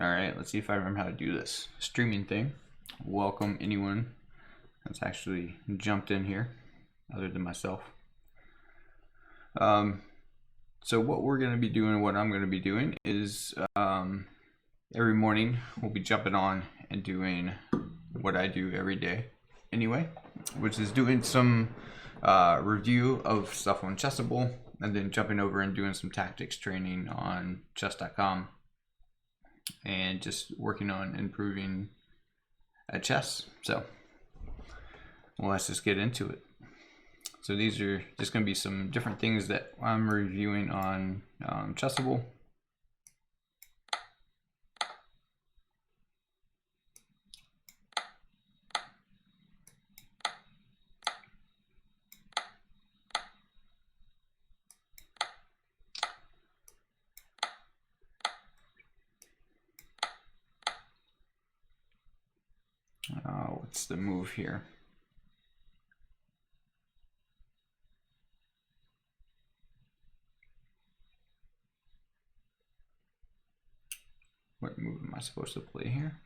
All right, let's see if I remember how to do this streaming thing. Welcome anyone that's actually jumped in here other than myself. So what we're going to be doing, what I'm going to be doing is every morning we'll be jumping on and doing what I do every day anyway, which is doing some review of stuff on Chessable and then jumping over and doing some tactics training on chess.com and just working on improving at chess. So well, let's just get into it. So these are just going to be some different things that I'm reviewing on Chessable. What's the move here? What move am I supposed to play here?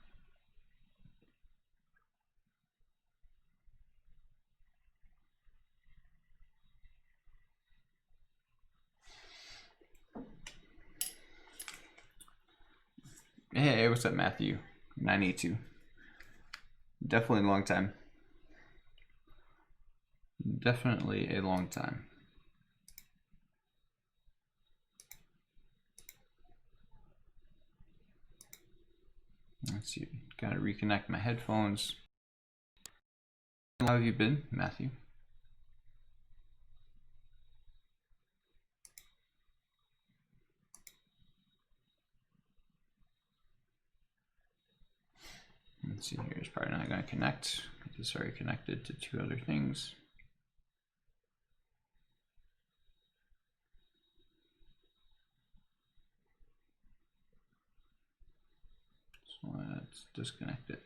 Hey, what's up, Matthew? 982. Definitely a long time. Definitely a long time. Let's see. Gotta reconnect my headphones. How have you been, Matthew? Let's see here. It's probably not going to connect. It's already connected to two other things. So let's disconnect it.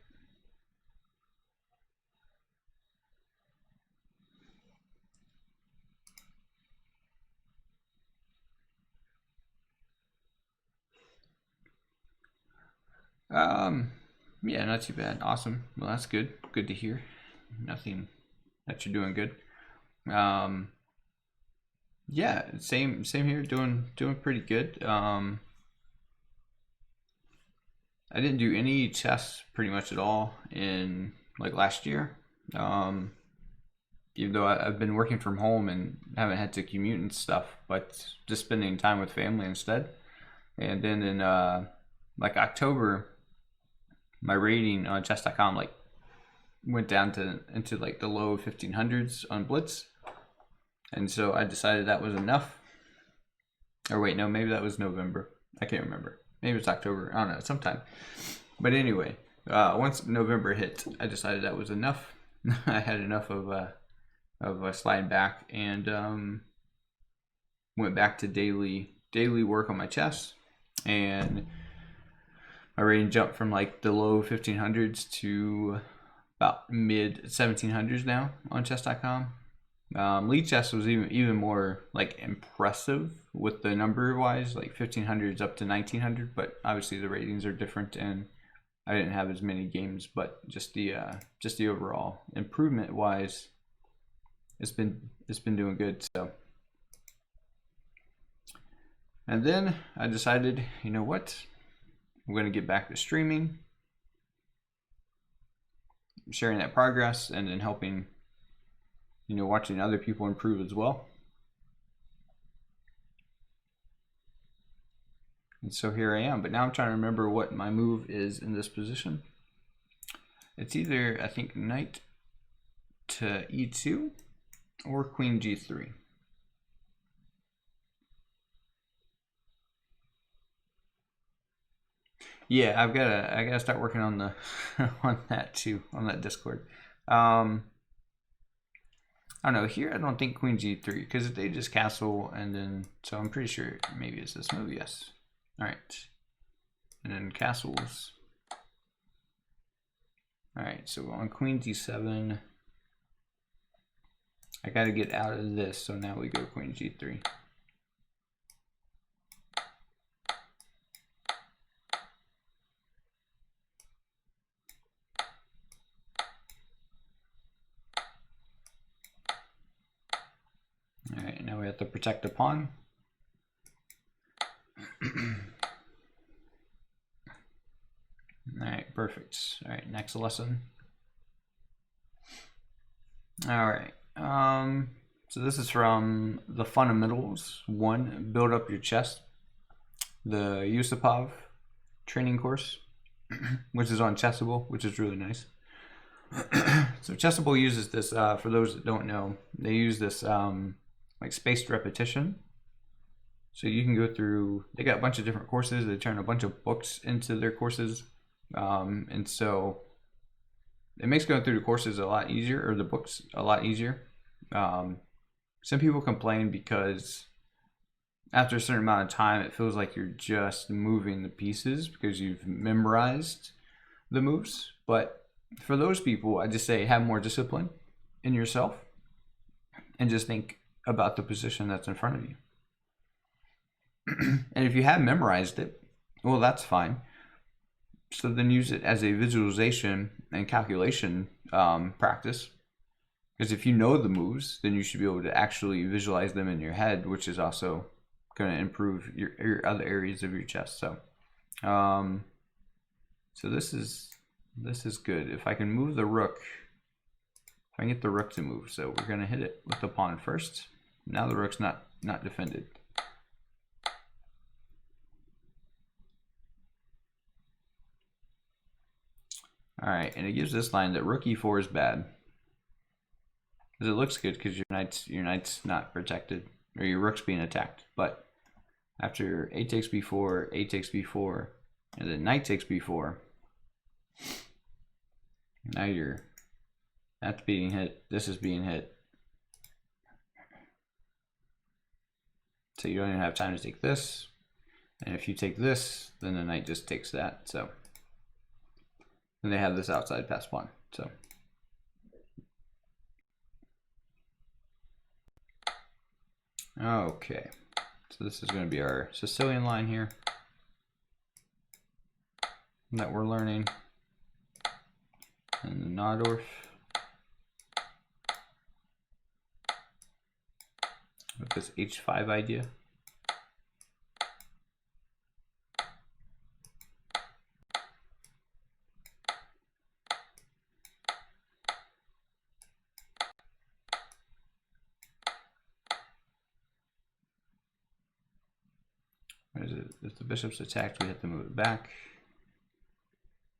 Yeah, not too bad. Awesome. Well, that's good. Good to hear. Nothing that you're doing good. Yeah, same here. Doing pretty good. I didn't do any chess pretty much at all in like last year. Even though I've been working from home and haven't had to commute and stuff, but just spending time with family instead. And then in like October, my rating on chess.com like went down into like the low 1500s on Blitz, and so I decided that was enough. Or wait, no, maybe that was November. I can't remember. Maybe it's October. I don't know, sometime. But anyway, once November hit, I decided that was enough. I had enough of sliding back and went back to daily work on my chess, and my rating jumped from like the low 1500s to about mid 1700s now on chess.com. Lead chess was even more like impressive with the number wise, like 1500s up to 1900, but obviously the ratings are different and I didn't have as many games, but just the overall improvement wise, it's been doing good. So, and then I decided, you know what, I'm going to get back to streaming, sharing that progress, and then helping, watching other people improve as well. And so here I am, but now I'm trying to remember what my move is in this position. It's either, I think, knight to e2 or queen g3. Yeah, I gotta start working on the on that too, on that Discord. I don't know, here I don't think queen g3 because they just castle, and then so I'm pretty sure maybe it's this move. Yes. All right, and then castles. All right, so on queen d7, I got to get out of this, so now we go queen g3. we have to protect a pawn. All right, perfect. All right, next lesson. All right. So this is from the Fundamentals 1, Build Up Your Chest, the Yusupov training course, which is on Chessable, which is really nice. So Chessable uses this, for those that don't know, they use this like spaced repetition. So you can go through, they got a bunch of different courses, they turn a bunch of books into their courses. And so it makes going through the courses a lot easier, or the books a lot easier. Some people complain because after a certain amount of time, it feels like you're just moving the pieces because you've memorized the moves. But for those people, I just say have more discipline in yourself and just think about the position that's in front of you. And if you have memorized it, well, that's fine. So then use it as a visualization and calculation practice. Because if you know the moves, then you should be able to actually visualize them in your head, which is also going to improve your other areas of your chess. So, so this is good. If I can move the rook, if I can get the rook to move, so we're going to hit it with the pawn first. Now the rook's not defended. All right, and it gives this line that rook e4 is bad. Because it looks good because your knight's not protected, or your rook's being attacked. But after a takes b4, a takes b4, and then knight takes b4, now that's being hit, this is being hit. So you don't even have time to take this. And if you take this, then the knight just takes that. So, and they have this outside pass pawn. So. Okay, so this is going to be our Sicilian line here that we're learning, and the Nahdorf with this h5 idea. If the bishop's attacked, we have to move it back.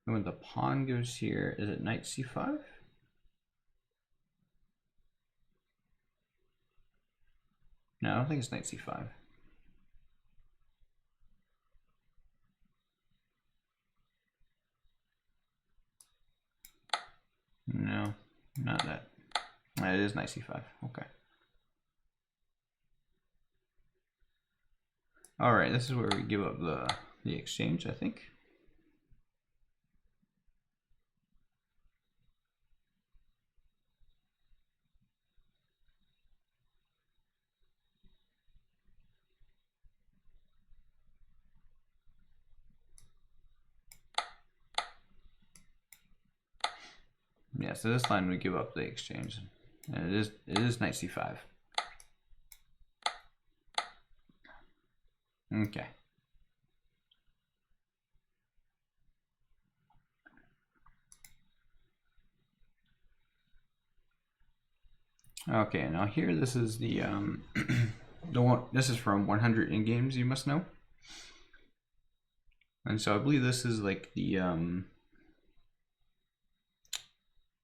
And when the pawn goes here, is it knight c5? No, I don't think it's knight c5. No, not that. It is knight c5. Okay. All right, this is where we give up the exchange, I think. Yeah, so this line we give up the exchange, and it is knight c5. Okay. Okay, now here this is the the one. This is from 100 in games you must know, and so I believe this is like the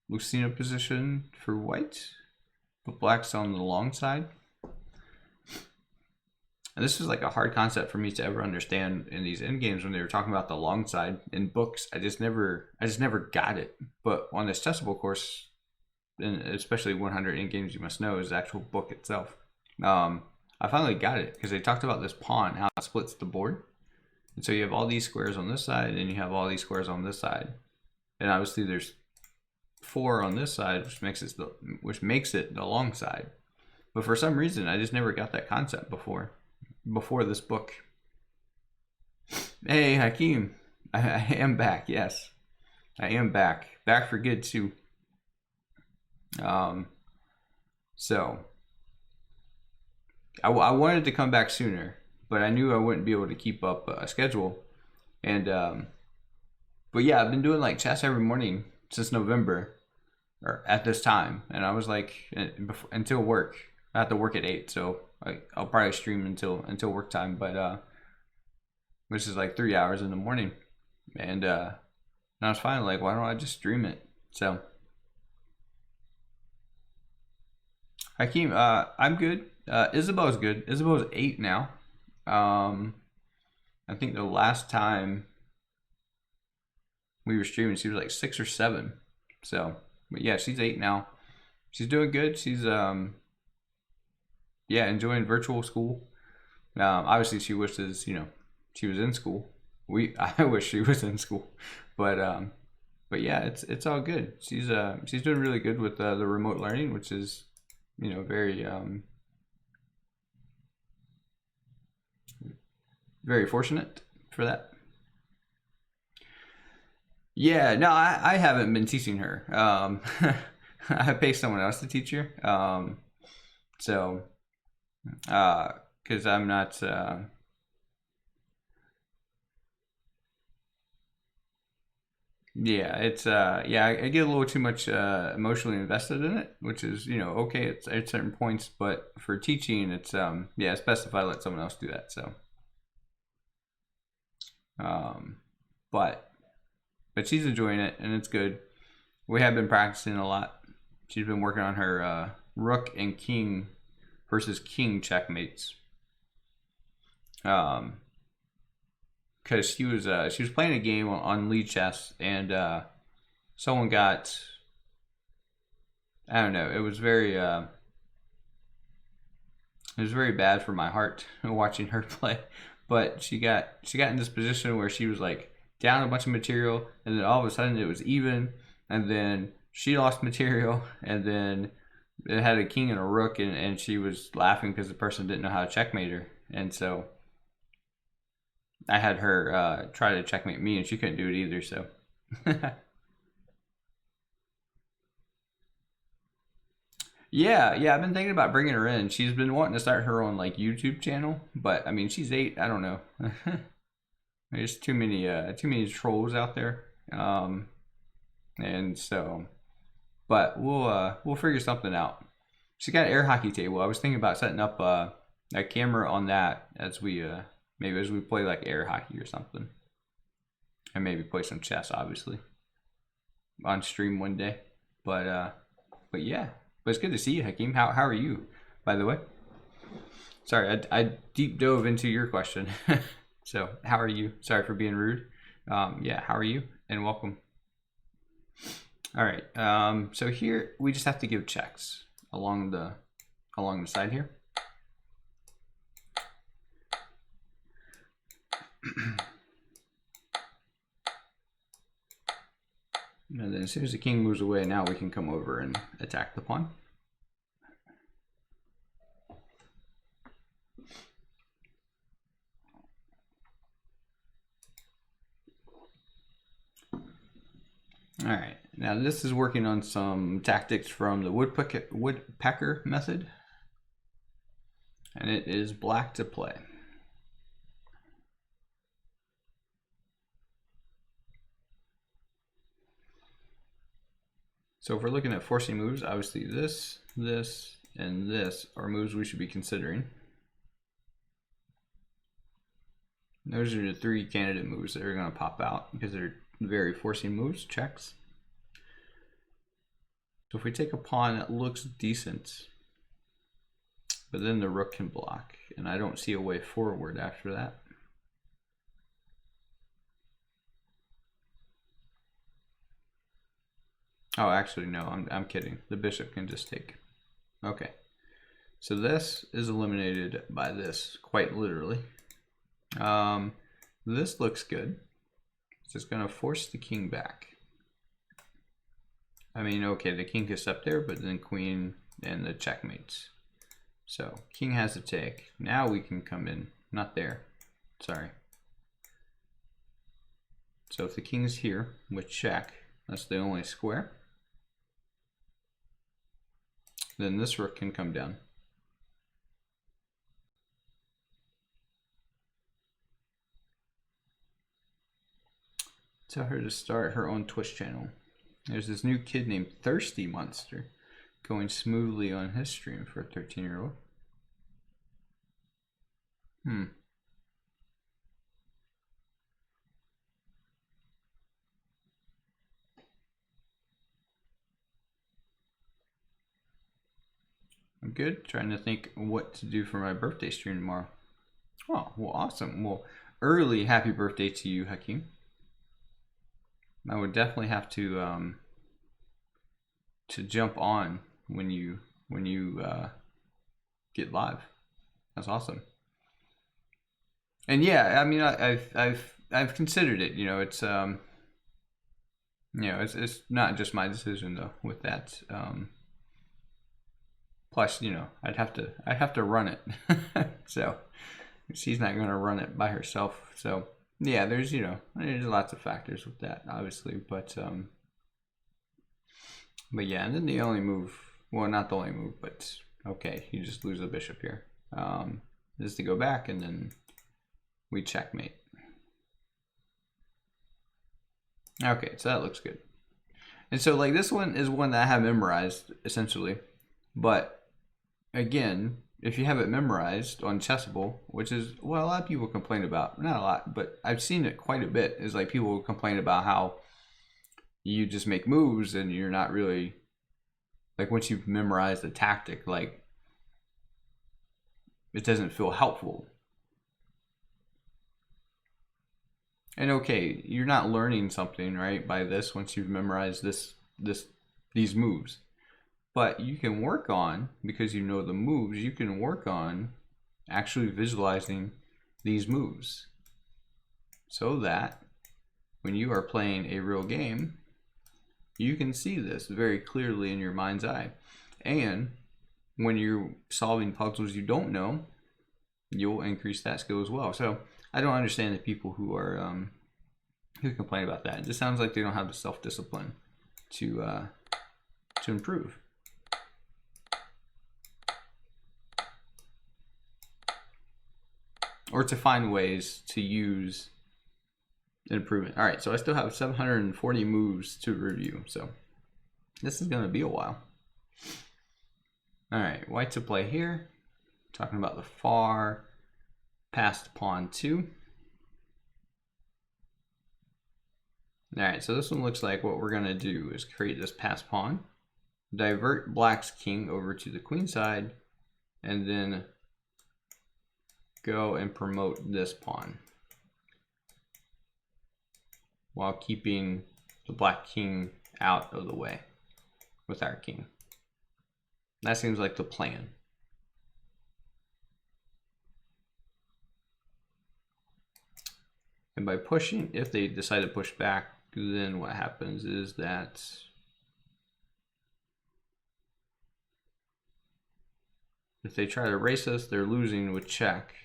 Lucina position for white, but black's on the long side. And this is like a hard concept for me to ever understand in these end games when they were talking about the long side in books. I just never got it. But on this testable course, and especially 100 in games you must know is the actual book itself. I finally got it because they talked about this pawn, how it splits the board. And so you have all these squares on this side and you have all these squares on this side. And obviously there's 4 on this side, which makes it the long side. But for some reason, I just never got that concept before this book. Hey, Hakeem, I am back. Yes, I am back for good too. So I wanted to come back sooner, but I knew I wouldn't be able to keep up a schedule. And but yeah, I've been doing like chess every morning since November, or at this time, and I was like until work. I have to work at 8, so I'll probably stream until work time, but which is like 3 hours in the morning, and I was finally like, why don't I just stream it? So Hakeem, I'm good. Isabel's good. Isabel's 8 now. Um, I think the last time we were streaming, she was like 6 or 7. So, but yeah, she's 8 now. She's doing good. She's yeah, enjoying virtual school. Obviously, she wishes she was in school. I wish she was in school, but yeah, it's all good. She's doing really good with the remote learning, which is very very fortunate for that. Yeah, no, I haven't been teaching her. I pay someone else to teach her. So because I'm not. Yeah, it's yeah, I get a little too much emotionally invested in it, which is okay at certain points, but for teaching, it's yeah, it's best if I let someone else do that. So um, but she's enjoying it and it's good. We have been practicing a lot. She's been working on her rook and king versus king checkmates. Um, because she was playing a game on lead chess and someone got, I don't know, it was very bad for my heart watching her play. But she got in this position where she was like down a bunch of material, and then all of a sudden it was even, and then she lost material, and then it had a king and a rook, and she was laughing because the person didn't know how to checkmate her, and so I had her try to checkmate me, and she couldn't do it either. So yeah, yeah, I've been thinking about bringing her in. She's been wanting to start her own like YouTube channel, but I mean, she's 8. I don't know. There's too many trolls out there, and so, but we'll figure something out. She got an air hockey table. I was thinking about setting up a camera on that as we maybe as we play like air hockey or something, and maybe play some chess, obviously, on stream one day. But yeah, but it's good to see you, Hakeem. How are you, by the way? Sorry, I deep dove into your question. So, how are you? Sorry for being rude. Yeah, how are you? And welcome. All right. So here we just have to give checks along the side here. And then as soon as the king moves away, now we can come over and attack the pawn. All right, now this is working on some tactics from the woodpecker method, and it is black to play. So if we're looking at forcing moves, obviously this, and this are moves we should be considering. Those are the 3 candidate moves that are going to pop out because they're very forcing moves, checks. So if we take a pawn that looks decent, but then the rook can block, and I don't see a way forward after that. Oh, actually, no, I'm kidding. The bishop can just take. Okay. So this is eliminated by this, quite literally. This looks good. It's just going to force the king back. I mean, okay, the king can step there, but then queen and the checkmates. So king has to take. Now we can come in. Not there. Sorry. So if the king's here with check, that's the only square. Then this rook can come down. Tell her to start her own Twitch channel. There's this new kid named Thirsty Monster going smoothly on his stream for a 13-year-old. I'm good. Trying to think what to do for my birthday stream tomorrow. Oh, well, awesome. Well, early happy birthday to you, Hakeem. I would definitely have to jump on when you get live. That's awesome. And yeah, I mean, I've considered it. You know, it's it's not just my decision though. With that, plus, you know, I'd have to run it. So she's not going to run it by herself. So yeah, there's lots of factors with that, obviously, but yeah, and then the only move, well, not the only move, but okay, you just lose a bishop here, is to go back and then we checkmate. Okay, so that looks good. And so like this one is one that I have memorized essentially, but again, if you have it memorized on Chessable, which is what a lot of people complain about, not a lot, but I've seen it quite a bit, is like people complain about how you just make moves and you're not really, like once you've memorized the tactic, like it doesn't feel helpful. And okay, you're not learning something, right, by this once you've memorized these moves. But you can work on, because you know the moves, you can work on actually visualizing these moves so that when you are playing a real game, you can see this very clearly in your mind's eye. And when you're solving puzzles you don't know, you'll increase that skill as well. So I don't understand the people who are who complain about that. It just sounds like they don't have the self-discipline to improve. Or to find ways to use improvement. All right, so I still have 740 moves to review, so this is going to be a while. All right, white to play here. Talking about the far past pawn 2. All right, so this one looks like what we're going to do is create this passed pawn, divert black's king over to the queen side, and then go and promote this pawn while keeping the black king out of the way with our king. That seems like the plan. And by pushing, if they decide to push back, then what happens is that if they try to race us, they're losing with check.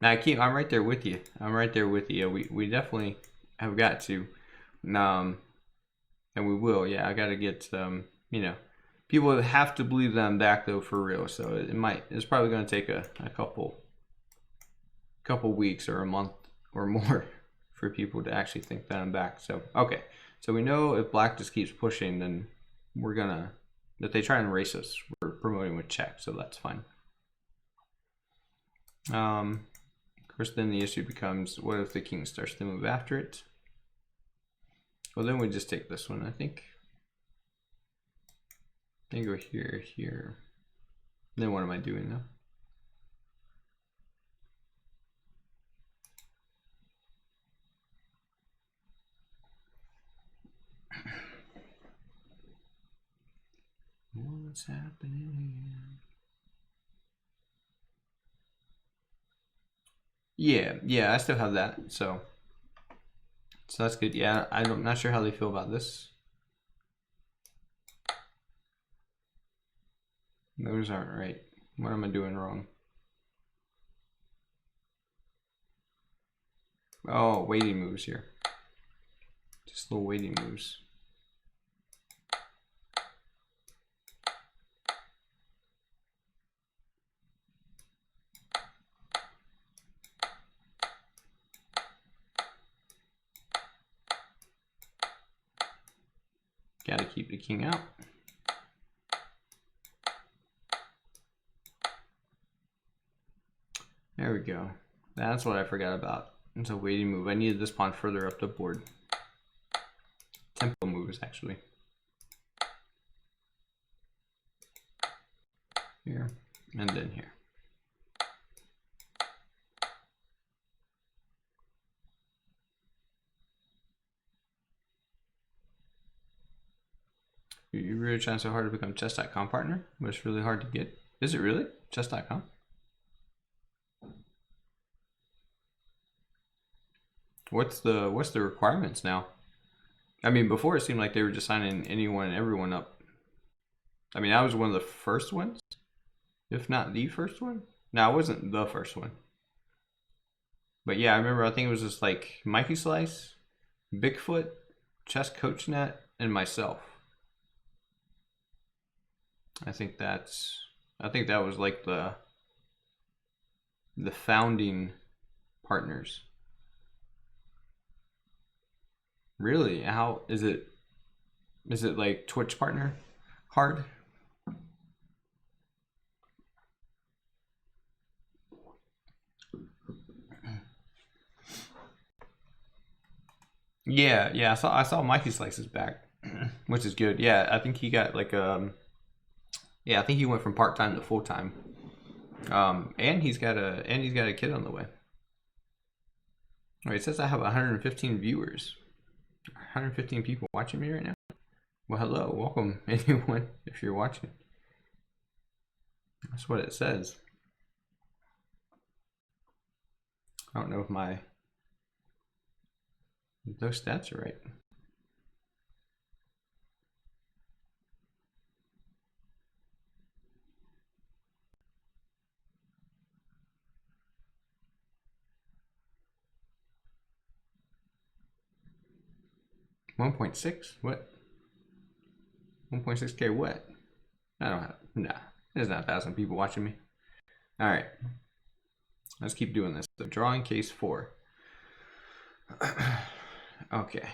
Now I'm right there with you. I'm right there with you. We definitely have got to, and we will. Yeah, I got to get you know, people have to believe that I'm back though for real. So it's probably going to take a couple weeks or a month or more for people to actually think that I'm back. So okay, so we know if black just keeps pushing, then we're gonna, if they try and race us, we're promoting with check, so that's fine. Of course, then the issue becomes, what if the king starts to move after it? Well, then we just take this one, I think. Then go here, here. Then what am I doing now? What's happening here? Yeah, I still have that, so that's good. Yeah, I'm not sure how they feel about this. Those aren't right. What am I doing wrong? Oh, waiting moves here. Just little waiting moves. Gotta keep the king out. There we go. That's what I forgot about. It's a waiting move. I needed this pawn further up the board. Tempo moves, actually. Here, and then here. You're really trying so hard to become chess.com partner, but it's really hard to get. Is it really? Chess.com? What's the requirements now? I mean, before it seemed like they were just signing anyone and everyone up. I mean, I was one of the first ones, if not the first one. No, I wasn't the first one. But yeah, I remember, I think it was just like Mikey Slice, Bigfoot, Chess Coach Net, and myself. I think that was like the founding partners. Really? How is it? Is it like Twitch partner hard? Yeah, yeah. I saw Mikey Slice's back, which is good. Yeah, I think he got like yeah, I think he went from part time to full time. And he's got a kid on the way. All right, it says I have 115 viewers. 115 people watching me right now. Well, hello, welcome anyone if you're watching. That's what it says. I don't know if those stats are right. $1.6? What? 1.6K what? I don't have, nah, there's not 1,000 people watching me. All right, let's keep doing this. So drawing case 4. Okay.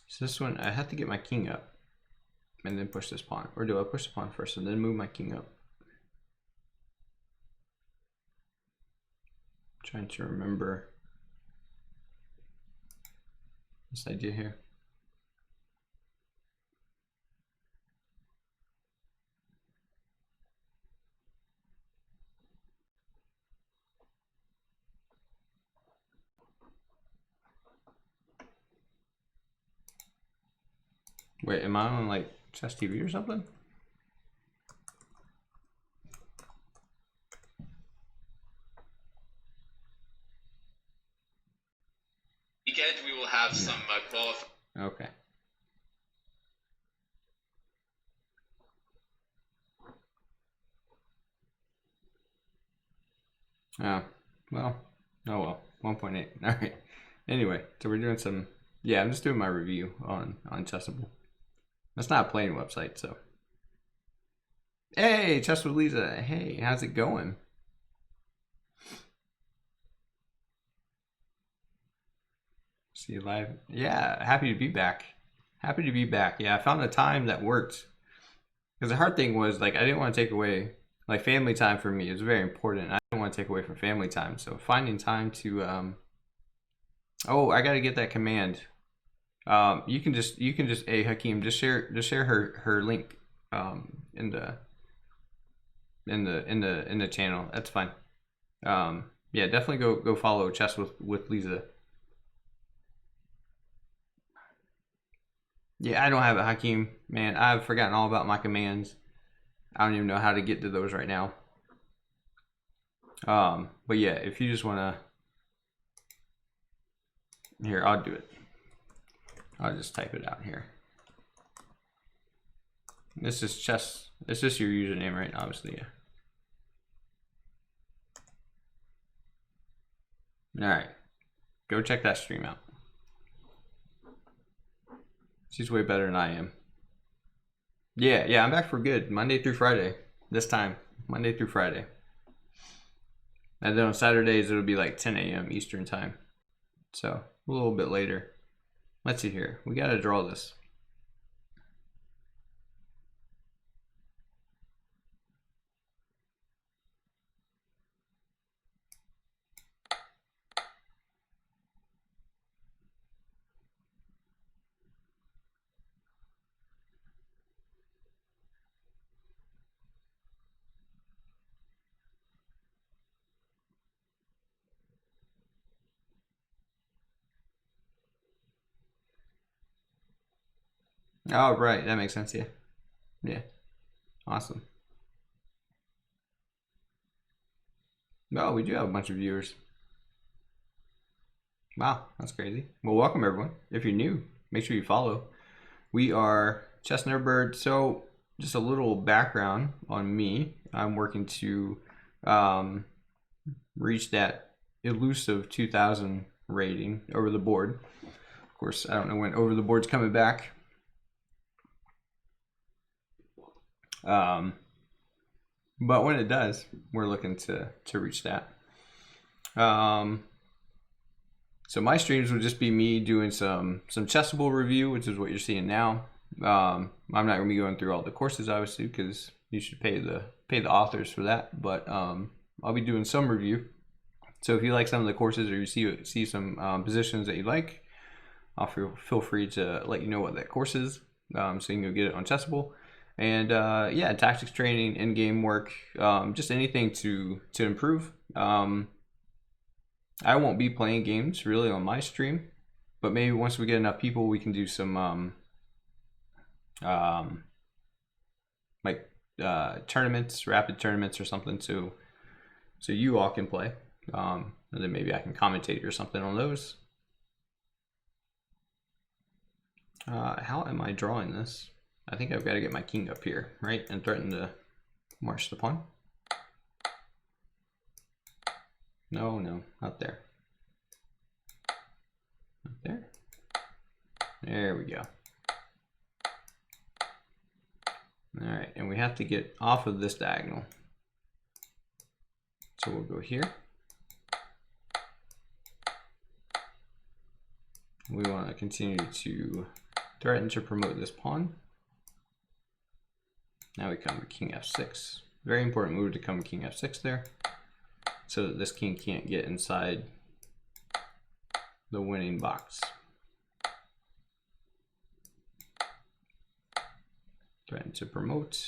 So this one, I have to get my king up and then push this pawn. Or do I push the pawn first and then move my king up? I'm trying to remember this idea here. Wait, am I on like Chess TV or something? Weekend we will have some qualifying. Okay. Oh, well, 1.8. All right. Anyway, so we're doing some, yeah, I'm just doing my review on Chessable. That's not a playing website, so. Hey, Chess with Lisa. Hey, how's it going? See you live. Yeah, happy to be back. Happy to be back. Yeah, I found a time that worked. Because the hard thing was, like, I didn't want to take away, like, family time for me is very important. I didn't want to take away from family time. So finding time to, oh, I got to get that command. You can just, hey, Hakeem, just share her link, in the channel. That's fine. Yeah, definitely go follow Chess with Lisa. Yeah, I don't have it, Hakeem. Man, I've forgotten all about my commands. I don't even know how to get to those right now. But yeah, if you just want to, here, I'll do it. I'll just type it out here. This is Chess. It's just your username, right? Obviously, yeah. All right, go check that stream out. She's way better than I am. Yeah, I'm back for good. Monday through Friday. This time, Monday through Friday. And then on Saturdays, it'll be like 10 a.m. Eastern time. So, a little bit later. let's see here. We gotta draw this. Oh, right. That makes sense. Yeah. Yeah. Awesome. Oh, we do have a bunch of viewers. Wow, that's crazy. Well, welcome everyone. If you're new, make sure you follow. We are Chestnut Bird. So, just a little background on me. I'm working to reach that elusive 2,000 rating over the board. Of course, I don't know when over the board's coming back. But when it does, we're looking to reach that. So my streams would just be me doing some Chessable review, which is what you're seeing now. I'm not gonna be going through all the courses obviously because you should pay the authors for that. But I'll be doing some review. So if you like some of the courses or you see some positions that you like, I'll feel free to let you know what that course is, so you can go get it on Chessable. And yeah, tactics training, in-game work, just anything to improve. I won't be playing games really on my stream, but maybe once we get enough people, we can do some like tournaments, rapid tournaments or something, so you all can play, and then maybe I can commentate or something on those. How am I drawing this? I think I've got to get my king up here, right, and threaten to march the pawn. No, not there. Not there. There we go. All right, and we have to get off of this diagonal. So we'll go here. We want to continue to threaten to promote this pawn. Now we come to king f6. Very important move to come king f6 there, so that this king can't get inside the winning box. Threaten to promote.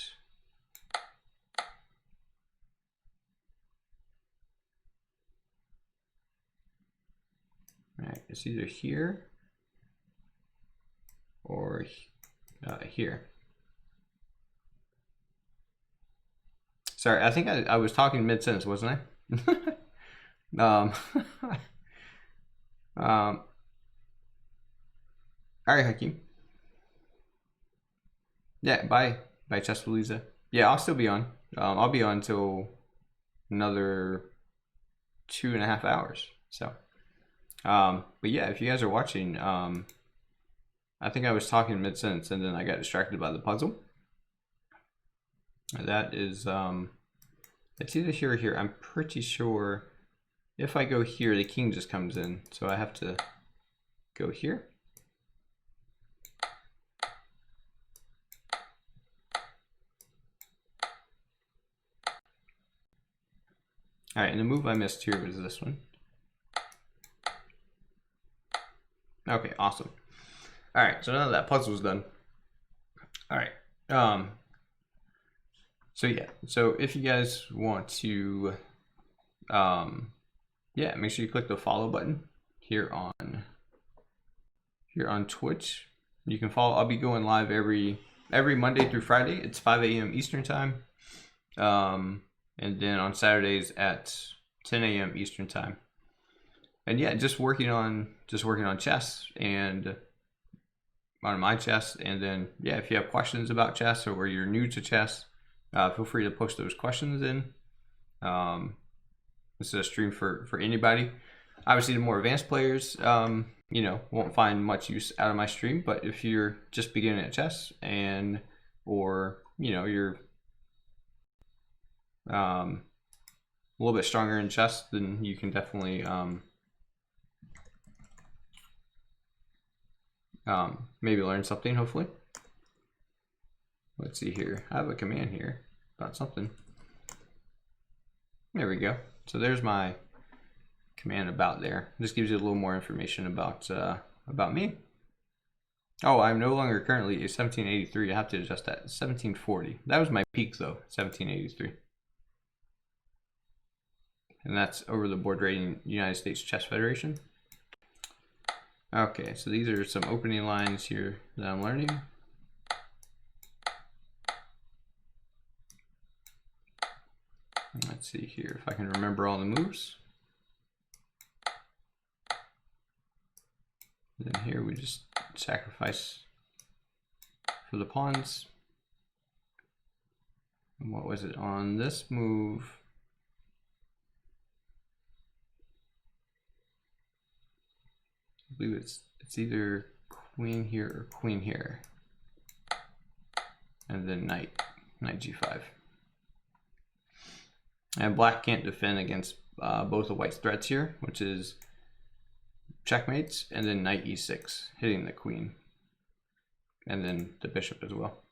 All right, it's either here or here. Sorry, I think I was talking mid-sentence, wasn't I? All right, Hakeem. Yeah, bye, Chess Lisa. Yeah, I'll still be on. I'll be on till another 2.5 hours. So, but yeah, if you guys are watching, I think I was talking mid-sentence and then I got distracted by the puzzle. That is, it's either here or here. I'm pretty sure if I go here, the king just comes in. So I have to go here. All right, and the move I missed here was this one. Okay, awesome. All right, so now that puzzle's done. All right. So yeah, so if you guys want to, yeah, make sure you click the follow button here on Twitch. You can follow. I'll be going live every Monday through Friday. It's 5 a.m. Eastern time, and then on Saturdays at 10 a.m. Eastern time. And yeah, just working on chess and on my chess. And then yeah, if you have questions about chess or where you're new to chess, feel free to post those questions in. This is a stream for anybody. Obviously, the more advanced players, you know, won't find much use out of my stream. But if you're just beginning at chess and or you know you're a little bit stronger in chess, then you can definitely maybe learn something, hopefully. Let's see here. I have a command here about something. There we go. So there's my command about there. This gives you a little more information about me. Oh, I'm no longer currently a 1783. I have to adjust that. 1740. That was my peak though, 1783. And that's over the board rating United States Chess Federation. Okay, so these are some opening lines here that I'm learning. Let's see here if I can remember all the moves. And then here we just sacrifice for the pawns. And what was it on this move? I believe it's either queen here or queen here. And then knight g5. And black can't defend against both of white's threats here, which is checkmates and then knight e6, hitting the queen. And then the bishop as well.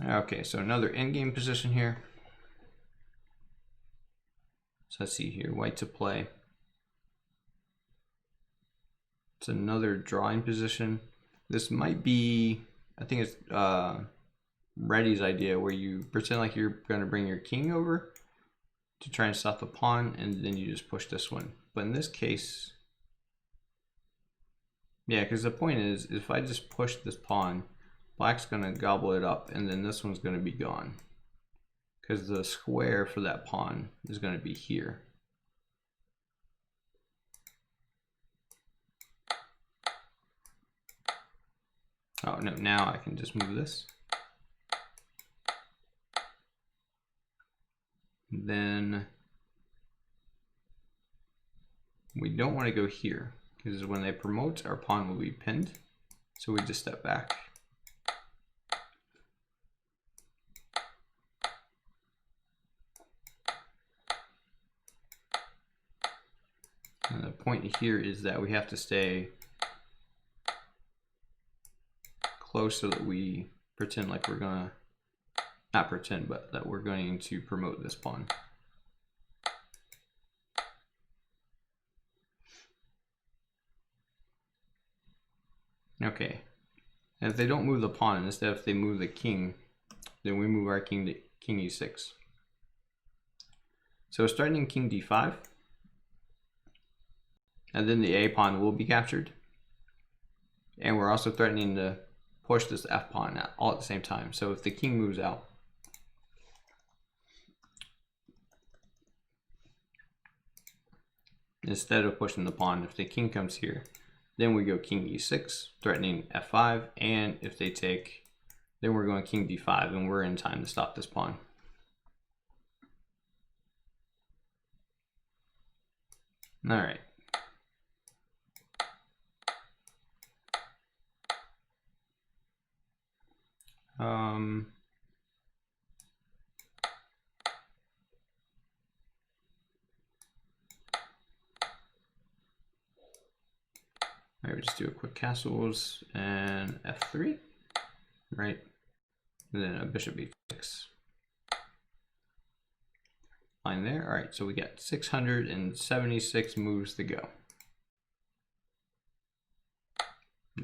Okay, so another endgame position here. So let's see here, white to play. It's another drawing position. This might be, I think it's Reddy's idea, where you pretend like you're going to bring your king over to try and stop the pawn, and then you just push this one. But in this case, yeah, because the point is, if I just push this pawn, black's going to gobble it up, and then this one's going to be gone. Because the square for that pawn is going to be here. Oh no, now I can just move this. Then we don't want to go here, because when they promote, our pawn will be pinned. So we just step back. And the point here is that we have to stay close so that we pretend like we're gonna, not pretend, but that we're going to promote this pawn. Okay, and if they don't move the pawn, and instead if they move the king, then we move our king to king e6. So starting king d5, and then the a pawn will be captured. And we're also threatening to push this f pawn all at the same time. So if the king moves out, instead of pushing the pawn, if the king comes here, then we go king e6, threatening f5, and if they take, then we're going king d5, and we're in time to stop this pawn. All right. All right, we just do a quick castles and f3, right? And then a bishop e6. Line there. All right, so we got 676 moves to go.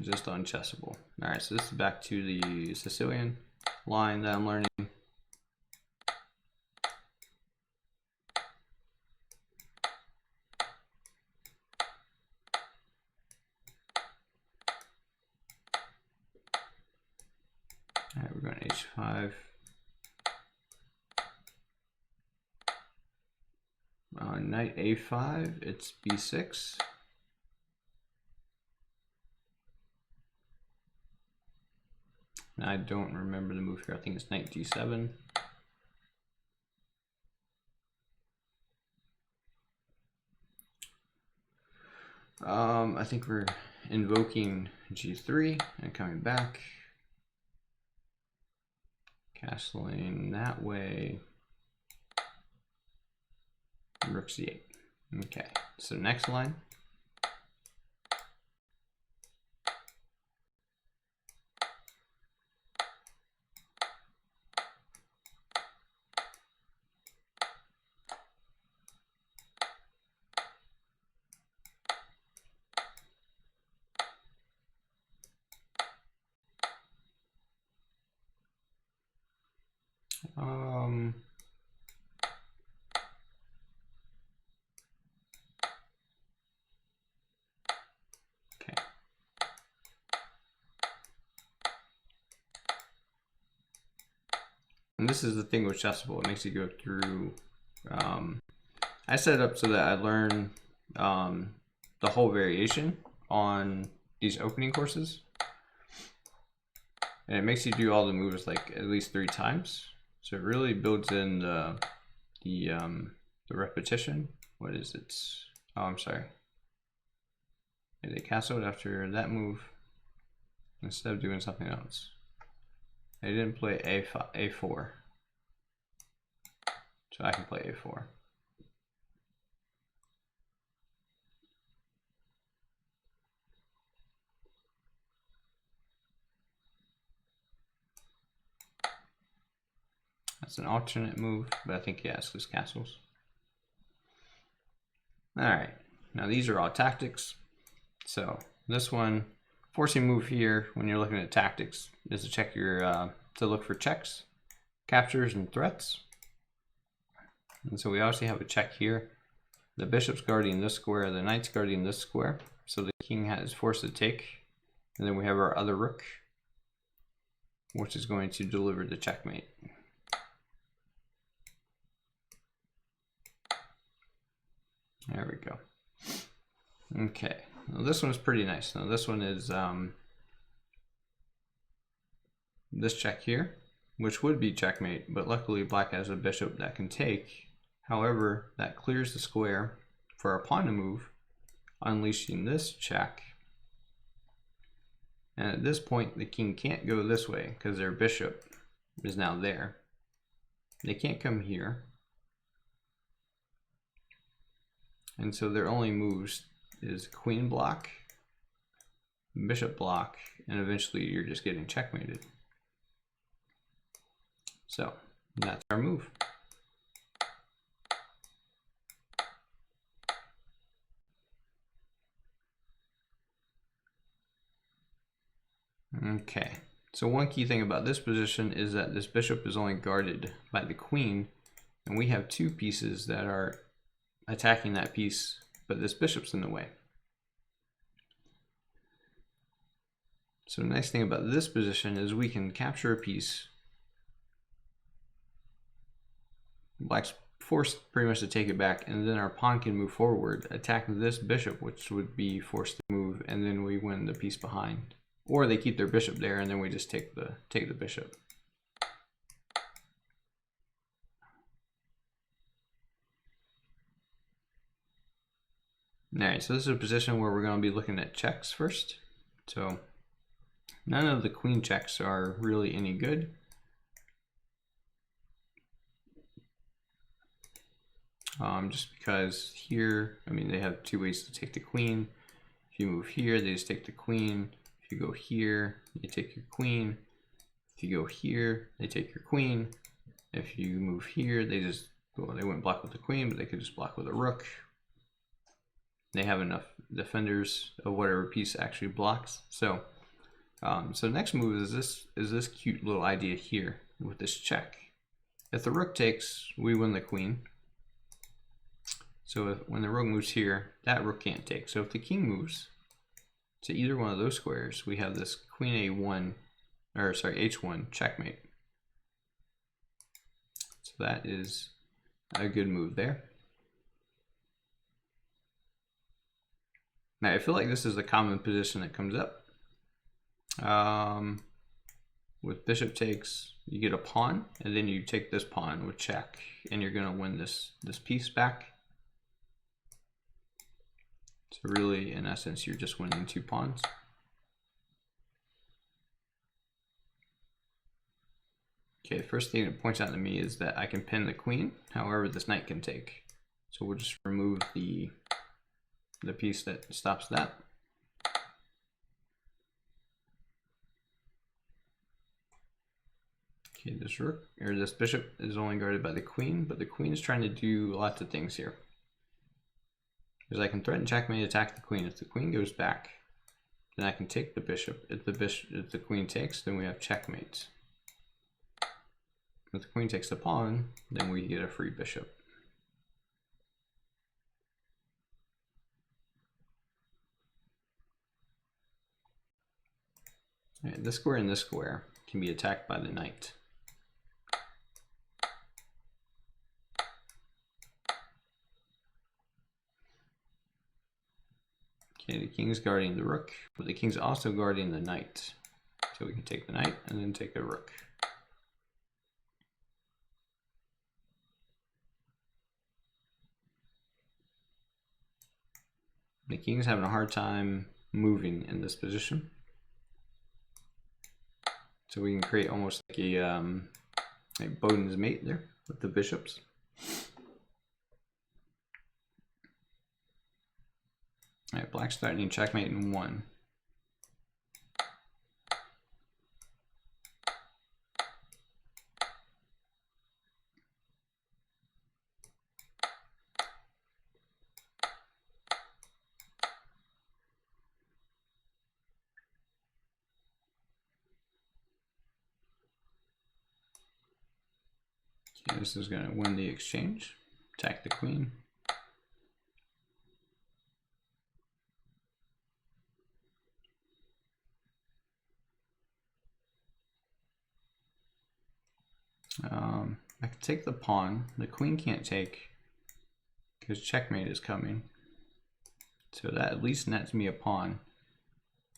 Just unchessable. All right, so this is back to the Sicilian line that I'm learning. All right, we're going h5. Knight a5, it's b6. I don't remember the move here. I think it's knight g7. I think we're invoking g3 and coming back. Castling that way. Rook c8. Okay, so next line. Um, okay. And this is the thing with chessable. It makes you go through. I set it up so that I learn the whole variation on these opening courses, and it makes you do all the moves like at least 3 times. So it really builds in the repetition. What is it? Oh, I'm sorry. They castled after that move instead of doing something else. They didn't play A4, so I can play A4. That's an alternate move, but I think, yeah, it's just castles. Alright, now these are all tactics. So this one, forcing move here when you're looking at tactics is to check your, to look for checks, captures, and threats. And so we obviously have a check here. The bishop's guarding this square, the knight's guarding this square. So the king is forced to take. And then we have our other rook, which is going to deliver the checkmate. There we go. Okay, now this one's pretty nice. Now this one is this check here, which would be checkmate, but luckily black has a bishop that can take. However, that clears the square for our pawn to move, unleashing this check. And at this point, the king can't go this way because their bishop is now there. They can't come here. And so their only moves is queen block, bishop block, and eventually you're just getting checkmated. So that's our move. Okay, so one key thing about this position is that this bishop is only guarded by the queen, and we have 2 pieces that are attacking that piece, but this bishop's in the way. So the nice thing about this position is we can capture a piece. Black's forced pretty much to take it back, and then our pawn can move forward, attack this bishop, which would be forced to move, and then we win the piece behind. Or they keep their bishop there, and then we just take the bishop. Alright, so this is a position where we're going to be looking at checks first. So none of the queen checks are really any good. Just because here, I mean, they have 2 ways to take the queen. If you move here, they just take the queen. If you go here, you take your queen. If you go here, they take your queen. If you move here, they just, well, they wouldn't block with the queen, but they could just block with a rook. They have enough defenders of whatever piece actually blocks. So, so next move is this cute little idea here with this check. If the rook takes, we win the queen. So when the rook moves here, that rook can't take. So if the king moves to either one of those squares, we have this queen A1, or sorry, H1 checkmate. So that is a good move there. Now I feel like this is a common position that comes up. With bishop takes, you get a pawn, and then you take this pawn with check, and you're going to win this piece back. So really, in essence, you're just winning 2 pawns. Okay, first thing it points out to me is that I can pin the queen. However, this knight can take. So we'll just remove the piece that stops that. Okay, this rook or this bishop is only guarded by the queen, but the queen is trying to do lots of things here. Because I can threaten checkmate, attack the queen. If the queen goes back, then I can take the bishop. If the queen takes, then we have checkmate. If the queen takes the pawn, then we get a free bishop. All right, this square and this square can be attacked by the knight. Okay, the king's guarding the rook, but the king's also guarding the knight. So we can take the knight and then take the rook. The king's having a hard time moving in this position. So we can create almost like a Bowden's mate there with the bishops. All right, black's threatening checkmate in 1. Okay, this is going to win the exchange. Attack the queen. I can take the pawn. The queen can't take because checkmate is coming. So that at least nets me a pawn.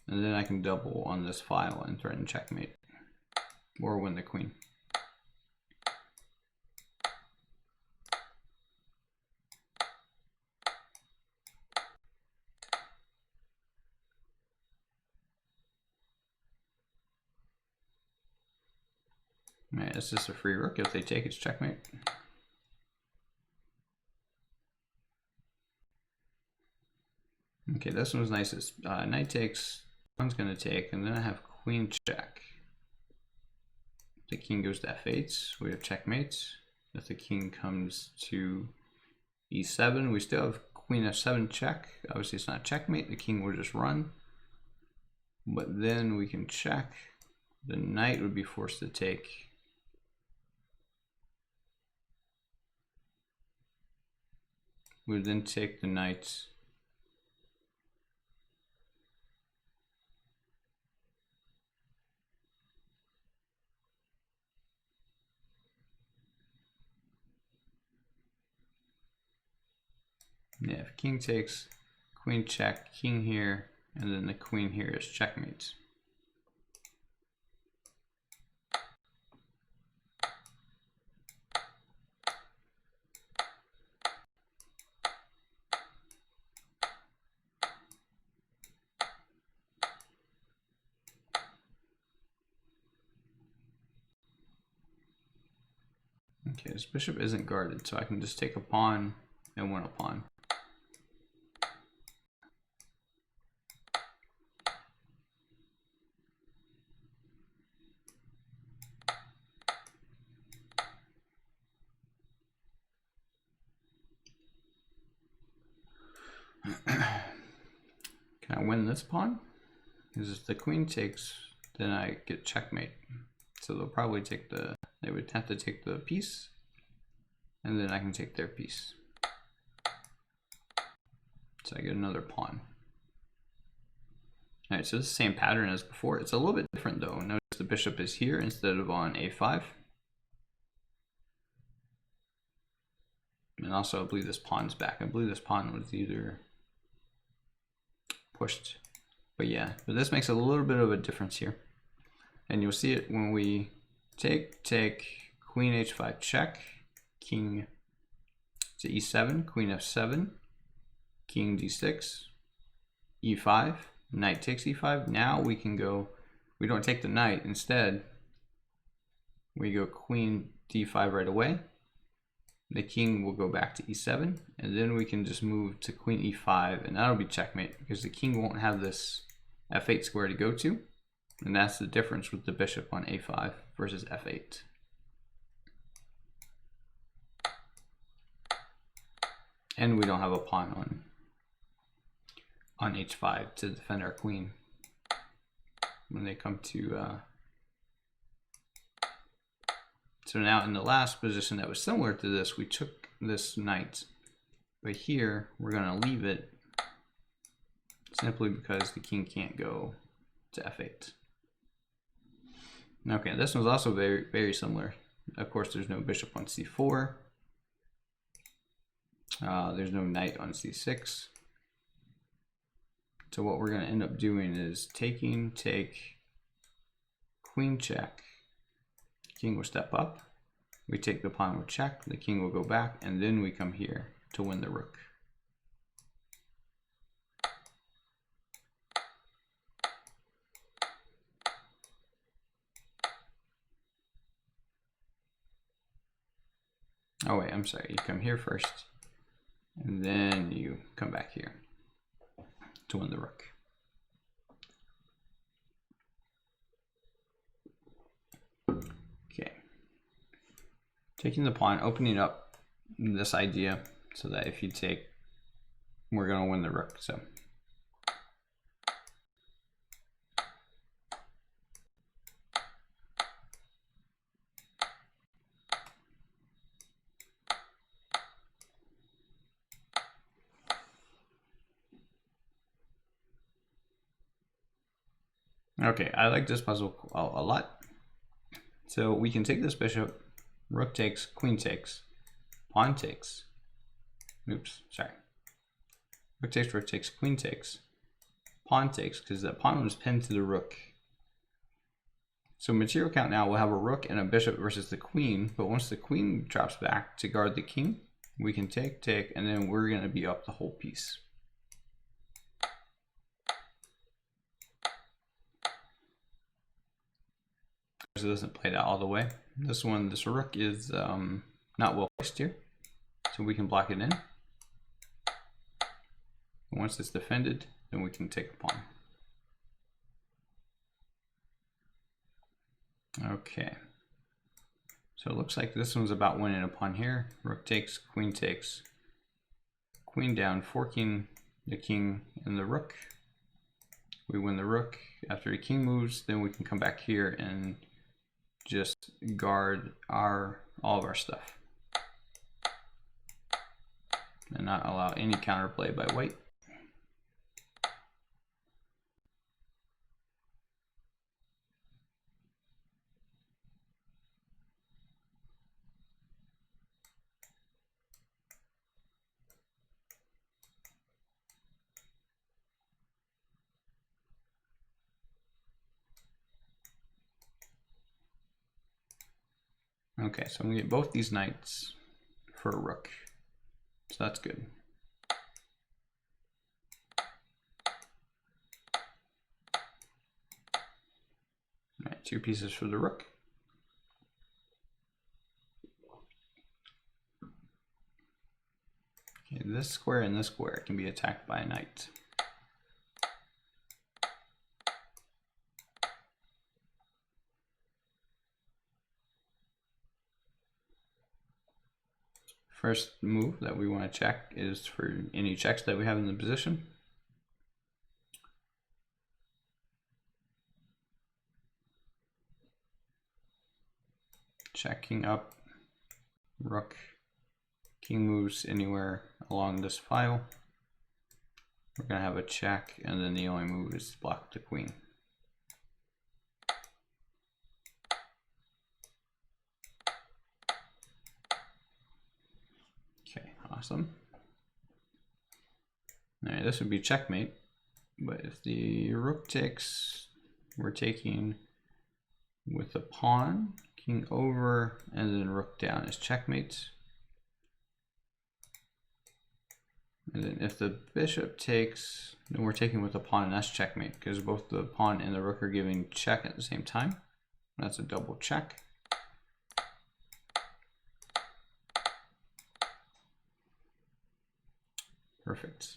And then I can double on this file and threaten checkmate. Or win the queen. Alright, it's just a free rook. If they take, it's checkmate. Okay, this one's nice. Knight takes, pawn's gonna take, and then I have queen check. If the king goes to f8, we have checkmate. If the king comes to e7, we still have queen f7 check. Obviously it's not checkmate, the king will just run. But then we can check. The knight would be forced to take. We would then take the knight. Yeah, if king takes, queen check, king here, and then the queen here is checkmate. Okay, this bishop isn't guarded, so I can just take a pawn and win a pawn. Can I win this pawn? Because if the queen takes, then I get checkmate. So they'll probably take they would have to take the piece, and then I can take their piece. So I get another pawn. All right, so it's the same pattern as before. It's a little bit different though. Notice the bishop is here instead of on a5. And also I believe this pawn's back. I believe this pawn was either pushed. But yeah, but this makes a little bit of a difference here. And you'll see it when we take, queen h5 check, king to e7, queen f7, king d6, e5, knight takes e5. Now we can go, we don't take the knight, instead we go queen d5 right away. the king will go back to e7, and then we can just move to queen e5, and that'll be checkmate because the king won't have this f8 square to go to, and that's the difference with the bishop on a5 versus f8. And we don't have a pawn on h5 to defend our queen when they come to so now in the last position that was similar to this, we took this knight, but here we're going to leave it simply because the king can't go to f8. Okay, this one's also very, very similar. Of course, there's no bishop on c4. There's no knight on c6. So what we're going to end up doing is taking, take, queen check. King will step up, we take the pawn with check, the king will go back, and then we come here to win the rook. Oh wait, I'm sorry, you come here first, and then you come back here to win the rook. Taking the pawn, opening up this idea so that if you take, we're going to win the rook. So okay, I like this puzzle a lot. So we can take this bishop, rook takes, queen takes, pawn takes. Oops, sorry. Rook takes, queen takes, pawn takes, because that pawn was pinned to the rook. So material count now will have a rook and a bishop versus the queen, but once the queen drops back to guard the king, we can take, and then we're going to be up the whole piece. It doesn't play that all the way. This rook is not well placed here, so we can block it in. Once it's defended, then we can take a pawn. Okay, so it looks like this one's about winning a pawn here. Rook takes, queen down, forking the king and the rook. We win the rook. After the king moves, then we can come back here and just guard all of our stuff and not allow any counterplay by white. Okay, so I'm gonna get both these knights for a rook, so that's good. All right, 2 pieces for the rook. Okay, this square and this square can be attacked by a knight. First move that we want to check is for any checks that we have in the position. Checking up, rook, king moves anywhere along this file. We're going to have a check, and then the only move is to block the queen. Okay, awesome. All right, this would be checkmate, but if the rook takes, we're taking with a pawn, king over, and then rook down is checkmate. And then if the bishop takes, then we're taking with a pawn, and that's checkmate, because both the pawn and the rook are giving check at the same time. That's a double check. Perfect.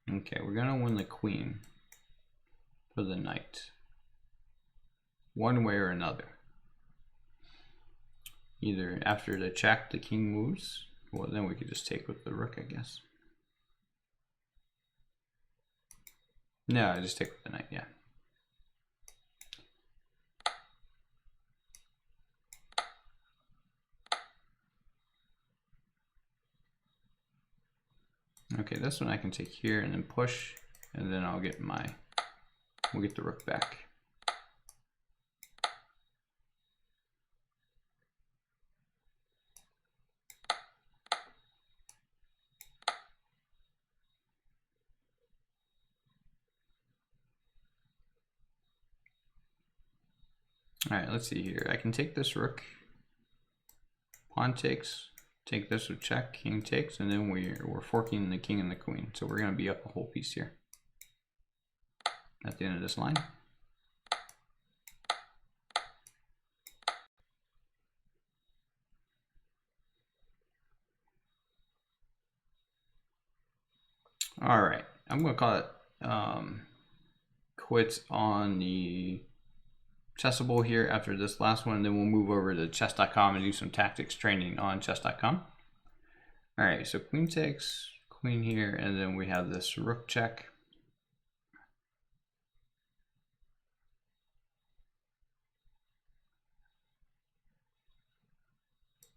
Okay, we're gonna win the queen for the knight, one way or another. Either after the check, the king moves. Well, then we could just take with the rook, I guess. No, I just take with the knight, yeah. Okay, this one I can take here and then push, and then we'll get the rook back. All right, let's see here. I can take this rook, pawn takes, take this with check, king takes, and then we're forking the king and the queen. So we're gonna be up a whole piece here at the end of this line. All right, I'm gonna call it quits on the Chessable here after this last one, and then we'll move over to chess.com and do some tactics training on chess.com. All right, so queen takes, queen here, and then we have this rook check.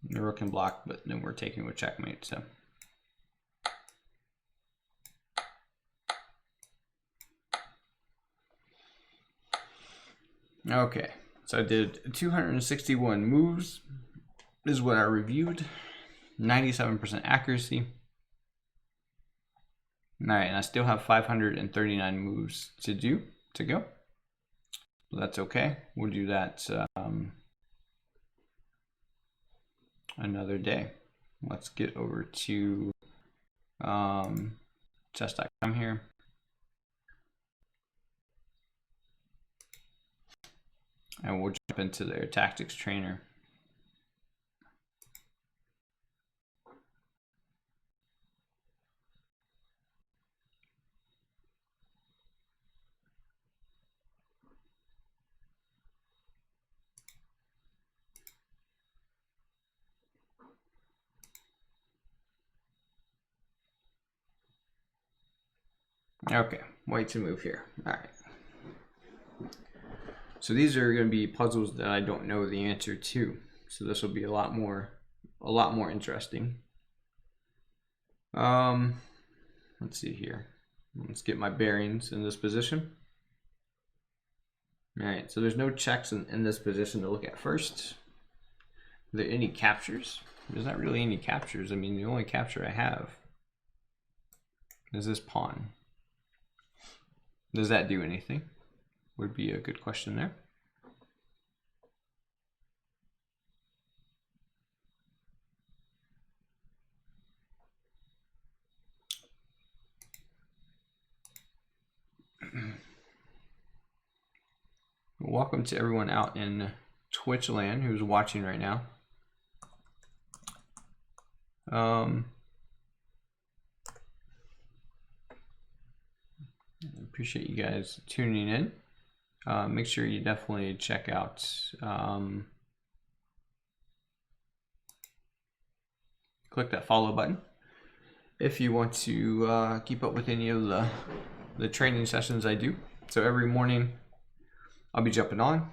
The rook can block, but then we're taking with checkmate. So okay, so I did 261 moves is what I reviewed, 97% accuracy. All right, and I still have 539 moves to go. So that's okay. We'll do that another day. Let's get over to chess.com here. And we'll jump into their tactics trainer. Okay, wait to move here. All right. So these are going to be puzzles that I don't know the answer to. So this will be a lot more interesting. Let's see here. Let's get my bearings in this position. All right, so there's no checks in this position to look at first. Are there any captures? There's not really any captures. I mean, the only capture I have is this pawn. Does that do anything? Would be a good question there. Welcome to everyone out in Twitch land who's watching right now. Appreciate you guys tuning in. Make sure you definitely check out click that follow button if you want to keep up with any of the training sessions I do. So every morning I'll be jumping on.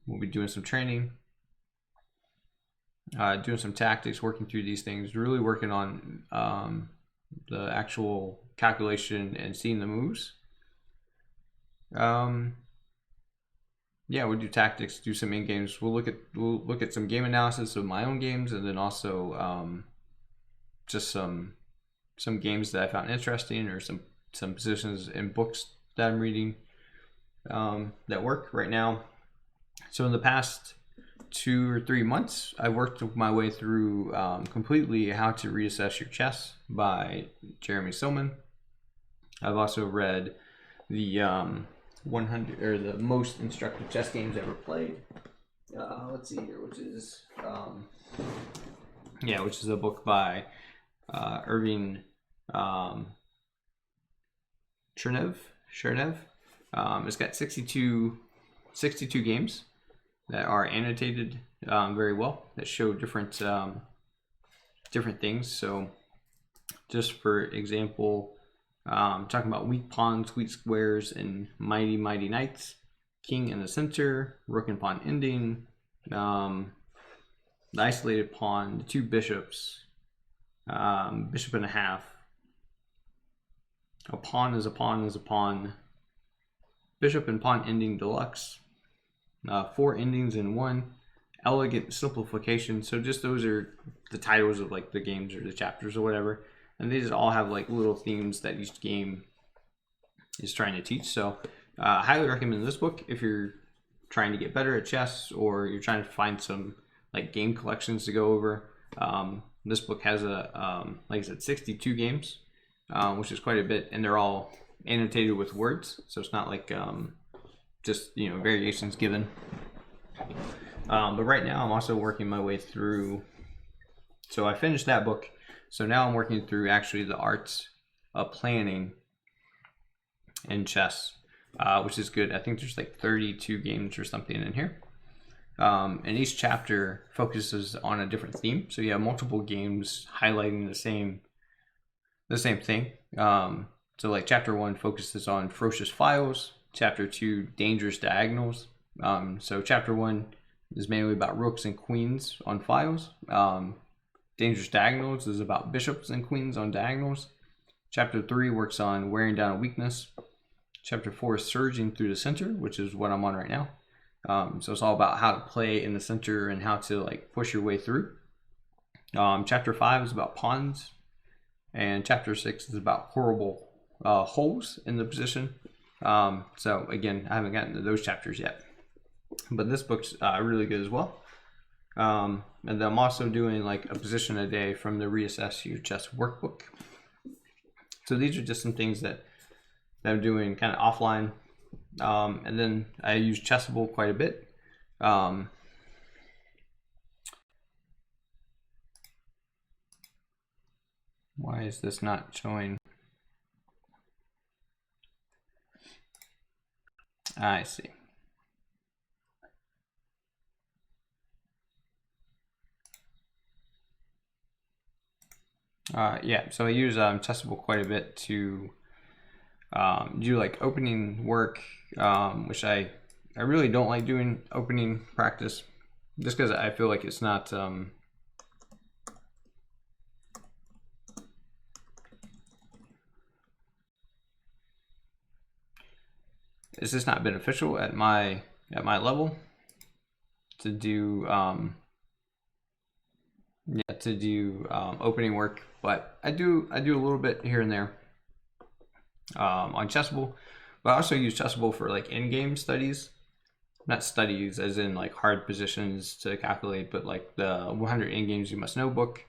We'll be doing some training, doing some tactics, working through these things, really working on the actual calculation and seeing the moves. Yeah, we'll do tactics, do some in games. We'll look at some game analysis of my own games, and then also just some games that I found interesting, or some positions in books that I'm reading that work right now. So in the past 2 or 3 months, I worked my way through completely How to Reassess Your Chess by Jeremy Silman. I've also read the 100 or the most instructive chess games ever played let's see here, which is a book by Irving Chernev. It's got 62 games that are annotated very well, that show different things. So just for example, talking about weak pawns, weak squares, and mighty knights, king in the center, rook and pawn ending, the isolated pawn, the two bishops, bishop and a half, a pawn is a pawn, bishop and pawn ending deluxe, 4 endings in one, elegant simplification. So just those are the titles of like the games or the chapters or whatever, and these all have like little themes that each game is trying to teach. So I highly recommend this book if you're trying to get better at chess, or you're trying to find some like game collections to go over. This book has like I said, 62 games, which is quite a bit, and they're all annotated with words, so it's not like just variations given. But right now I'm also working my way through, so I finished that book, so now I'm working through actually the arts of planning in chess, which is good. I think there's like 32 games or something in here, and each chapter focuses on a different theme, so you have multiple games highlighting the same thing. So like chapter 1 focuses on ferocious files, chapter 2 dangerous diagonals. So chapter 1 is mainly about rooks and queens on files. Dangerous diagonals is about bishops and queens on diagonals. Chapter 3 works on wearing down a weakness. Chapter 4 is surging through the center, which is what I'm on right now. So it's all about how to play in the center and how to like push your way through. Chapter 5 is about pawns, and chapter 6 is about horrible holes in the position. So again, I haven't gotten to those chapters yet, but this book's really good as well. And then I'm also doing like a position a day from the Reassess Your Chess workbook. So these are just some things that I'm doing kind of offline. And then I use Chessable quite a bit. Why is this not showing? I see. Yeah, so I use Chessable quite a bit to do like opening work, which I really don't like doing opening practice, just because I feel like it's not it's just not beneficial at my level to do opening work, but I do a little bit here and there on Chessable. But I also use Chessable for like in-game studies, not studies as in like hard positions to calculate, but like the 100 in-games you must know book.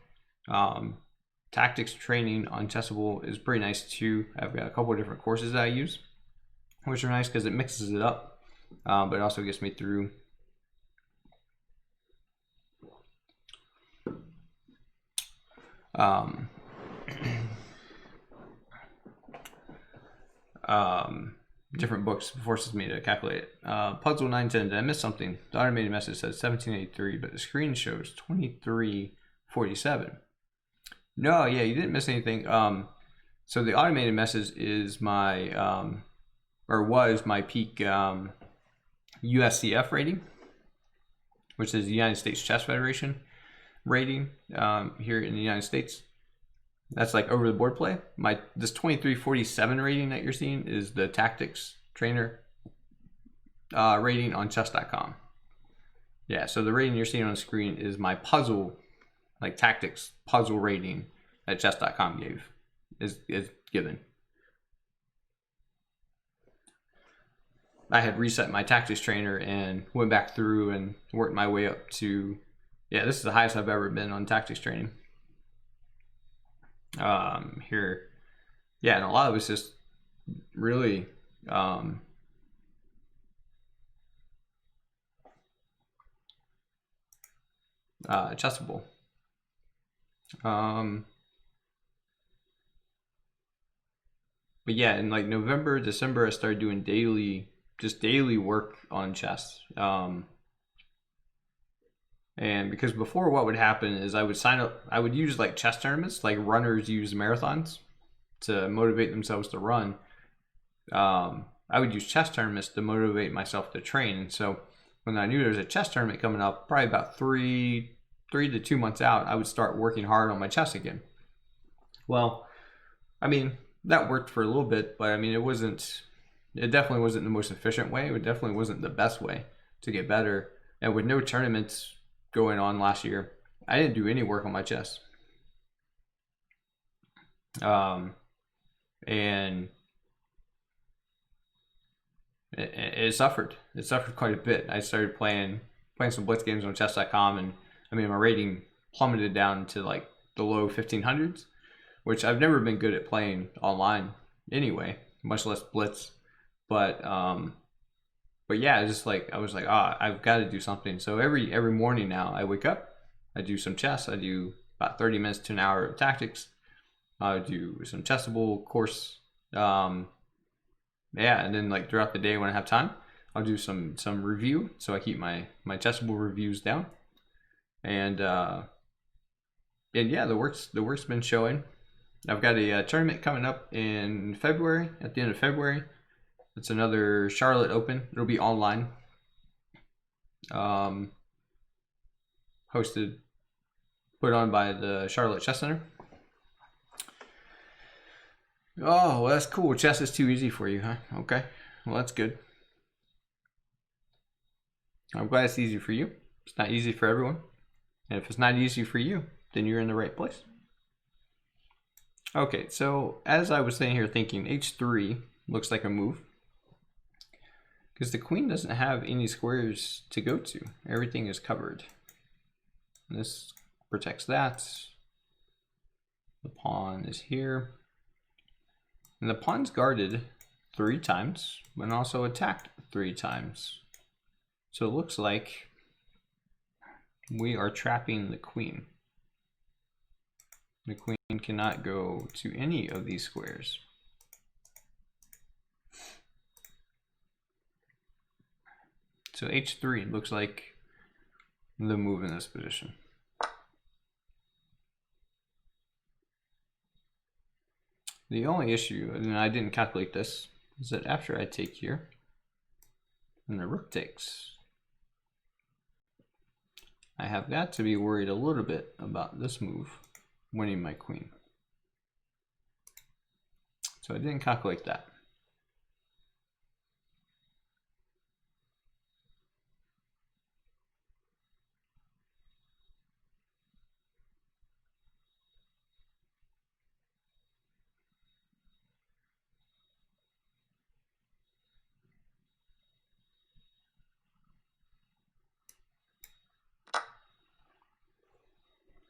Tactics training on Chessable is pretty nice too. I've got a couple of different courses that I use, which are nice because it mixes it up, but it also gets me through. Different books forces me to calculate it. Puzzle 910, did I miss something? The automated message says 1783, but the screen shows 2347. No, yeah, you didn't miss anything. So the automated message is my or was my peak USCF rating, which is the United States Chess Federation rating here in the United States. That's like over the board play. This 2347 rating that you're seeing is the tactics trainer rating on chess.com. Yeah, so the rating you're seeing on the screen is my puzzle, like tactics puzzle rating that chess.com is given. I had reset my tactics trainer and went back through and worked my way up to, yeah, this is the highest I've ever been on tactics training. Here, yeah, and a lot of it's just really chestable. But yeah, in like November, December, I started doing daily work on chest. And because before, what would happen is I would sign up, I would use like chess tournaments, like runners use marathons to motivate themselves to run. I would use chess tournaments to motivate myself to train. And so when I knew there was a chess tournament coming up, probably about three to 2 months out, I would start working hard on my chess again. Well, I mean, that worked for a little bit, but I mean, it definitely wasn't the most efficient way. It definitely wasn't the best way to get better. And with no tournaments going on last year, I didn't do any work on my chess. And it suffered. It suffered quite a bit. I started playing some blitz games on chess.com, and I mean, my rating plummeted down to like the low 1500s, which I've never been good at playing online anyway, much less blitz. But yeah, just like I was like, I've got to do something. So every morning now, I wake up, I do some chess. I do about 30 minutes to an hour of tactics. I do some chessable course. Yeah, and then like throughout the day when I have time, I'll do some review. So I keep my chessable reviews down, and yeah, the work's been showing. I've got a tournament coming up in February, at the end of February. It's another Charlotte Open. It'll be online. Hosted, put on by the Charlotte Chess Center. Oh, well, that's cool. Chess is too easy for you, huh? Okay. Well, that's good. I'm glad it's easy for you. It's not easy for everyone. And if it's not easy for you, then you're in the right place. Okay, so as I was sitting here thinking, h3 looks like a move. Because the queen doesn't have any squares to go to. Everything is covered. And this protects that. The pawn is here. And the pawn's guarded 3 times, and also attacked 3 times. So it looks like we are trapping the queen. The queen cannot go to any of these squares. So h3 looks like the move in this position. The only issue, and I didn't calculate this, is that after I take here, and the rook takes, I have got to be worried a little bit about this move winning my queen. So I didn't calculate that.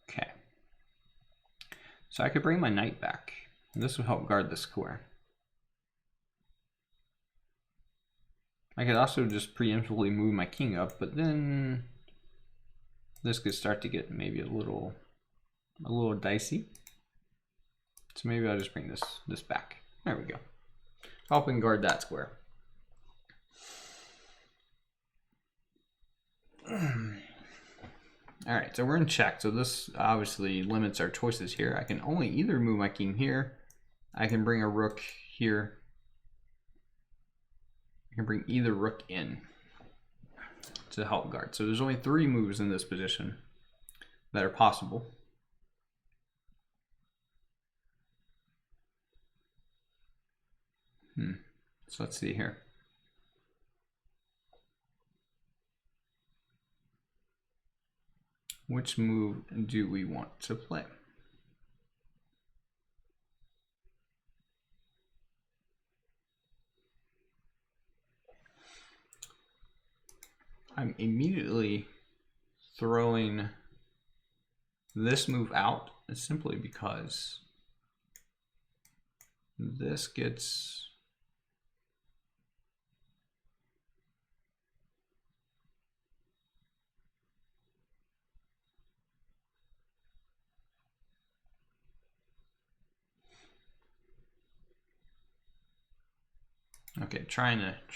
Okay. So I could bring my knight back. This will help guard the square. I could also just preemptively move my king up, but then this could start to get maybe a little dicey. So maybe I'll just bring this back. There we go. Helping guard that square. All right, so we're in check. So this obviously limits our choices here. I can only either move my king here. I can bring a rook here. I can bring either rook in to help guard. So there's only 3 moves in this position that are possible. So let's see here. Which move do we want to play? I'm immediately throwing this move out simply because this gets Okay,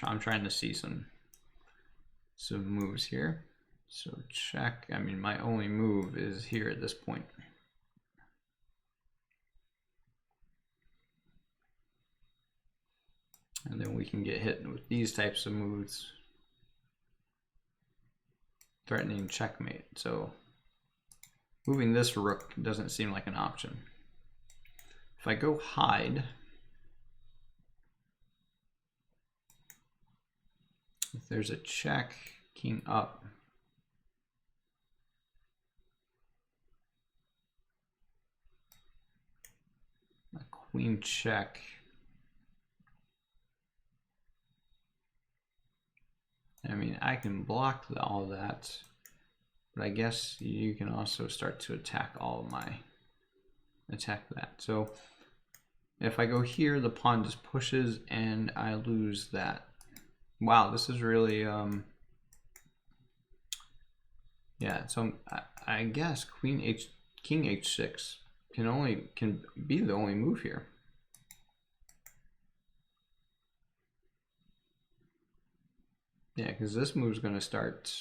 I'm trying to see some moves here. So check. I mean, my only move is here at this point. And then we can get hit with these types of moves. Threatening checkmate. So moving this rook doesn't seem like an option. If I go hide, if there's a check, king up, a queen check, I mean, I can block all that, but I guess you can also start to attack attack that. So if I go here, the pawn just pushes and I lose that. Wow, this is really, yeah, so I guess king h6 can be the only move here. Yeah, because this move's going to start.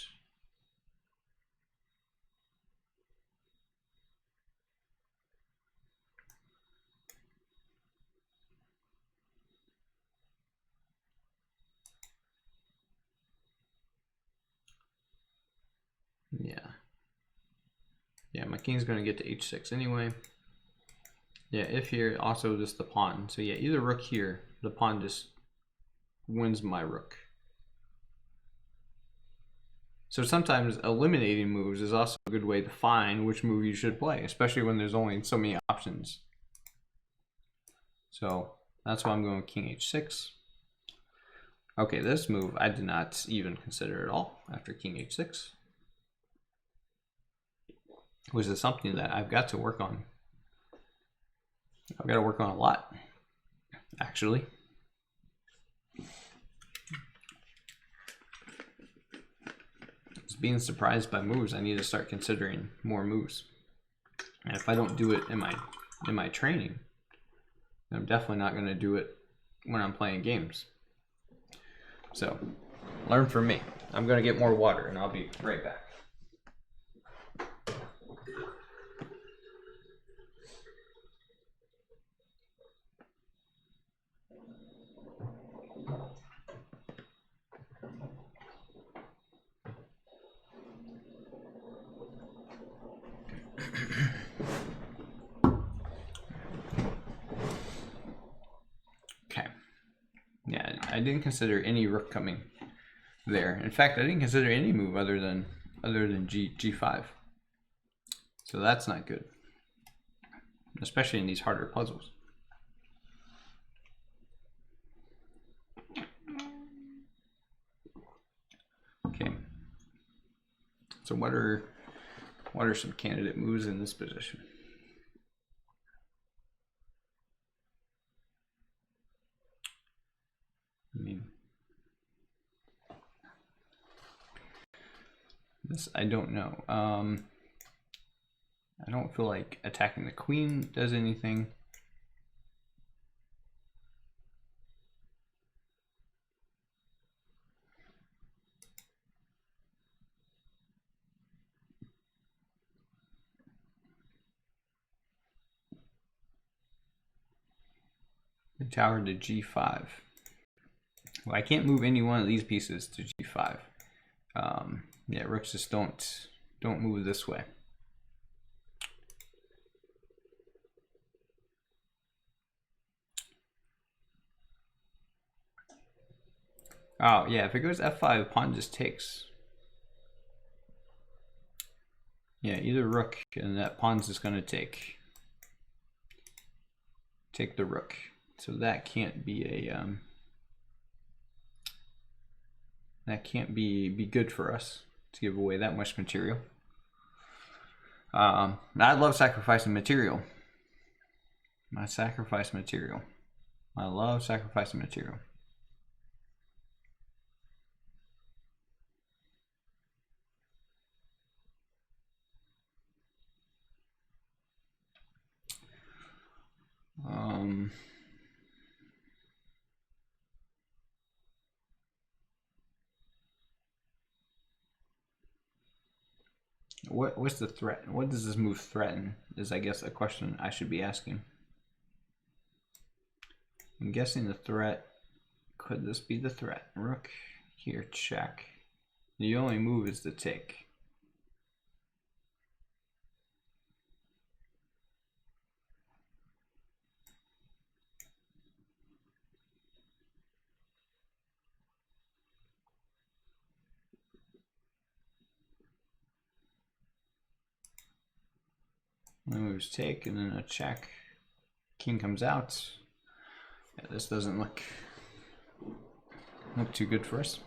Yeah. Yeah, my king's going to get to h6 anyway. Yeah, if here, also just the pawn. So yeah, either rook here, the pawn just wins my rook. So sometimes eliminating moves is also a good way to find which move you should play, especially when there's only so many options. So that's why I'm going king h6. Okay, this move I did not even consider at all after king h6. Which is something that I've got to work on. I've got to work on a lot, actually. Just being surprised by moves, I need to start considering more moves. And if I don't do it in my training, I'm definitely not going to do it when I'm playing games. So, learn from me. I'm going to get more water, and I'll be right back. Okay. Yeah, I didn't consider any rook coming there. In fact, I didn't consider any move other than G5. So that's not good, especially in these harder puzzles. Okay. So what are some candidate moves in this position? I mean, this I don't know. I don't feel like attacking the queen does anything. The tower to G5. Well, I can't move any one of these pieces to G5. Yeah, rooks just don't move this way. Oh yeah, if it goes F5, pawn just takes. Yeah, either rook and that pawn's just gonna take the rook. So that can't be a that can't be good for us to give away that much material. I love sacrificing material. I sacrifice material. I love sacrificing material. What's the threat? What does this move threaten? Is I guess a question I should be asking. I'm guessing the threat. Could this be the threat? Rook here, check. The only move is to take. My moves take, and then a check. King comes out. Yeah, this doesn't look too good for us.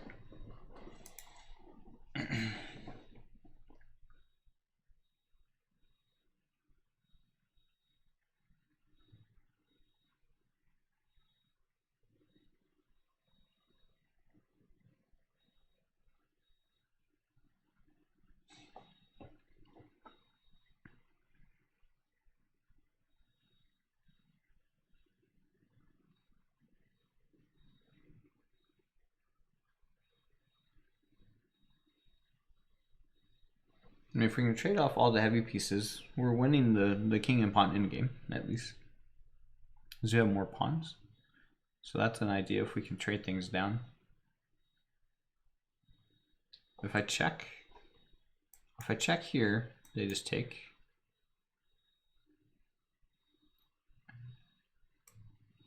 And if we can trade off all the heavy pieces, we're winning the king and pawn endgame, at least. Because we have more pawns. So that's an idea if we can trade things down. If I check here, they just take.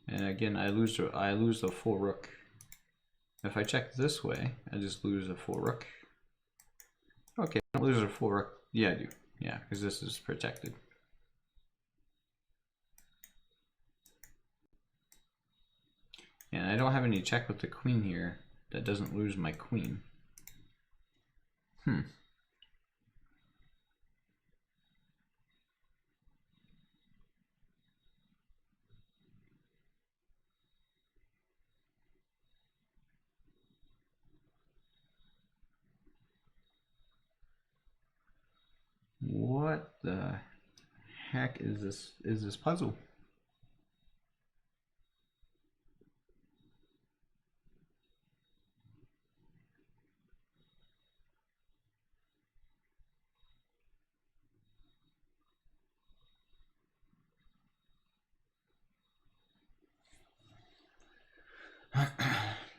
And again, I lose the full rook. If I check this way, I just lose a full rook. Okay, I don't lose a full rook. Yeah, I do. Yeah, because this is protected. And I don't have any check with the queen here that doesn't lose my queen. What the heck is this puzzle?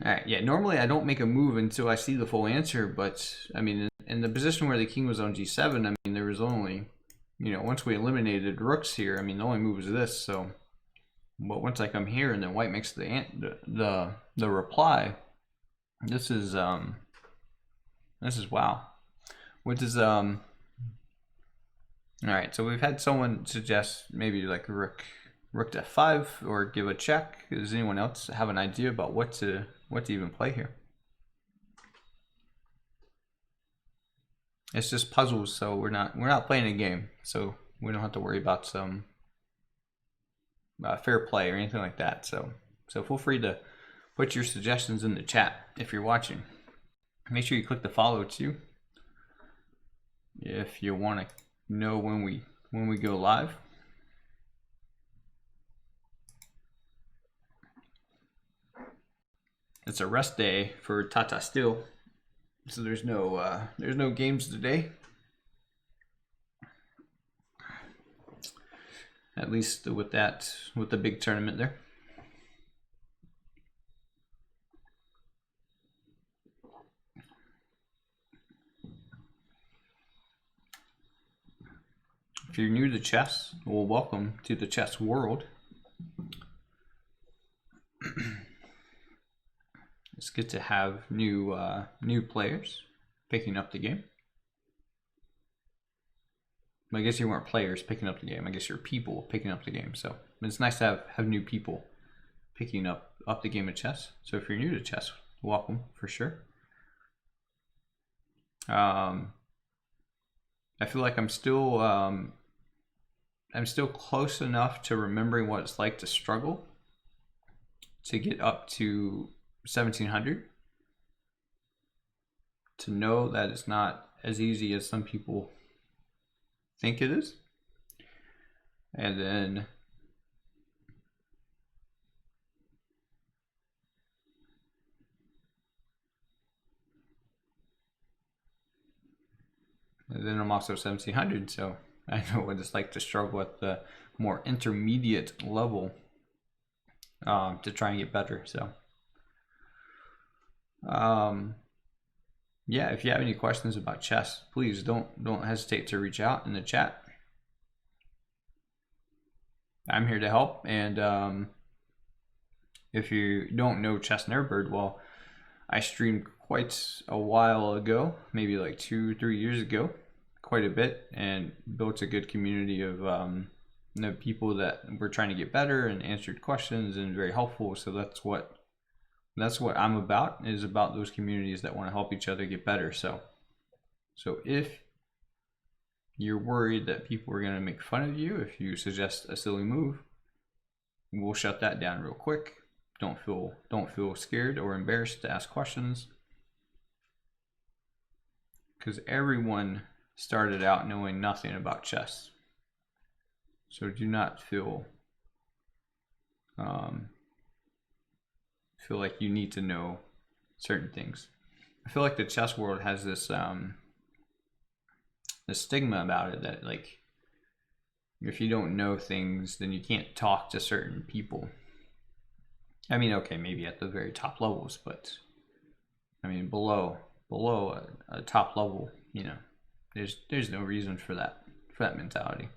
Alright, yeah, normally I don't make a move until I see the full answer, but I mean, in the position where the king was on g7, I mean, there was only, once we eliminated rooks here, I mean, the only move was this, so, but once I come here and then white makes the reply, this is wow. Which is, alright, so we've had someone suggest maybe like rook to f5 or give a check. Does anyone else have an idea about what to even play here? It's just puzzles, so we're not playing a game, so we don't have to worry about some fair play or anything like that. So feel free to put your suggestions in the chat if you're watching. Make sure you click the follow too if you want to know when we go live. It's a rest day for Tata Steel, so there's no games today. At least with the big tournament there. If you're new to chess, well, welcome to the chess world. It's good to have new players picking up the game. I guess you weren't players picking up the game. I guess you're people picking up the game. So it's nice to have new people picking up the game of chess. So if you're new to chess, welcome for sure. I feel like I'm still close enough to remembering what it's like to struggle to get up to 1700, to know that it's not as easy as some people think it is. And then And then I'm also 1700, so I know what it's like to struggle at the more intermediate level to try and get better. So, yeah, if you have any questions about chess, please don't hesitate to reach out in the chat. I'm here to help, and if you don't know Chess Nerdbird, well, I streamed quite a while ago, maybe like 2-3 years ago, quite a bit, and built a good community of people that were trying to get better and answered questions and very helpful. So that's what I'm about, is about those communities that want to help each other get better. So if you're worried that people are going to make fun of you if you suggest a silly move, we'll shut that down real quick. Don't feel scared or embarrassed to ask questions, because everyone started out knowing nothing about chess. So do not feel like you need to know certain things. I feel like the chess world has this the stigma about it that, like, if you don't know things, then you can't talk to certain people. I mean, okay, maybe at the very top levels, but I mean below a top level, you know, there's no reason for that mentality.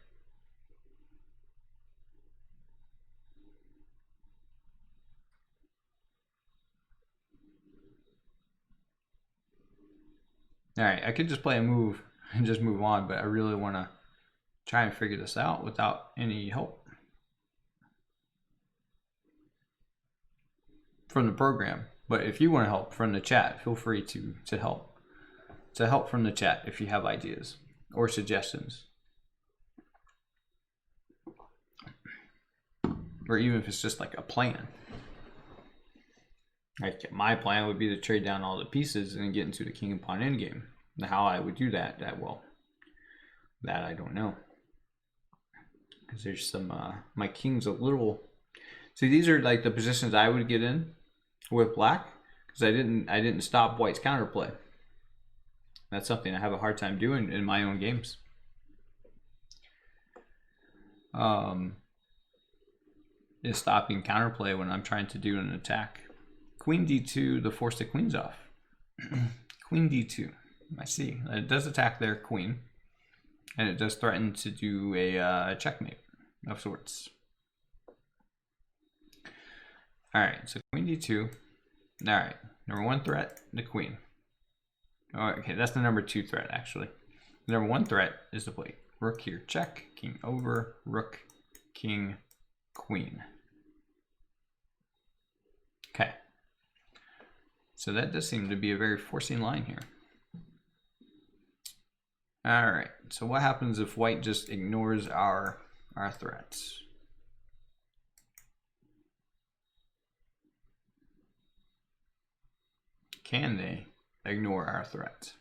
All right, I could just play a move and just move on, but I really want to try and figure this out without any help from the program. But if you want to help from the chat, feel free to help from the chat if you have ideas or suggestions, or even if it's just like a plan. Like, my plan would be to trade down all the pieces and get into the king and pawn endgame. How I would do that I don't know, because there's some my king's a little. See, these are like the positions I would get in with black, because I didn't stop white's counterplay. That's something I have a hard time doing in my own games. Is stopping counterplay when I'm trying to do an attack. Queen d2 to force the queens off. Queen d2. I see. It does attack their queen, and it does threaten to do a checkmate of sorts. All right, so queen d2. All right, number one threat, the queen. Oh, okay, that's the number two threat, actually. The number one threat is to play rook here, check, king over, rook, king, queen. Okay. So that does seem to be a very forcing line here. All right, so what happens if white just ignores our threats? Can they ignore our threats?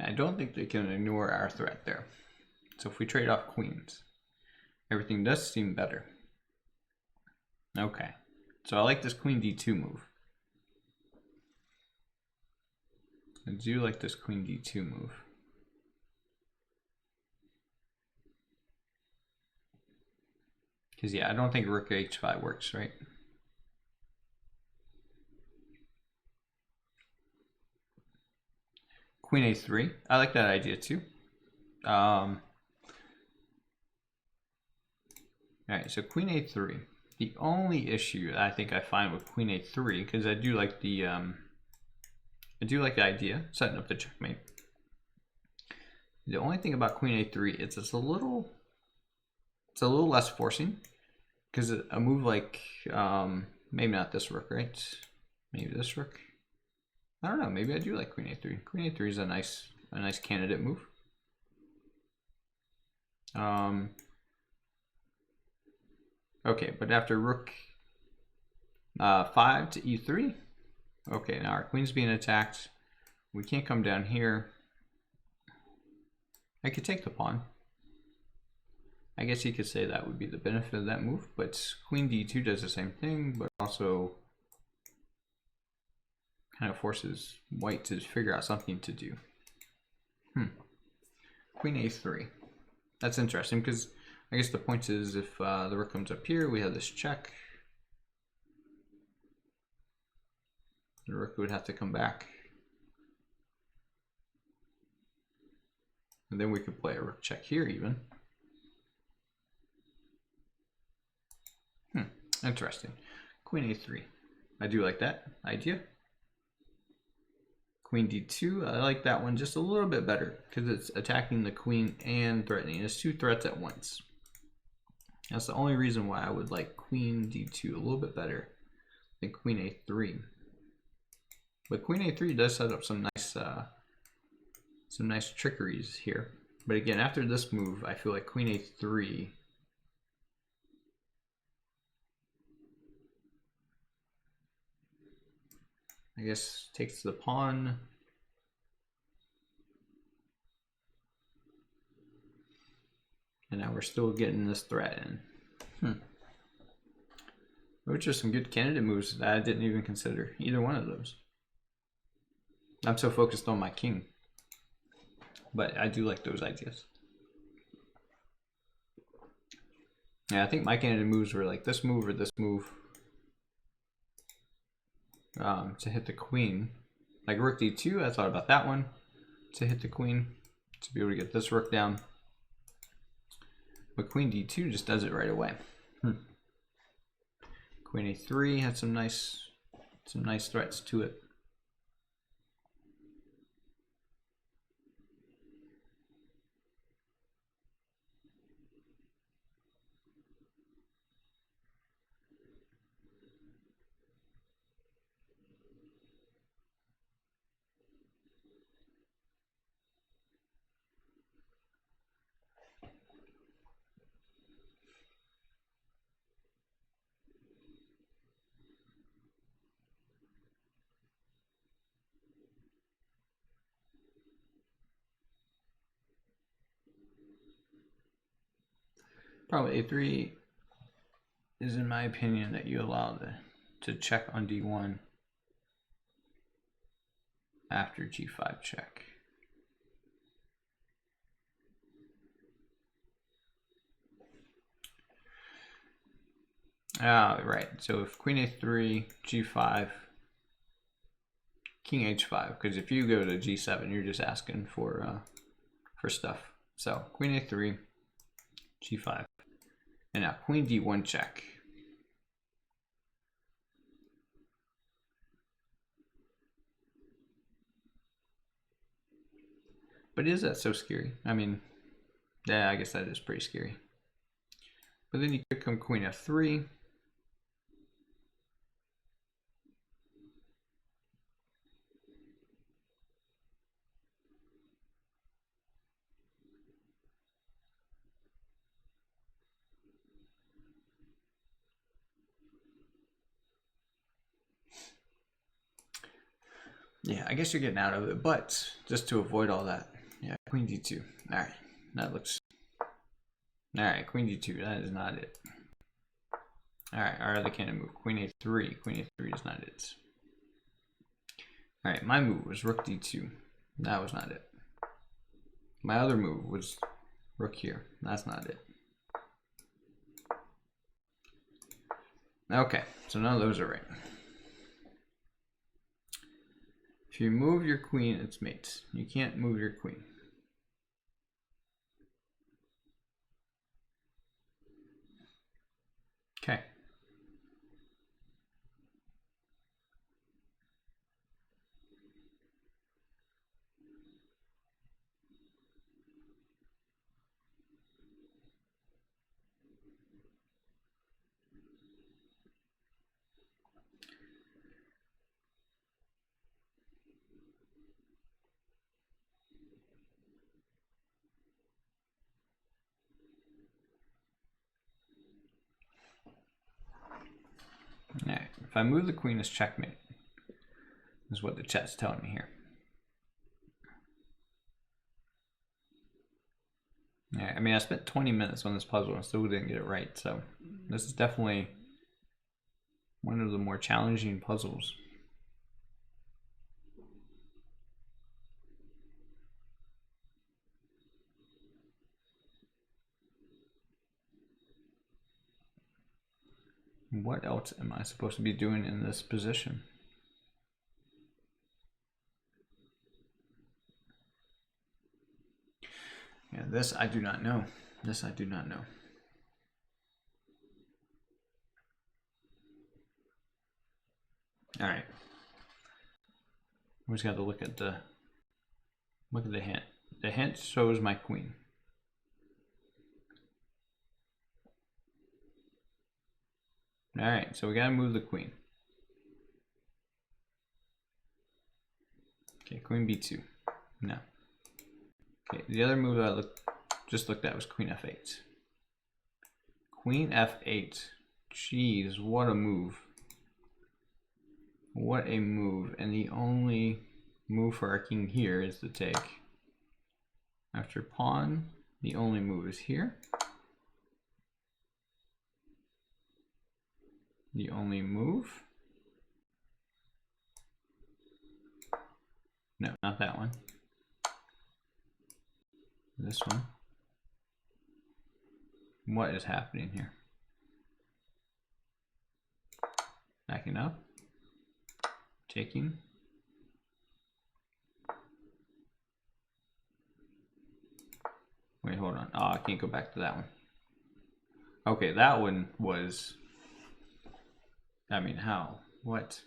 I don't think they can ignore our threat there. So if we trade off queens, everything does seem better. Okay, so I like this queen d2 move. I do like this queen d2 move. Because, yeah, I don't think rook h5 works, right? Queen a3. I like that idea too. All right, so queen a3. The only issue I think I find with queen a3, because I do like the idea, setting up the checkmate. The only thing about queen a3 is it's a little less forcing, because a move like maybe not this rook, right? Maybe this rook. I don't know. Maybe I do like queen a3. Queen a3 is a nice candidate move. Okay, but after rook 5 to e3. Okay, now our queen's being attacked. We can't come down here. I could take the pawn. I guess you could say that would be the benefit of that move, but queen d2 does the same thing, but also kind of forces white to figure out something to do. Queen a3. That's interesting because I guess the point is if the rook comes up here, we have this check. The rook would have to come back. And then we could play a rook check here even. Interesting. Queen a3. I do like that idea. Queen d2. I like that one just a little bit better because it's attacking the queen and threatening. It's two threats at once. That's the only reason why I would like queen d2 a little bit better than queen a3. But queen a3 does set up some nice trickeries here. But again, after this move, I feel like queen a3 I guess takes the pawn. And now we're still getting this threat in. Which are some good candidate moves that I didn't even consider either one of those. I'm so focused on my king. But I do like those ideas. Yeah, I think my candidate moves were like this move or this move. To hit the queen. Like rook d2, I thought about that one. To hit the queen. To be able to get this rook down. But queen d2 just does it right away. Queen a3 had some nice threats to it. Probably a3 is, in my opinion, that you allow to check on d1 after g5 check. Right. So if queen a3, g5, king h5, because if you go to g7, you're just asking for stuff. So queen a3, g5, and now queen d1 check. But is that so scary? I mean, yeah, I guess that is pretty scary. But then you could come queen f3. Yeah, I guess you're getting out of it, but just to avoid all that, yeah, queen d2. All right, that looks. All right, queen d2. That is not it. All right, our other candidate move, queen a3. Queen a3 is not it. All right, my move was rook d2. That was not it. My other move was rook here. That's not it. Okay, so none of those are right. If you move your queen, it's mates. You can't move your queen. Okay. All right, If I move the queen, it's checkmate. Is what the chat's telling me here. Yeah, I mean, I spent 20 minutes on this puzzle and still didn't get it right, so this is definitely one of the more challenging puzzles. What else am I supposed to be doing in this position? Yeah, this I do not know. This I do not know. All right. We just got to look at the hint. The hint shows my queen. All right, so we got to move the queen. Okay, queen b2. No. Okay, the other move I just looked at was queen f8. Queen f8. Jeez, what a move. What a move. And the only move for our king here is to take. After pawn, the only move is here. The only move. No, not that one. This one. What is happening here? Backing up. Taking. Wait, hold on. Oh, I can't go back to that one. Okay, that one was... I mean, how? What?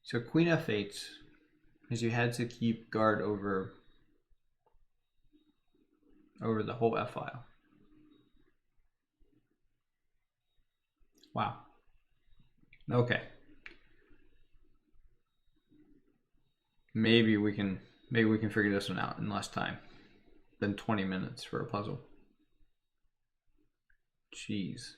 So queen f8 is you had to keep guard over the whole f file. Wow. Okay. Maybe we can figure this one out in less time than 20 minutes for a puzzle. Jeez.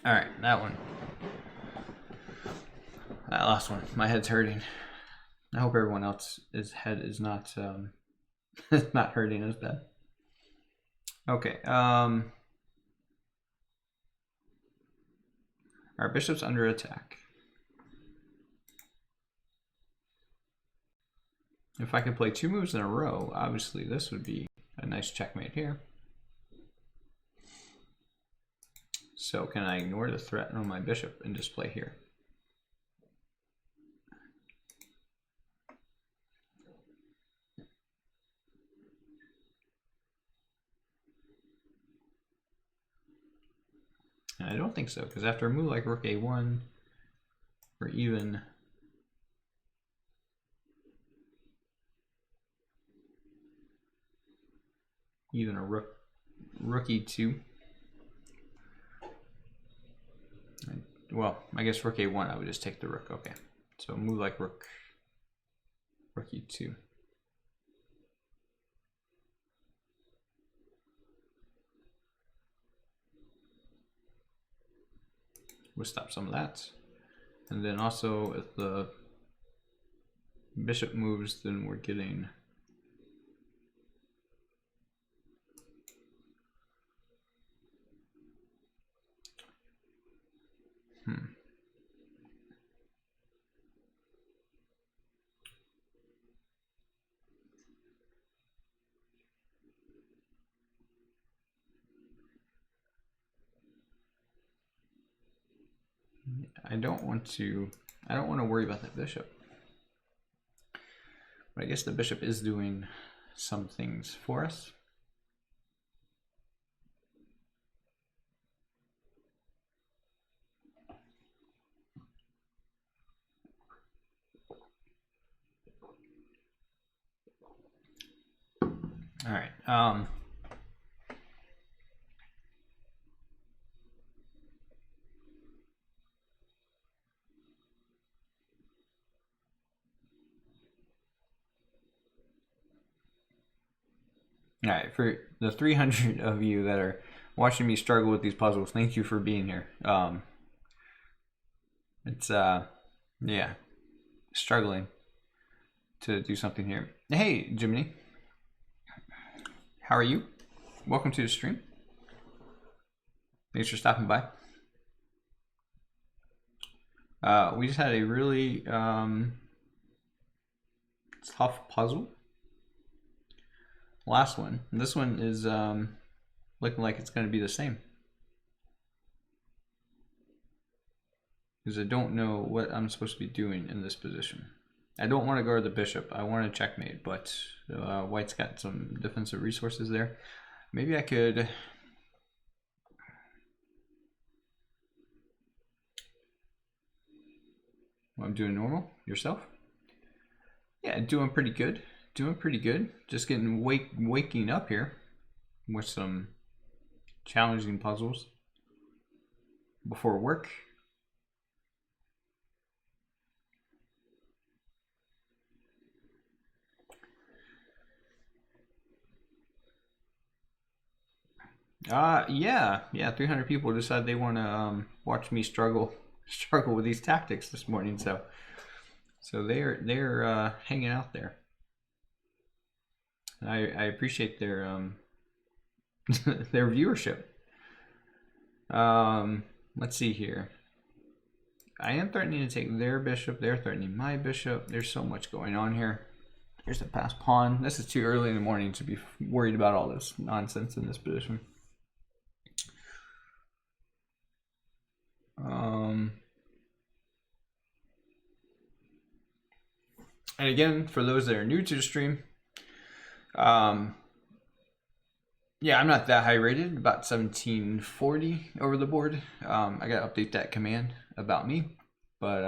All right, that one. That last one. My head's hurting. I hope everyone else's head is not not hurting as bad. Okay. Our bishop's under attack. If I could play 2 moves in a row, obviously this would be a nice checkmate here. So can I ignore the threat on my bishop and just play here? And I don't think so, because after a move like rook a1, or even a rook e2. Well, I guess rook a1, I would just take the rook. Okay, so a move like rook e2. We'll stop some of that. And then also, if the bishop moves, then we're getting I don't want to worry about that bishop. But I guess the bishop is doing some things for us. All right. All right, for the 300 of you that are watching me struggle with these puzzles, thank you for being here. It's yeah, struggling to do something here. Hey, Jiminy, how are you? Welcome to the stream. Thanks for stopping by. We just had a really tough puzzle. Last one. This one is looking like it's going to be the same. Because I don't know what I'm supposed to be doing in this position. I don't want to guard the bishop. I want to checkmate, but white's got some defensive resources there. Maybe I could... I'm doing normal. Yourself? Yeah, doing pretty good. Doing pretty good. Just getting waking up here with some challenging puzzles before work. Yeah, 300 people decided they want to watch me struggle with these tactics this morning. So they're hanging out there. I appreciate their their viewership. Let's see here. I am threatening to take their bishop. They're threatening my bishop. There's so much going on here. Here's a passed pawn. This is too early in the morning to be worried about all this nonsense in this position. And again, for those that are new to the stream, yeah, I'm not that high rated, about 1740 over the board. I gotta update that command about me, but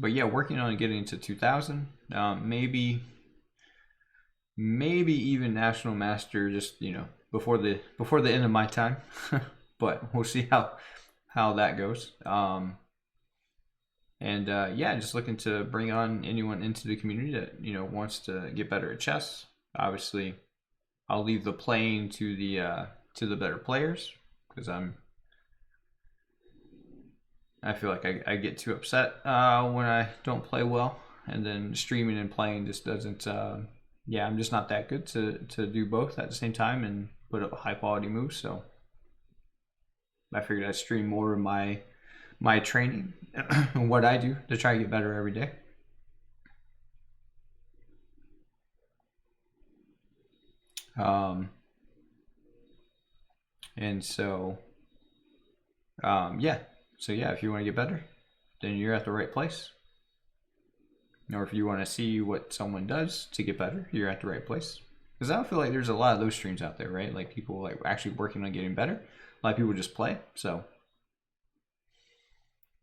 yeah, working on getting to 2000. Maybe even national master, just before the end of my time. But we'll see how that goes. And yeah, just looking to bring on anyone into the community that wants to get better at chess. Obviously, I'll leave the playing to the better players, because I feel like I get too upset when I don't play well, and then streaming and playing just doesn't. Yeah, I'm just not that good to do both at the same time and put up high quality moves. So I figured I'd stream more of my training and what I do to try to get better every day. And so yeah, if you want to get better, then you're at the right place. Or if you want to see what someone does to get better, you're at the right place. Because I don't feel like there's a lot of those streams out there, right? Like people like actually working on getting better. A lot of people just play. So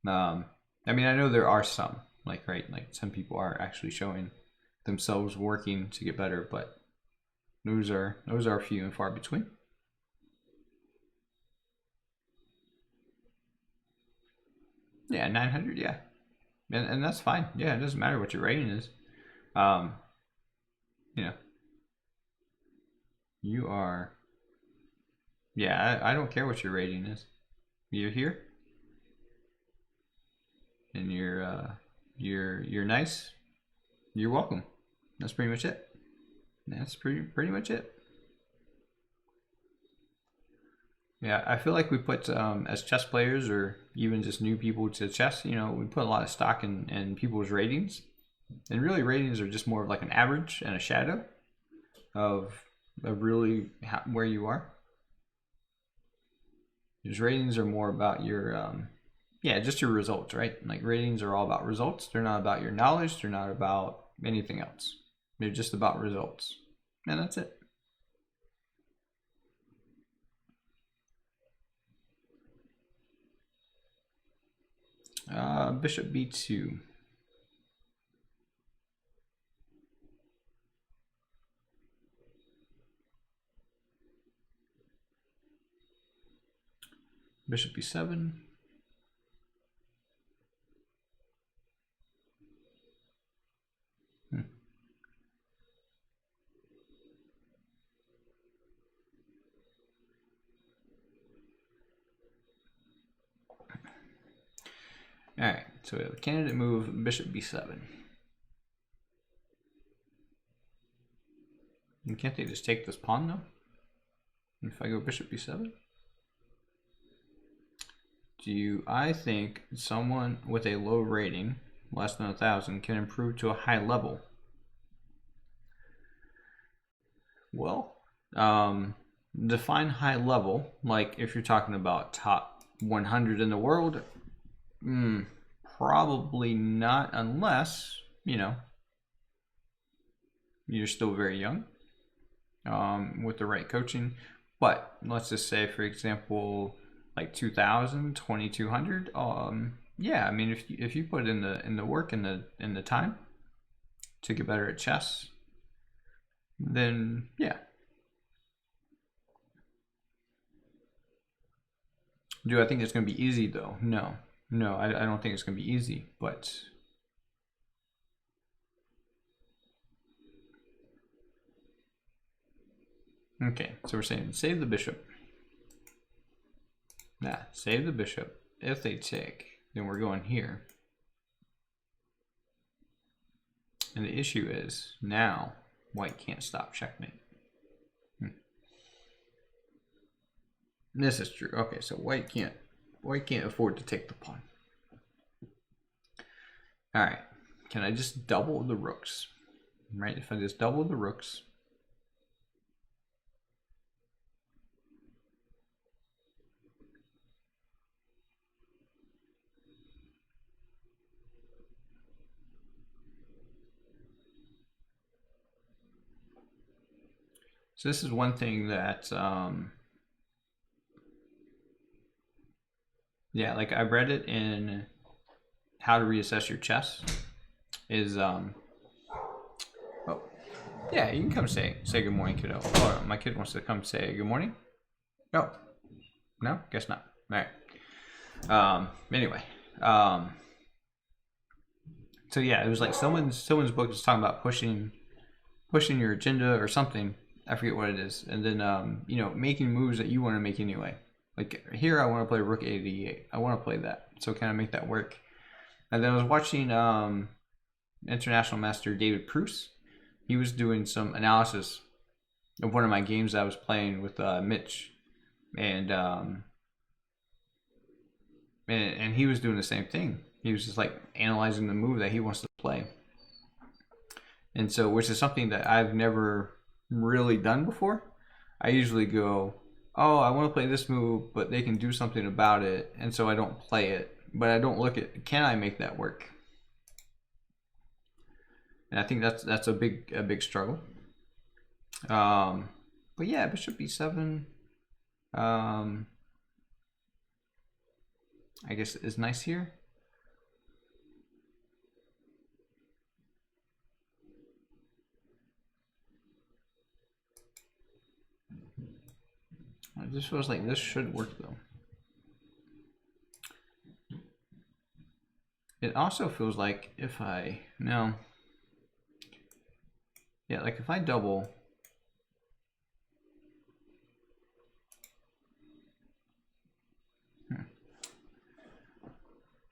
I mean, I know there are some, like some people are actually showing themselves working to get better, but those are few and far between. Yeah, 900, yeah. And that's fine. Yeah, it doesn't matter what your rating is. You are... Yeah, I don't care what your rating is. You're here, and you're nice. You're welcome. That's pretty much it. That's pretty much it. Yeah, I feel like we put as chess players, or even just new people to chess, we put a lot of stock in people's ratings, and really ratings are just more of like an average and a shadow of really where you are. Because ratings are more about your just your results, right? Like ratings are all about results. They're not about your knowledge. They're not about anything else. They're just about results, and that's it. Bishop b2. Bishop b7. All right, so we have a candidate move, bishop b7. And can't they just take this pawn though? If I go bishop b7? I think someone with a low rating, less than 1,000, can improve to a high level? Well, define high level. Like if you're talking about top 100 in the world, probably not, unless you're still very young, with the right coaching. But let's just say, for example, like 2,000, 2,200. Yeah, I mean, if you put in the work and the time to get better at chess, then yeah. Do I think it's going to be easy though? No, I don't think it's going to be easy, but okay. So we're saying save the bishop. Save the bishop. If they take, then we're going here. And the issue is now white can't stop checkmate. This is true. Okay, so white can't afford to take the pawn. All right, can I just double the rooks? Right, if I just double the rooks. So this is one thing that, yeah, like I read it in How to Reassess Your Chess. Is oh yeah, you can come say good morning, kiddo. Oh, my kid wants to come say good morning. Oh, no, guess not. All right. Anyway, so yeah, it was like someone's book is talking about pushing your agenda or something. I forget what it is, and then making moves that you want to make anyway. Like here, I want to play rook a8. I want to play that, so can I make that work? And then I was watching international master David Pruce. He was doing some analysis of one of my games I was playing with Mitch, and he was doing the same thing. He was just like analyzing the move that he wants to play, and so which is something that I've never really done before. I usually go, oh, I want to play this move, but they can do something about it, and so I don't play it. But I don't look at, can I make that work? And I think that's a big struggle. But yeah, bishop b7. I guess is nice here. It just feels like this should work though. It also feels like if I like if I double.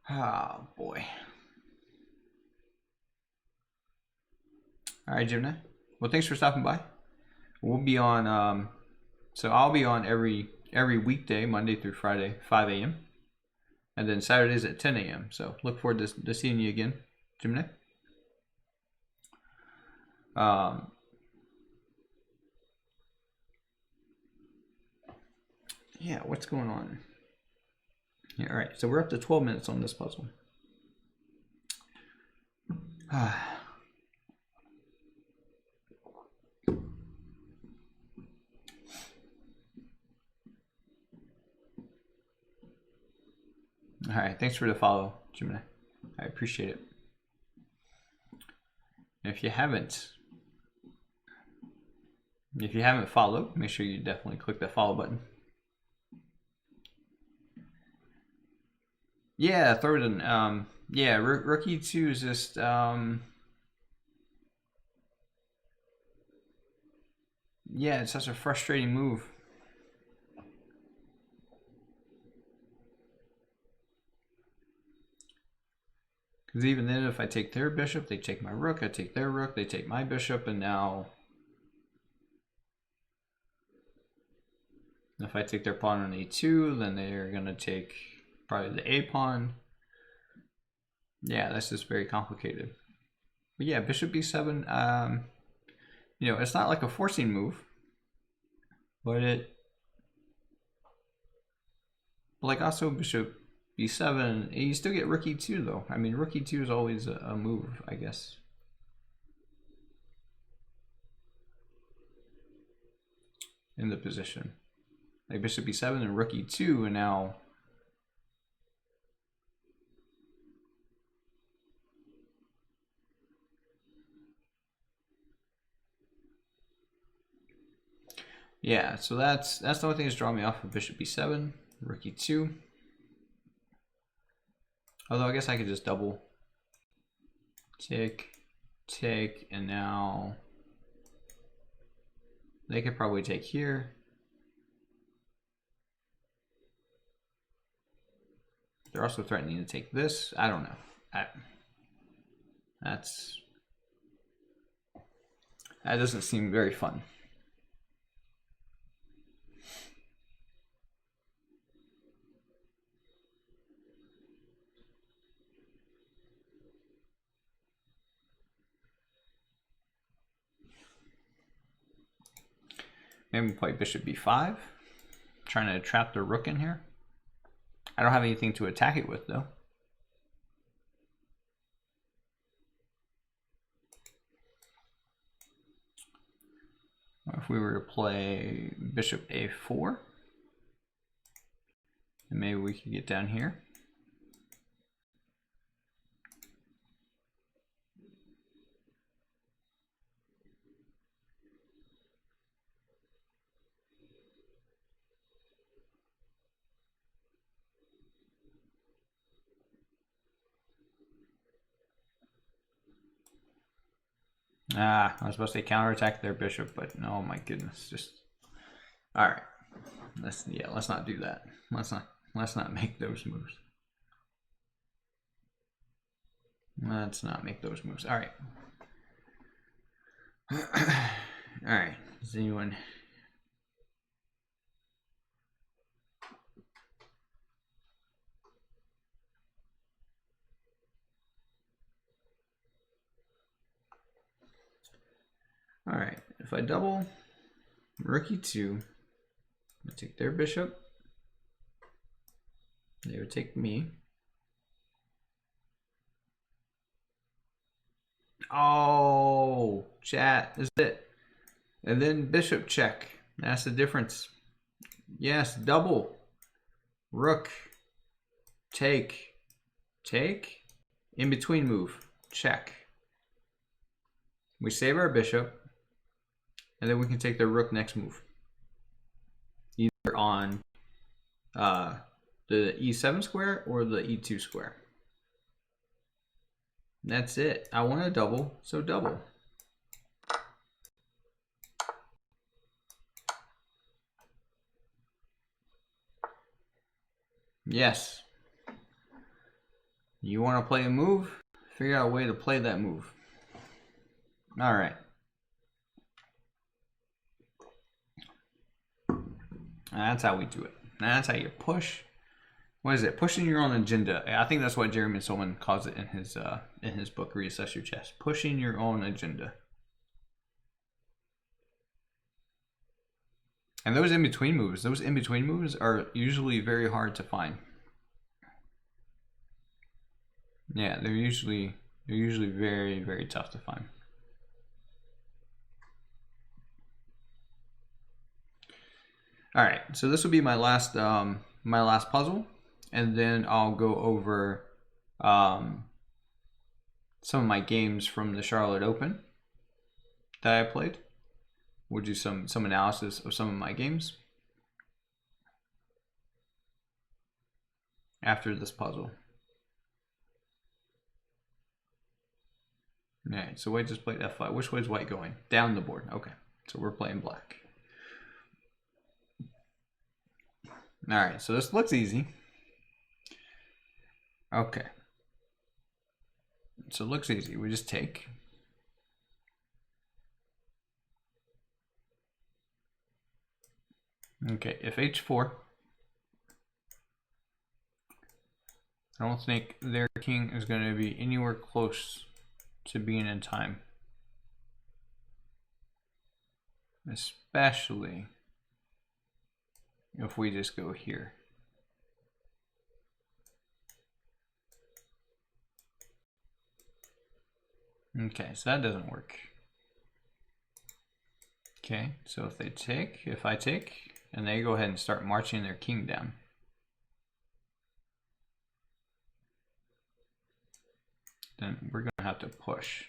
Oh boy. All right, Gemini. Well, thanks for stopping by. We'll be on. So I'll be on every weekday, Monday through Friday, 5 a.m. and then Saturdays at 10 a.m. So look forward to seeing you again, Gemini. Yeah, what's going on? Yeah, all right, so we're up to 12 minutes on this puzzle. All right, thanks for the follow, Gemini. I appreciate it. And if you haven't followed, make sure you definitely click that follow button. Yeah, throw it in. Yeah, rook e2 is just yeah, it's such a frustrating move. Because even then, if I take their bishop, they take my rook. I take their rook, they take my bishop, and now if I take their pawn on e2, then they're gonna take probably the a pawn. Yeah, that's just very complicated. But yeah, bishop b7. You know, it's not like a forcing move, but like also bishop b7, you still get rook e2 though. I mean, rook e2 is always a move, I guess. In the position. Like bishop b7 and rook e2, and now yeah, so that's the only thing that's drawing me off of bishop b7, rook e2. Although I guess I could just double take, and now they could probably take here. They're also threatening to take this. I don't know. That doesn't seem very fun. Maybe play bishop b5, trying to trap the rook in here. I don't have anything to attack it with though. If we were to play bishop a4, then maybe we could get down here. I was supposed to counterattack their bishop, but no, my goodness, just all right. Let's not do that. Let's not make those moves. Let's not make those moves. All right. All right. Does anyone? All right. If I double rook e2, I take their bishop. They would take me. Oh, chat, is it? And then bishop check. That's the difference. Yes, double. Rook. Take. In between move. Check. We save our bishop. And then we can take the rook next move. Either on the e7 square or the e2 square. That's it. I want to double, so double. Yes. You want to play a move? Figure out a way to play that move. All right. That's how we do it. That's how you push. What is it? Pushing your own agenda. I think that's what Jeremy Solomon calls it in his book, Reassess Your Chess. Pushing your own agenda. And those in-between moves are usually very hard to find. Yeah, they're usually very, very tough to find. All right, so this will be my last puzzle, and then I'll go over some of my games from the Charlotte Open that I played. We'll do some analysis of some of my games after this puzzle. All right, so white just played f5. Which way is white going? Down the board. Okay, so we're playing black. All right, so this looks easy. Okay. So it looks easy. We just take. Okay, if h4, I don't think their king is going to be anywhere close to being in time. Especially if we just go here. Okay, so that doesn't work. Okay, so if they take, if I take, and they go ahead and start marching their king down. Then we're going to have to push.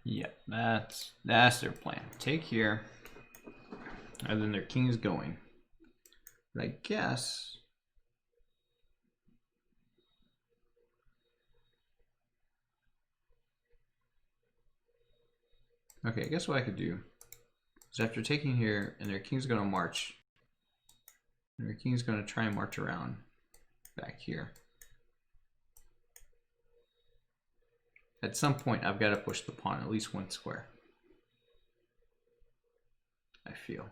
Yeah, that's their plan. Take here, and then their king is going. But I guess okay, I guess what I could do is after taking here, and their king's going to march, and their king's going to try and march around back here. At some point, I've got to push the pawn at least one square. I feel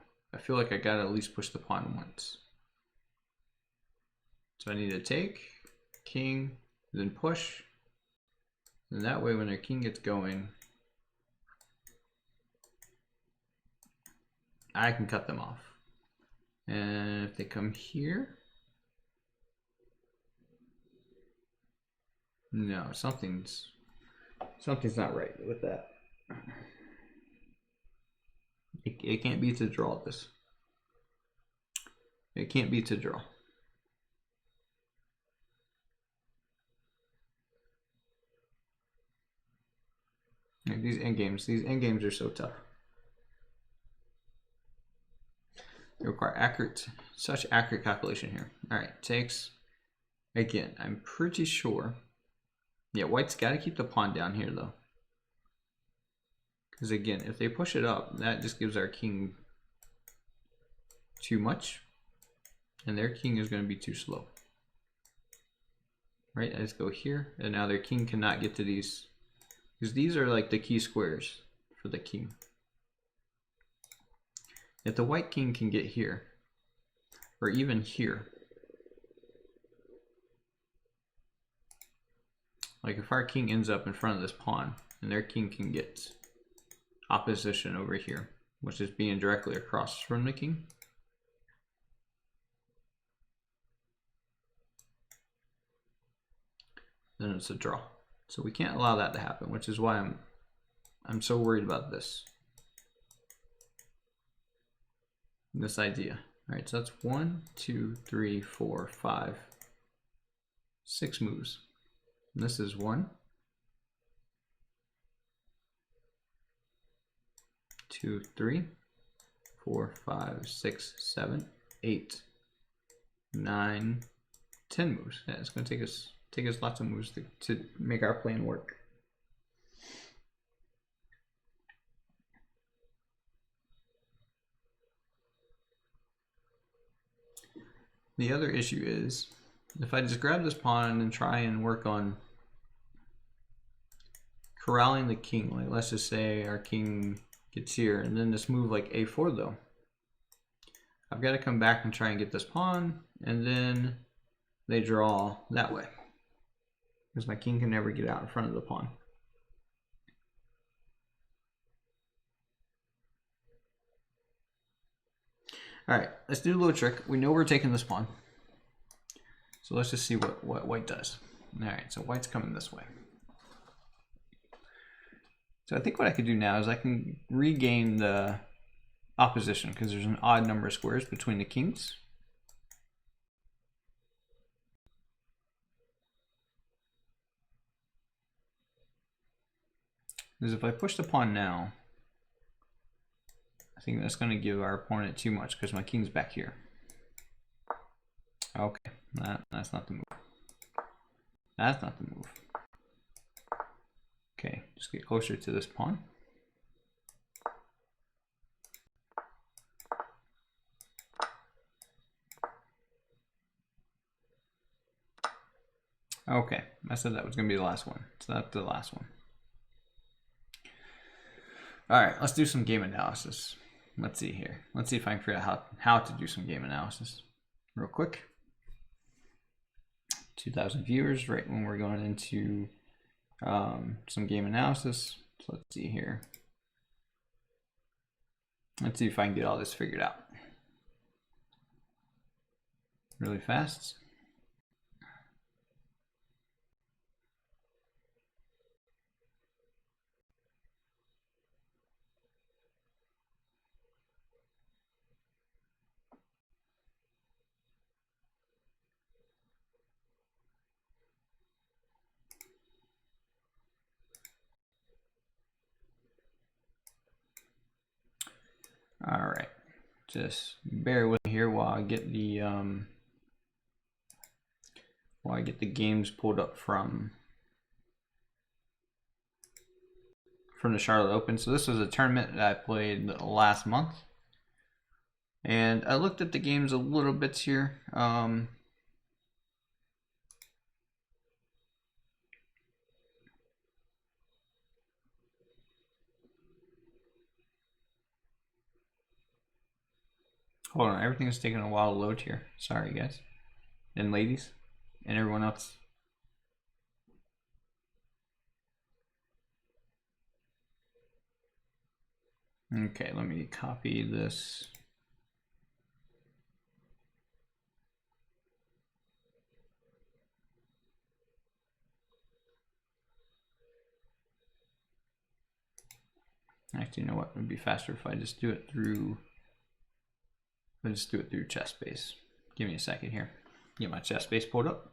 like I got to at least push the pawn once. So I need to take, king, then push. And that way when their king gets going, I can cut them off. And if they come here, no, something's not right with that. It can't be to draw this. It can't be to draw. Like these endgames are so tough. They require such accurate calculation here. All right, takes. Again, I'm pretty sure. Yeah, white's got to keep the pawn down here though. Because again, if they push it up, that just gives our king too much. And their king is going to be too slow. Right, I just go here, and now their king cannot get to these. Because these are like the key squares for the king. If the white king can get here, or even here, like if our king ends up in front of this pawn, and their king can get opposition over here, which is being directly across from the king, then it's a draw. So we can't allow that to happen, which is why I'm so worried about this idea. All right, so that's 1, 2, 3, 4, 5, 6 moves. And this is 1, 2, 3, 4, 5, 6, 7, 8, 9, 10 moves. Yeah, it's going to take us lots of moves to make our plan work. The other issue is, if I just grab this pawn and try and work on corralling the king, like let's just say our king gets here, and then this move like a4 though, I've got to come back and try and get this pawn, and then they draw that way. Because my king can never get out in front of the pawn. All right, let's do a little trick. We know we're taking this pawn. So let's just see what white does. All right, so white's coming this way. So I think what I could do now is I can regain the opposition because there's an odd number of squares between the kings. Because if I push the pawn now, I think that's going to give our opponent too much because my king's back here. Okay, that's not the move. That's not the move. Okay, just get closer to this pawn. Okay, I said that was going to be the last one. So that's the last one. All right, let's do some game analysis. Let's see here. Let's see if I can figure out how to do some game analysis real quick. 2,000 viewers right when we're going into some game analysis. So let's see here. Let's see if I can get all this figured out really fast. All right, just bear with me here while I get the games pulled up from the Charlotte Open. So this was a tournament that I played last month, and I looked at the games a little bit here. Hold on, everything is taking a while to load here. Sorry, guys and ladies and everyone else. Okay, let me copy this. Actually, you know what? It would be faster if I just do it through. Chess Base. Give me a second here. Get my chess base pulled up.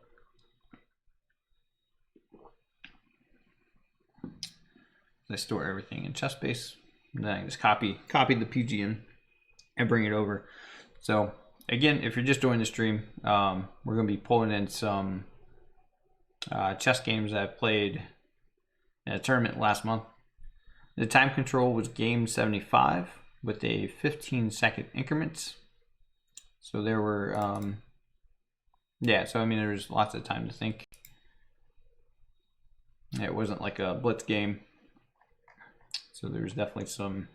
I store everything in chess base. Then I just copy the PGN and bring it over. So again, if you're just joining the stream, we're going to be pulling in some chess games that I played in a tournament last month. The time control was game 75 with a 15-second increments. So there were, yeah, so I mean, there was lots of time to think. It wasn't like a blitz game. So there's definitely some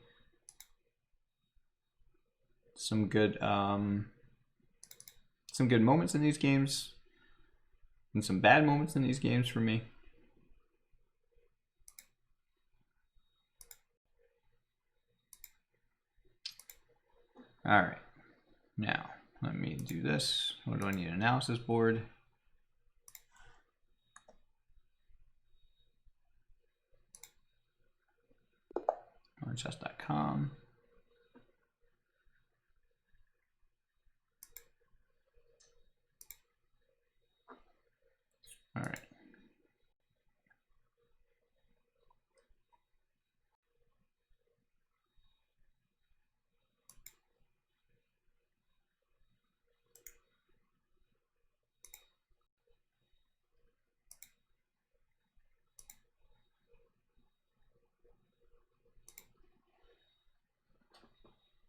good moments in these games and some bad moments in these games for me. All right, now let me do this. What do I need? An analysis board. On chess.com. All right.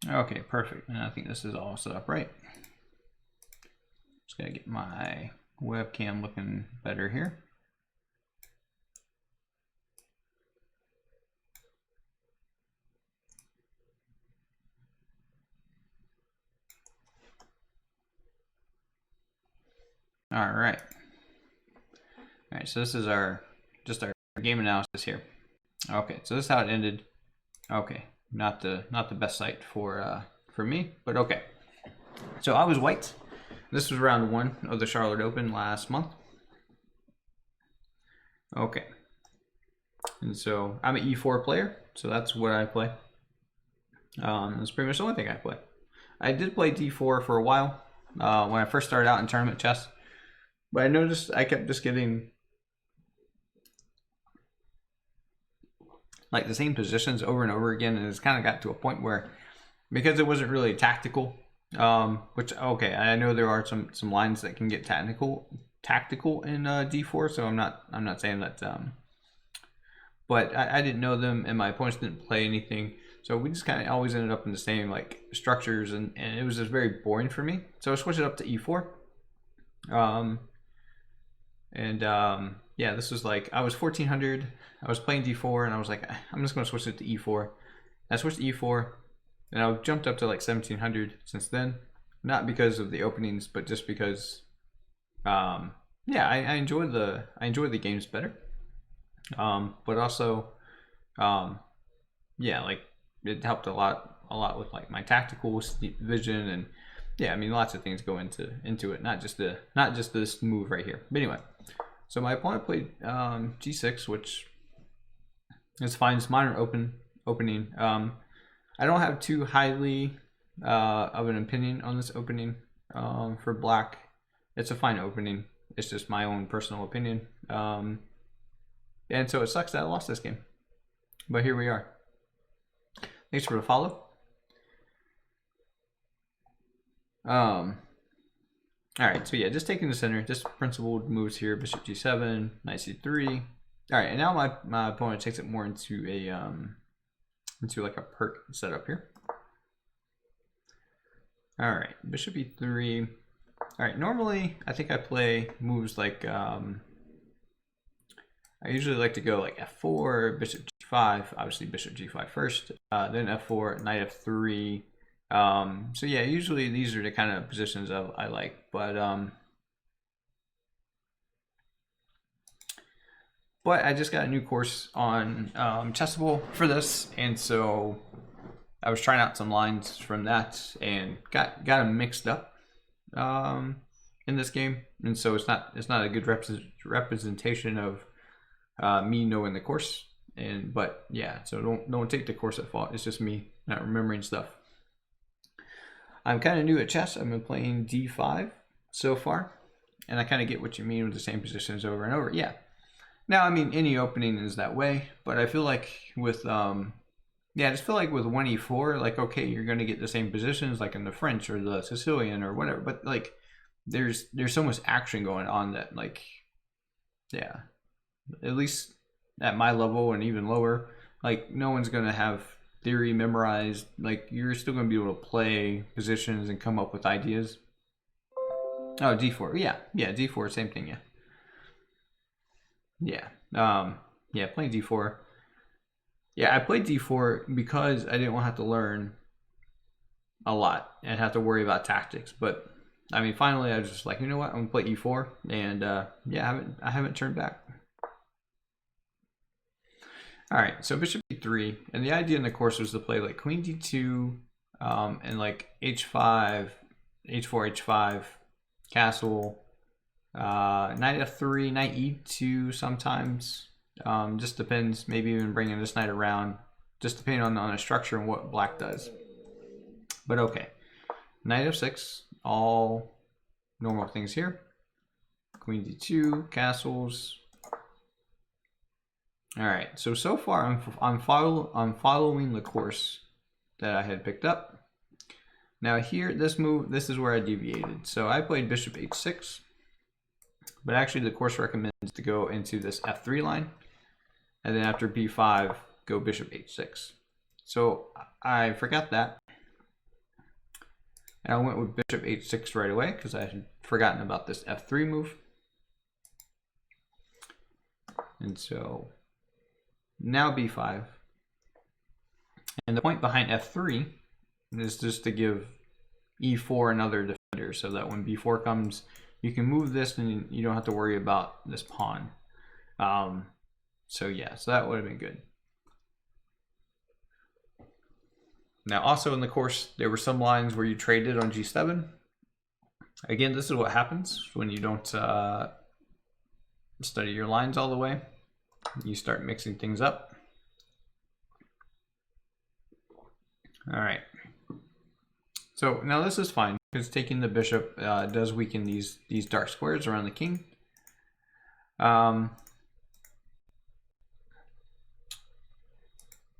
Okay, perfect. And I think this is all set up right. Just gotta get my webcam looking better here. All right. All right, so this is our game analysis here. Okay, so this is how it ended. Okay, not the best site for me, but okay. So I was white. This was round 1 of the Charlotte Open last month. Okay, and so I'm an E4 player, so that's what I play. That's pretty much the only thing I play. I did play D4 for a while when I first started out in tournament chess, but I noticed I kept just getting like the same positions over and over again, and it's kind of got to a point where because it wasn't really tactical. Which okay, I know there are some lines that can get tactical in d4, so I'm not saying that. But I didn't know them, and my opponents didn't play anything, so we just kind of always ended up in the same like structures, and it was just very boring for me. So I switched it up to e4. Yeah, this was like I was 1400. I was playing d4, and I was like, I'm just gonna switch it to e4. I switched to e4, and I jumped up to like 1700 since then. Not because of the openings, but just because, yeah, I enjoy the games better. But also, yeah, like it helped a lot with like my tactical vision, and yeah, I mean lots of things go into it, not just this move right here. But anyway, so my opponent played g6, which is fine. It's minor opening. I don't have too highly of an opinion on this opening for black. It's a fine opening. It's just my own personal opinion. And so it sucks that I lost this game. But here we are. Thanks for the follow. All right, so yeah, just taking the center, just principled moves here. Bishop g7, knight c3. All right, and now my opponent takes it more into a into like a perk setup here. All right, bishop e3. All right, normally I think I play moves like I usually like to go like f4, bishop g5, obviously bishop g5 first, then f4, knight f3. So yeah, usually these are the kind of positions I like, but I just got a new course on Chessable for this, and so I was trying out some lines from that and got them mixed up in this game, and so it's not a good representation of me knowing the course. But yeah, so don't take the course at fault. It's just me not remembering stuff. I'm kind of new at chess. I've been playing d5 so far, and I kind of get what you mean with the same positions over and over. Yeah. Now, I mean, any opening is that way, but I feel like with yeah, I just feel like with 1e4, like okay, you're gonna get the same positions like in the French or the Sicilian or whatever, but like there's so much action going on that like, yeah, at least at my level and even lower, like no one's gonna have theory memorized. Like you're still gonna be able to play positions and come up with ideas. Oh, d4, yeah, d4, same thing, yeah. Yeah. Yeah, playing d4. Yeah, I played d4 because I didn't want to have to learn a lot and have to worry about tactics. But I mean, finally, I was just like, you know what? I'm gonna play e4, and yeah, I haven't turned back. All right, so bishop e3, and the idea in the course was to play like queen d2, and like h5, h4, h5, castle, knight f3, knight e2 sometimes. Just depends, maybe even bringing this knight around, just depending on the structure and what black does. But okay, knight f6, all normal things here. Queen d2, castles. All right, so far I'm following the course that I had picked up. Now here, this is where I deviated. So I played bishop h6, but actually the course recommends to go into this f3 line, and then after b5, go bishop h6. So I forgot that, and I went with bishop h6 right away because I had forgotten about this f3 move. And so now b5. And the point behind f3 is just to give e4 another defender, so that when b4 comes, you can move this and you don't have to worry about this pawn. So yeah, so that would have been good. Now also in the course, there were some lines where you traded on g7. Again, this is what happens when you don't study your lines all the way. You start mixing things up. All right. So now this is fine because taking the bishop does weaken these dark squares around the king.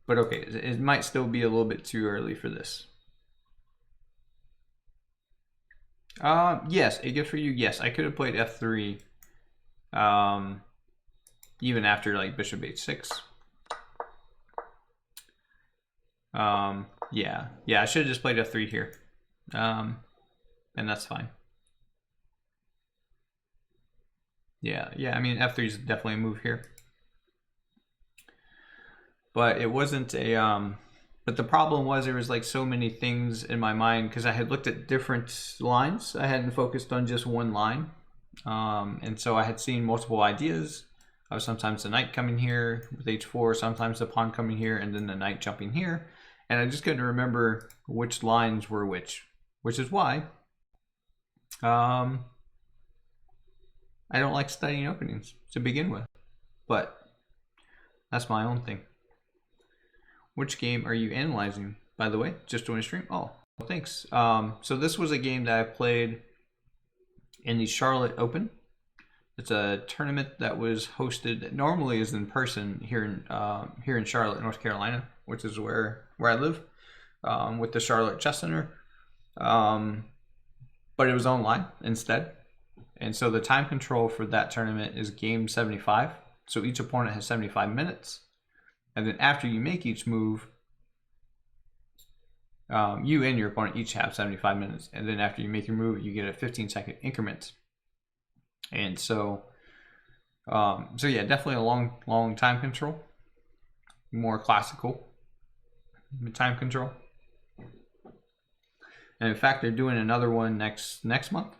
But okay, it might still be a little bit too early for this. Yes, a gift for you. Yes, I could have played f3, um, even after like bishop h6. Yeah, I should have just played f3 here, and that's fine. Yeah. I mean, f3 is definitely a move here, but it wasn't a. But the problem was there was like so many things in my mind because I had looked at different lines. I hadn't focused on just one line, and so I had seen multiple ideas of sometimes the knight coming here with h4, sometimes the pawn coming here, and then the knight jumping here, and I just couldn't remember which lines were which is why I don't like studying openings to begin with, but that's my own thing. Which game are you analyzing, by the way? Just joined a stream? Oh, well, thanks. So this was a game that I played in the Charlotte Open. It's a tournament that was hosted, normally is in person here in Charlotte, North Carolina, which is where I live, with the Charlotte Chess Center. But it was online instead. And so the time control for that tournament is game 75. So each opponent has 75 minutes. And then after you make each move, you and your opponent each have 75 minutes. And then after you make your move, you get a 15-second increment. And so, yeah, definitely a long time control. More classical time control. And in fact, they're doing another one next month.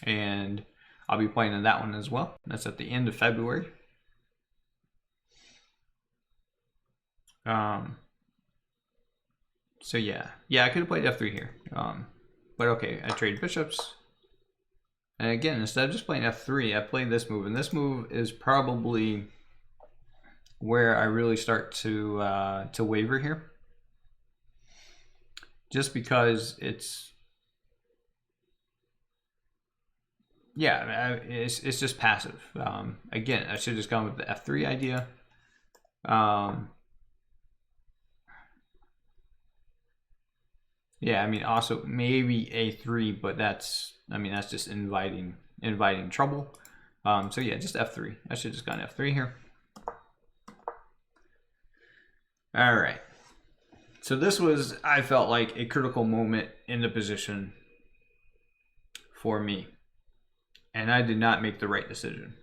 And I'll be playing in that one as well. That's at the end of February. So yeah, I could have played f3 here, but okay, I traded bishops, and again, instead of just playing f3, I played this move, and this move is probably where I really start to waver here, just because it's just passive. Again, I should have just gone with the f3 idea. Yeah, I mean, also maybe a3, but that's just inviting trouble. So yeah, just f3. I should have just gone f3 here. All right. So this was, I felt like, a critical moment in the position for me, and I did not make the right decision.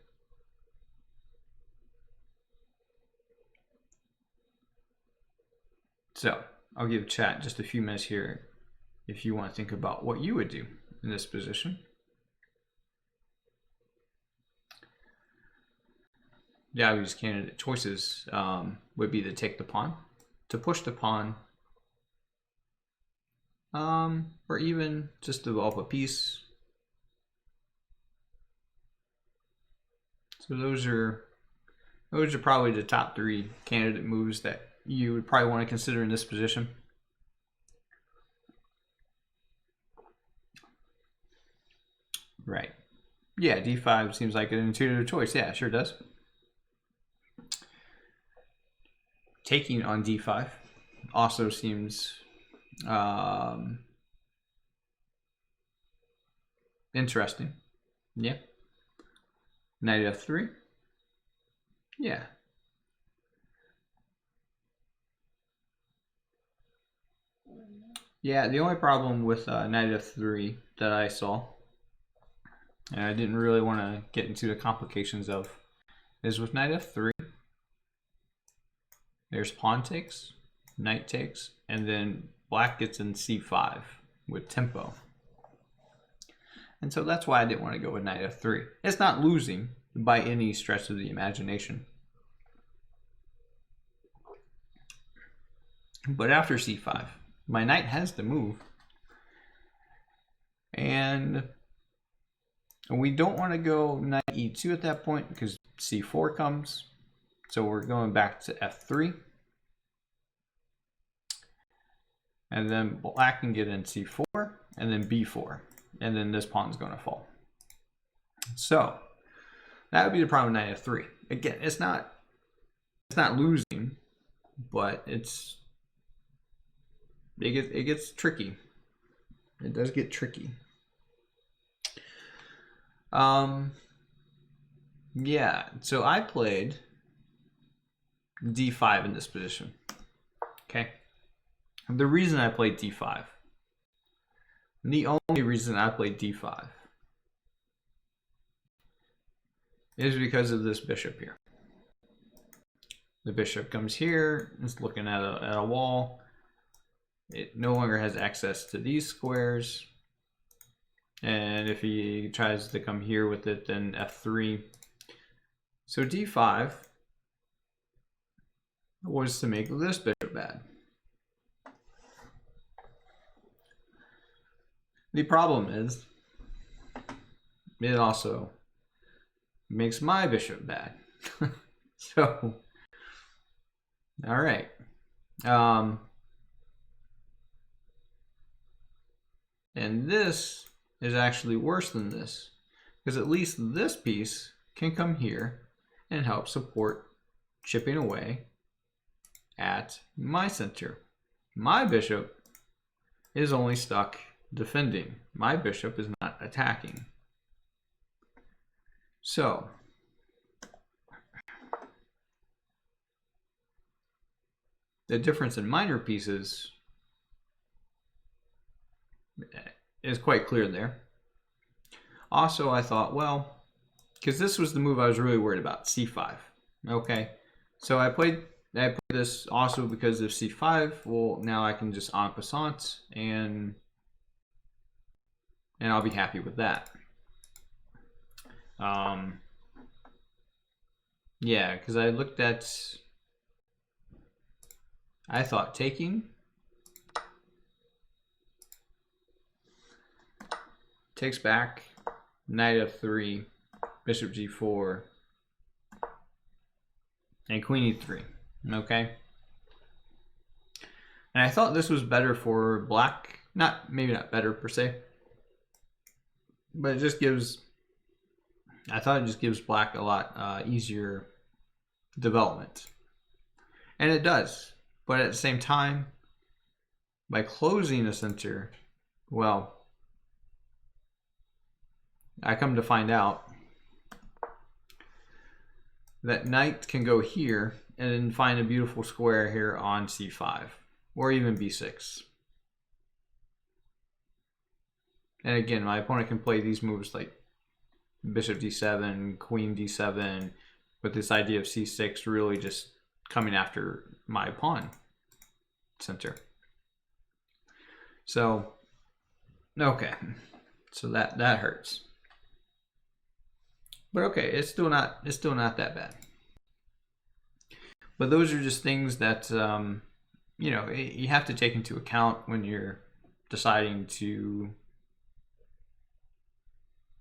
So I'll give chat just a few minutes here if you want to think about what you would do in this position. The obvious candidate choices would be to take the pawn, to push the pawn, or even just develop a piece. So those are probably the top 3 candidate moves that you would probably want to consider in this position. Right. Yeah, d5 seems like an intuitive choice. Yeah, it sure does. Taking on d5 also seems interesting. Yeah. Knight f3. Yeah. Yeah, the only problem with knight f3 that I saw, and I didn't really want to get into the complications of, is with knight f3, there's pawn takes, knight takes, and then black gets in c5 with tempo. And so that's why I didn't want to go with knight f3. It's not losing by any stretch of the imagination. But after c5, my knight has to move. And we don't want to go knight e2 at that point because c4 comes. So we're going back to f3. And then black can get in c4 and then b4. And then this pawn's going to fall. So that would be the problem with knight f3. Again, it's not losing, but it gets tricky. It does get tricky. Yeah, so I played d5 in this position. Okay. The reason I played d5, the only reason I played d5 is because of this bishop here. The bishop comes here, it's looking at a wall. It no longer has access to these squares. And if he tries to come here with it, then f3. So d5 was to make this bishop bad. The problem is, it also makes my bishop bad. So, all right. And this is actually worse than this, because at least this piece can come here and help support chipping away at my center. My bishop is only stuck defending. My bishop is not attacking. So, the difference in minor pieces is quite clear there. Also, I thought, well, because this was the move I was really worried about, c5. Okay, so I played this also because of c5. Well, now I can just en passant, and I'll be happy with that. Yeah, because I looked at, I thought taking takes back, knight f3, bishop g4, and queen e3. Okay, and I thought this was better for black. Maybe not better per se, but it just gives, I thought it just gives black a lot easier development. And it does. But at the same time, by closing a center, well, I come to find out that knight can go here and then find a beautiful square here on c5 or even b6. And again, my opponent can play these moves like bishop d7, queen d7, with this idea of c6 really just coming after my pawn center. So, okay, so that hurts. But okay, it's still not that bad. But those are just things that you know, you have to take into account when you're deciding to.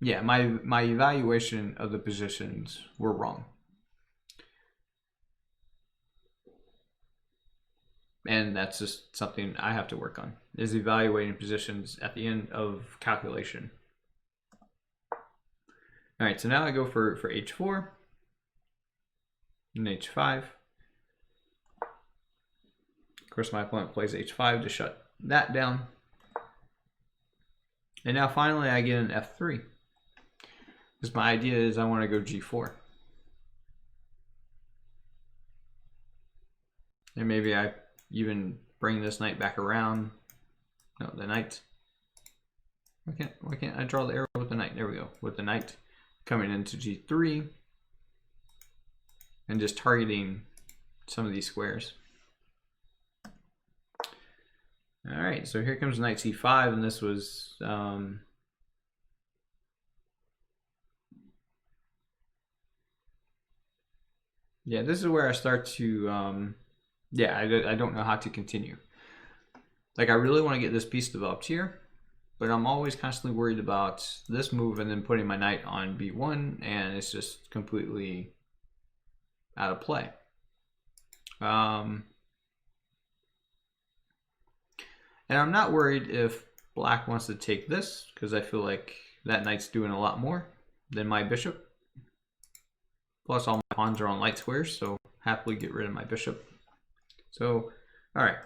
Yeah, my evaluation of the positions were wrong. And that's just something I have to work on, is evaluating positions at the end of calculation. All right, so now I go for h4 and h5. Of course, my opponent plays h5 to shut that down. And now finally I get an f3. Because my idea is I want to go g4. And maybe I even bring this knight back around. No, the knight. Why can't I draw the arrow with the knight? There we go. With the knight coming into g3 and just targeting some of these squares. All right, so here comes knight c5, and this was yeah, this is where I start to yeah, I don't know how to continue. Like, I really want to get this piece developed here, but I'm always constantly worried about this move and then putting my knight on b1, and it's just completely out of play. And I'm not worried if black wants to take this, because I feel like that knight's doing a lot more than my bishop. Plus all my pawns are on light squares, so happily get rid of my bishop. So, all right.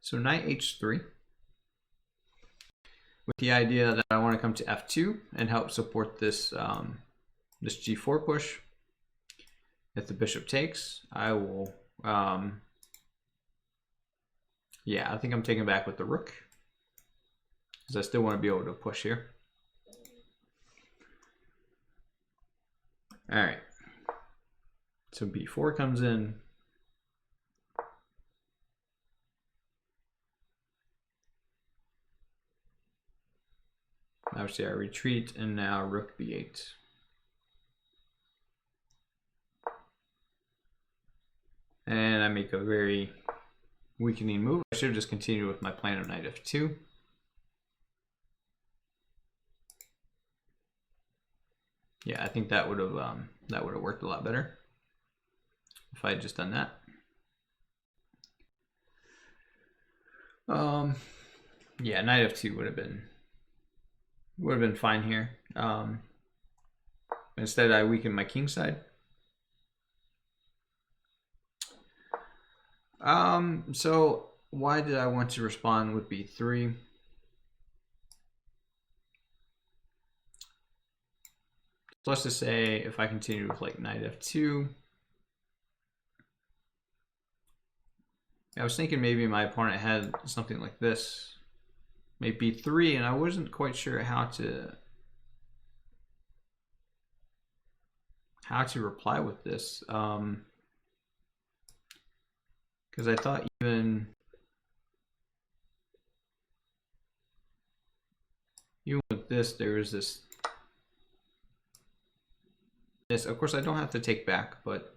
So knight h3. with the idea that I want to come to f2 and help support this this g4 push. If the bishop takes, I will. Yeah, I think I'm taking back with the rook because I still want to be able to push here. All right. So b4 comes in. Obviously, I retreat, and now rook b8. And I make a very weakening move. I should have just continued with my plan of knight f2. Yeah, I think that would have worked a lot better if I had just done that. Yeah, knight f2 would have been fine here. Instead, I weaken my king side. So why did I want to respond with b3? So let's just say if I continue with like knight f2, I was thinking maybe my opponent had something like this, maybe b3, and I wasn't quite sure how to reply with this, because I thought even with this, there is this. Of course, I don't have to take back, but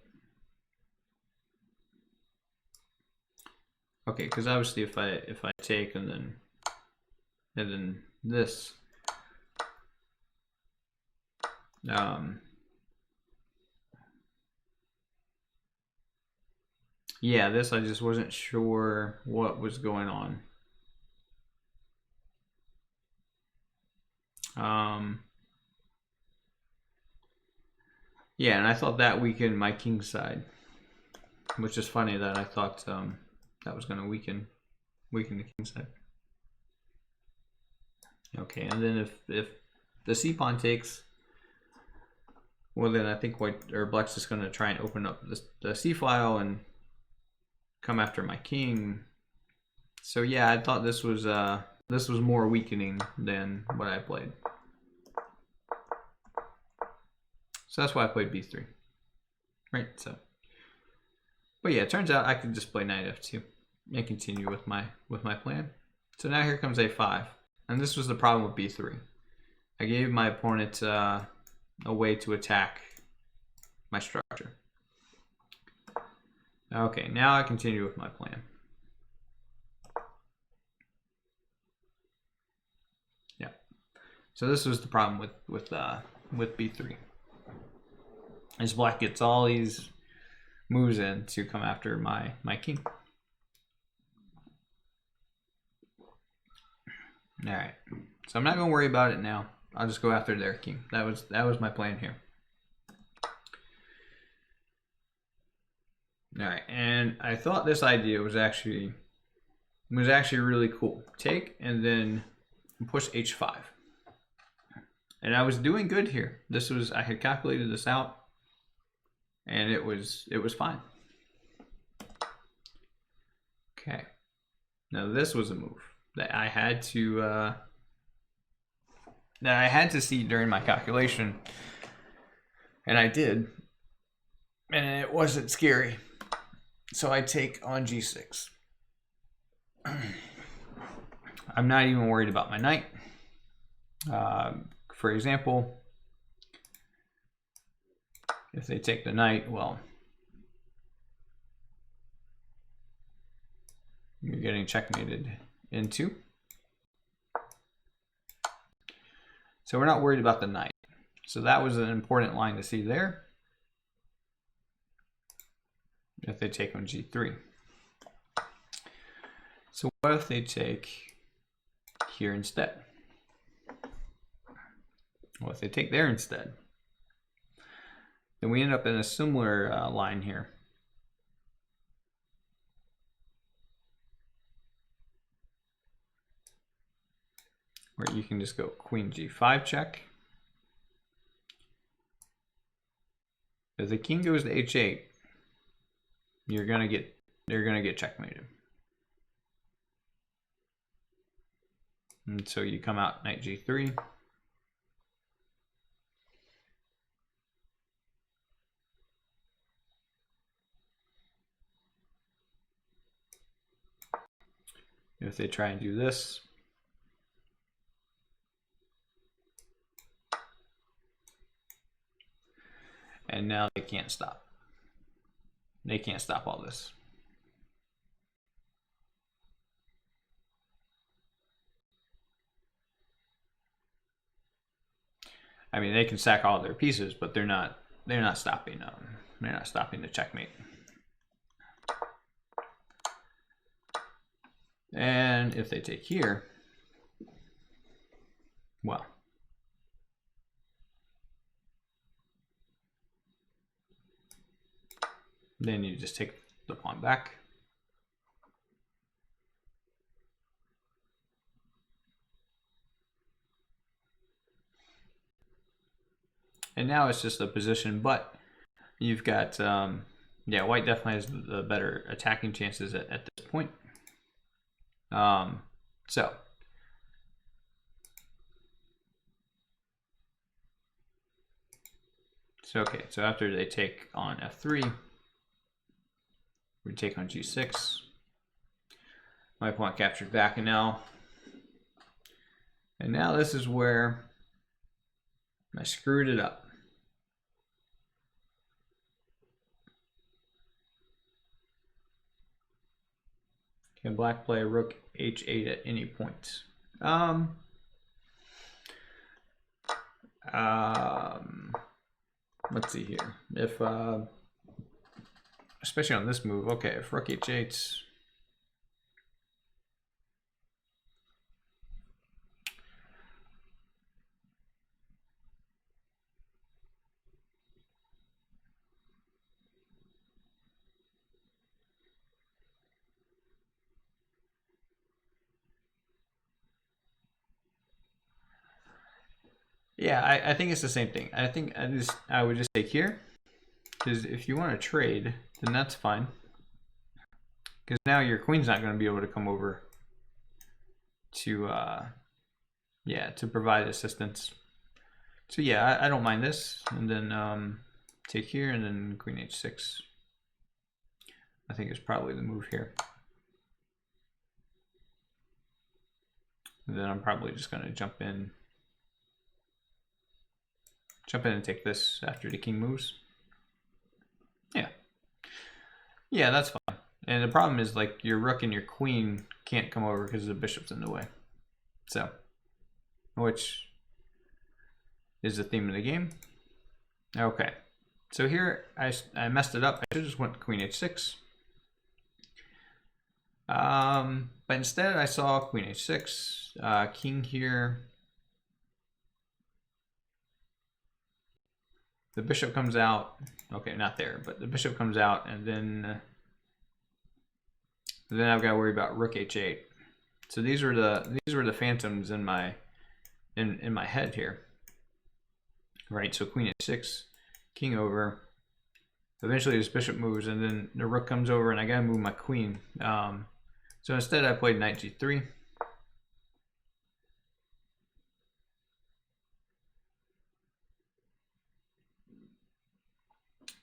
okay, because obviously, if I take and then this, yeah, this I just wasn't sure what was going on. Yeah, and I thought that weakened my king side, which is funny that I thought that was going to weaken the king side. Okay, and then if the c pawn takes, well then I think white or black's just going to try and open up the c file and come after my king. So yeah, I thought this was more weakening than what I played. So that's why I played b3, right? So, but yeah, it turns out I could just play knight f2 and continue with my plan. So now here comes a5, and this was the problem with b3. I gave my opponent a way to attack my structure. Okay, now I continue with my plan. Yeah. So this was the problem with b3. As black gets all these moves in to come after my king. All right. So I'm not going to worry about it now. I'll just go after their king. That was my plan here. All right, and I thought this idea was actually really cool. Take and then push h5. And I was doing good here. I had calculated this out, and it was fine. Okay. Now this was a move that I had to see during my calculation, and I did, and it wasn't scary. So I take on g6. I'm not even worried about my knight. For example, if they take the knight, well, you're getting checkmated into. So we're not worried about the knight. So that was an important line to see there. If they take on g3. So what if they take here instead? Well, if they take there instead, then we end up in a similar line here. where you can just go queen g5 check. If the king goes to h8, they're gonna get checkmated. And so you come out knight g3. If they try and do this, and now they can't stop. They can't stop all this. I mean, they can sack all their pieces, but they're not stopping. They're not stopping the checkmate. And if they take here, well, then you just take the pawn back. And now it's just a position, but you've got, yeah, white definitely has the better attacking chances at this point. So okay, so after they take on f3, we take on g6. My pawn captured back, and now this is where I screwed it up. Can black play rook h8 at any point? Let's see here. If especially on this move, okay, if rook h8's yeah, I think it's the same thing. I think I would just take here, because if you want to trade, then that's fine. Because now your queen's not going to be able to come over to yeah, to provide assistance. So yeah, I don't mind this, and then take here, and then queen h6. I think is probably the move here. And then I'm probably just going to jump in and take this after the king moves. Yeah. Yeah, that's fine. And the problem is, like, your rook and your queen can't come over because the bishop's in the way. So, which is the theme of the game. Okay. So here, I messed it up. I should have just went queen h6. But instead I saw queen h6, king here. The bishop comes out. Okay, not there, but the bishop comes out, and then I've got to worry about rook h8. So these were the phantoms in my head here. Right, so queen h6, king over. Eventually this bishop moves, and then the rook comes over, and I gotta move my queen. So instead I played knight g3.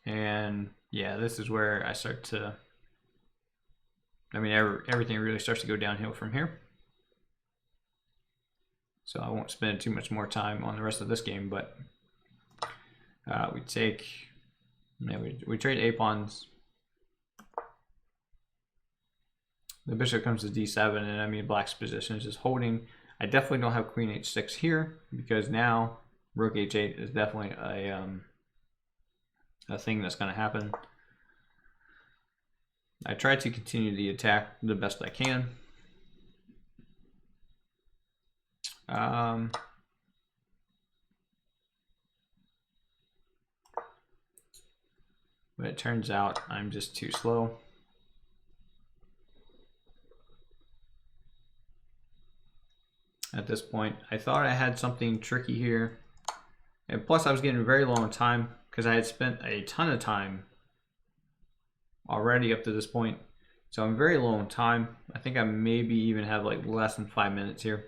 And yeah, this is where I start to, I mean, everything really starts to go downhill from here. So I won't spend too much more time on the rest of this game, but we take, we trade a pawns. The bishop comes to d7, and I mean, black's position is just holding. I definitely don't have queen h6 here, because now rook h8 is definitely a thing that's going to happen. I try to continue the attack the best I can. But it turns out I'm just too slow. At this point. I thought I had something tricky here. And plus I was getting very low on time because I had spent a ton of time already up to this point. So I'm very low on time. I think I maybe even have like less than 5 minutes here.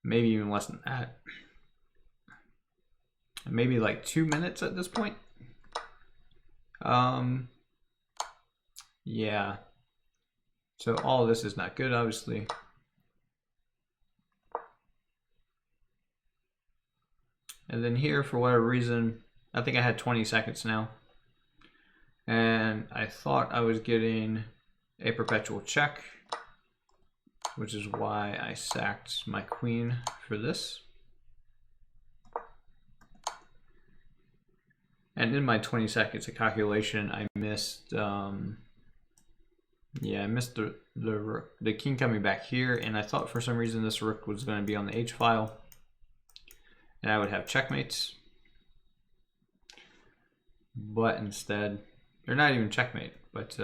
Maybe even less than that. Maybe like 2 minutes at this point. Yeah. So all of this is not good, obviously. And then here, for whatever reason, I think I had 20 seconds now. And I thought I was getting a perpetual check, which is why I sacked my queen for this. And in my 20 seconds of calculation, I missed, I missed the king coming back here, and I thought for some reason this rook was going to be on the H file, and I would have checkmates. But instead, they're not even checkmate. But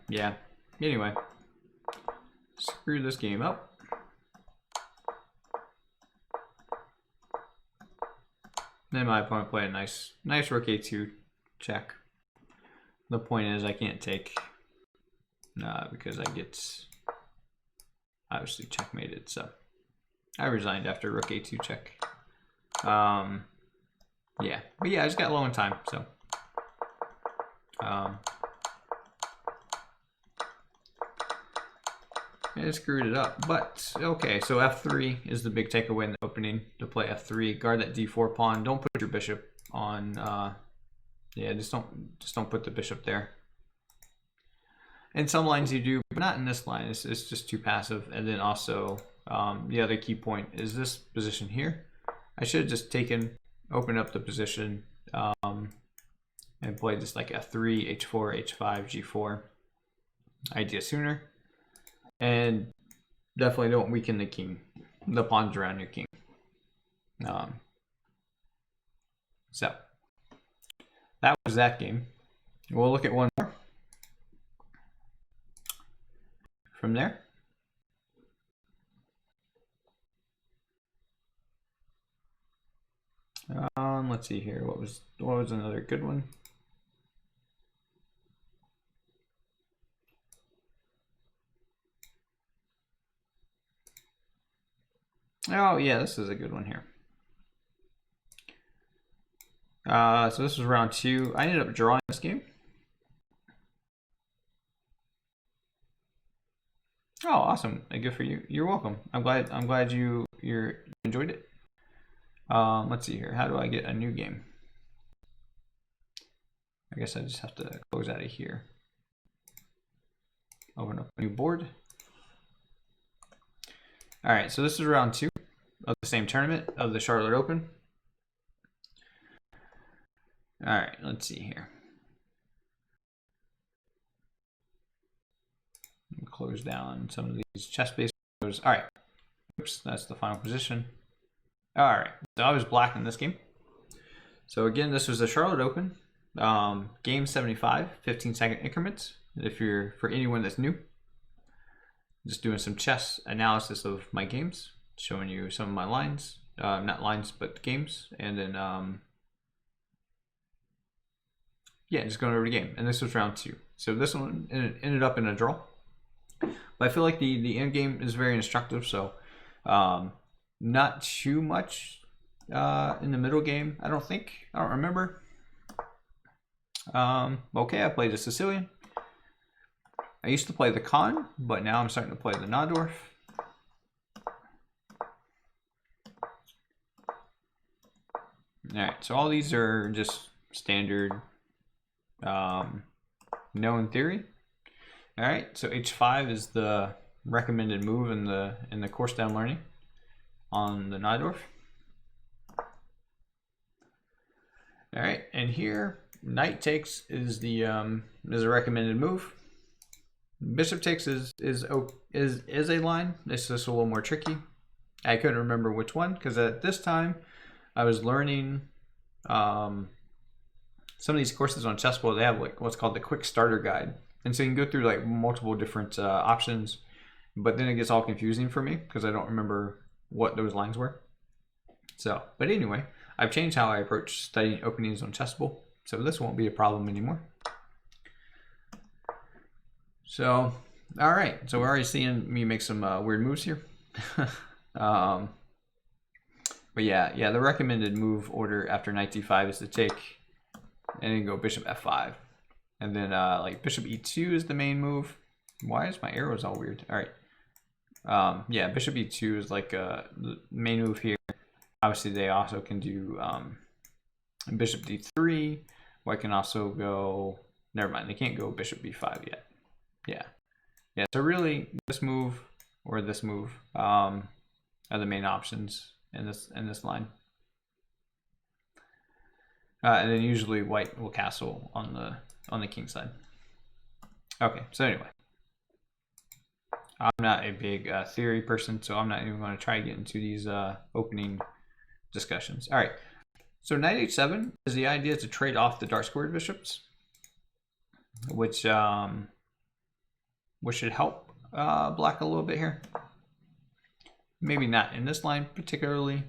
yeah. Anyway, screw this game up. Then my opponent played a nice rook a2 check. The point is I can't take because I get obviously checkmated. So I resigned after rook a2 check. Yeah, but yeah, I just got low on time, so and it screwed it up. But okay, so f3 is the big takeaway in the opening, to play f3, guard that d4 pawn. Don't put your bishop on yeah, just don't put the bishop there. In some lines you do, but not in this line. It's just too passive. And then also the other key point is this position here. I should have just opened up the position and played just like f3, h4, h5, g4 idea sooner. And definitely don't weaken the king, the pawns around your king. So that was that game. We'll look at one more from there. Let's see here. What was another good one? Oh yeah, this is a good one here. So this was round 2. I ended up drawing this game. Oh, awesome! Good for you. You're welcome. I'm glad you enjoyed it. Let's see here. How do I get a new game? I guess I just have to close out of here. Open up a new board. All right, so this is round 2 of the same tournament of the Charlotte Open. All right, let's see here. Close down some of these chess-based photos. All right, oops, that's the final position. All right, so I was black in this game. So again, this was the Charlotte Open, game 75, 15-second increments. For anyone that's new, just doing some chess analysis of my games, showing you some of my lines, not lines, but games, and then yeah, just going over the game. And this was round 2. So this one ended up in a draw. But I feel like the end game is very instructive, so not too much in the middle game, I don't think. I don't remember. Okay, I played a Sicilian. I used to play the Khan, but now I'm starting to play the Najdorf. Alright, so all these are just standard known theory. All right, so h5 is the recommended move in the course that I'm learning on the Najdorf. All right, and here knight takes is the is a recommended move. Bishop takes is a line. It's just a little more tricky. I couldn't remember which one because at this time I was learning some of these courses on Chessable. They have like what's called the quick starter guide. And so you can go through like multiple different options but then it gets all confusing for me because I don't remember what those lines were. So, but anyway, I've changed how I approach studying openings on chessable, so this won't be a problem anymore. So, all right, so we're already seeing me make some weird moves here. But yeah, the recommended move order after knight d5 is to take and then go bishop f5, and then like bishop e2 is the main move. Why is my arrows all weird? All right, yeah, bishop e2 is like the main move here. Obviously, they also can do bishop d3. White can also go. Never mind, they can't go bishop b5 yet. Yeah. So really, this move or this move are the main options in this line. And then usually white will castle on the king side. Okay, so anyway, I'm not a big theory person, so I'm not even going to try to get into these opening discussions. All right, so knight h7 is the idea to trade off the dark squared bishops, which should help black a little bit here. Maybe not in this line particularly,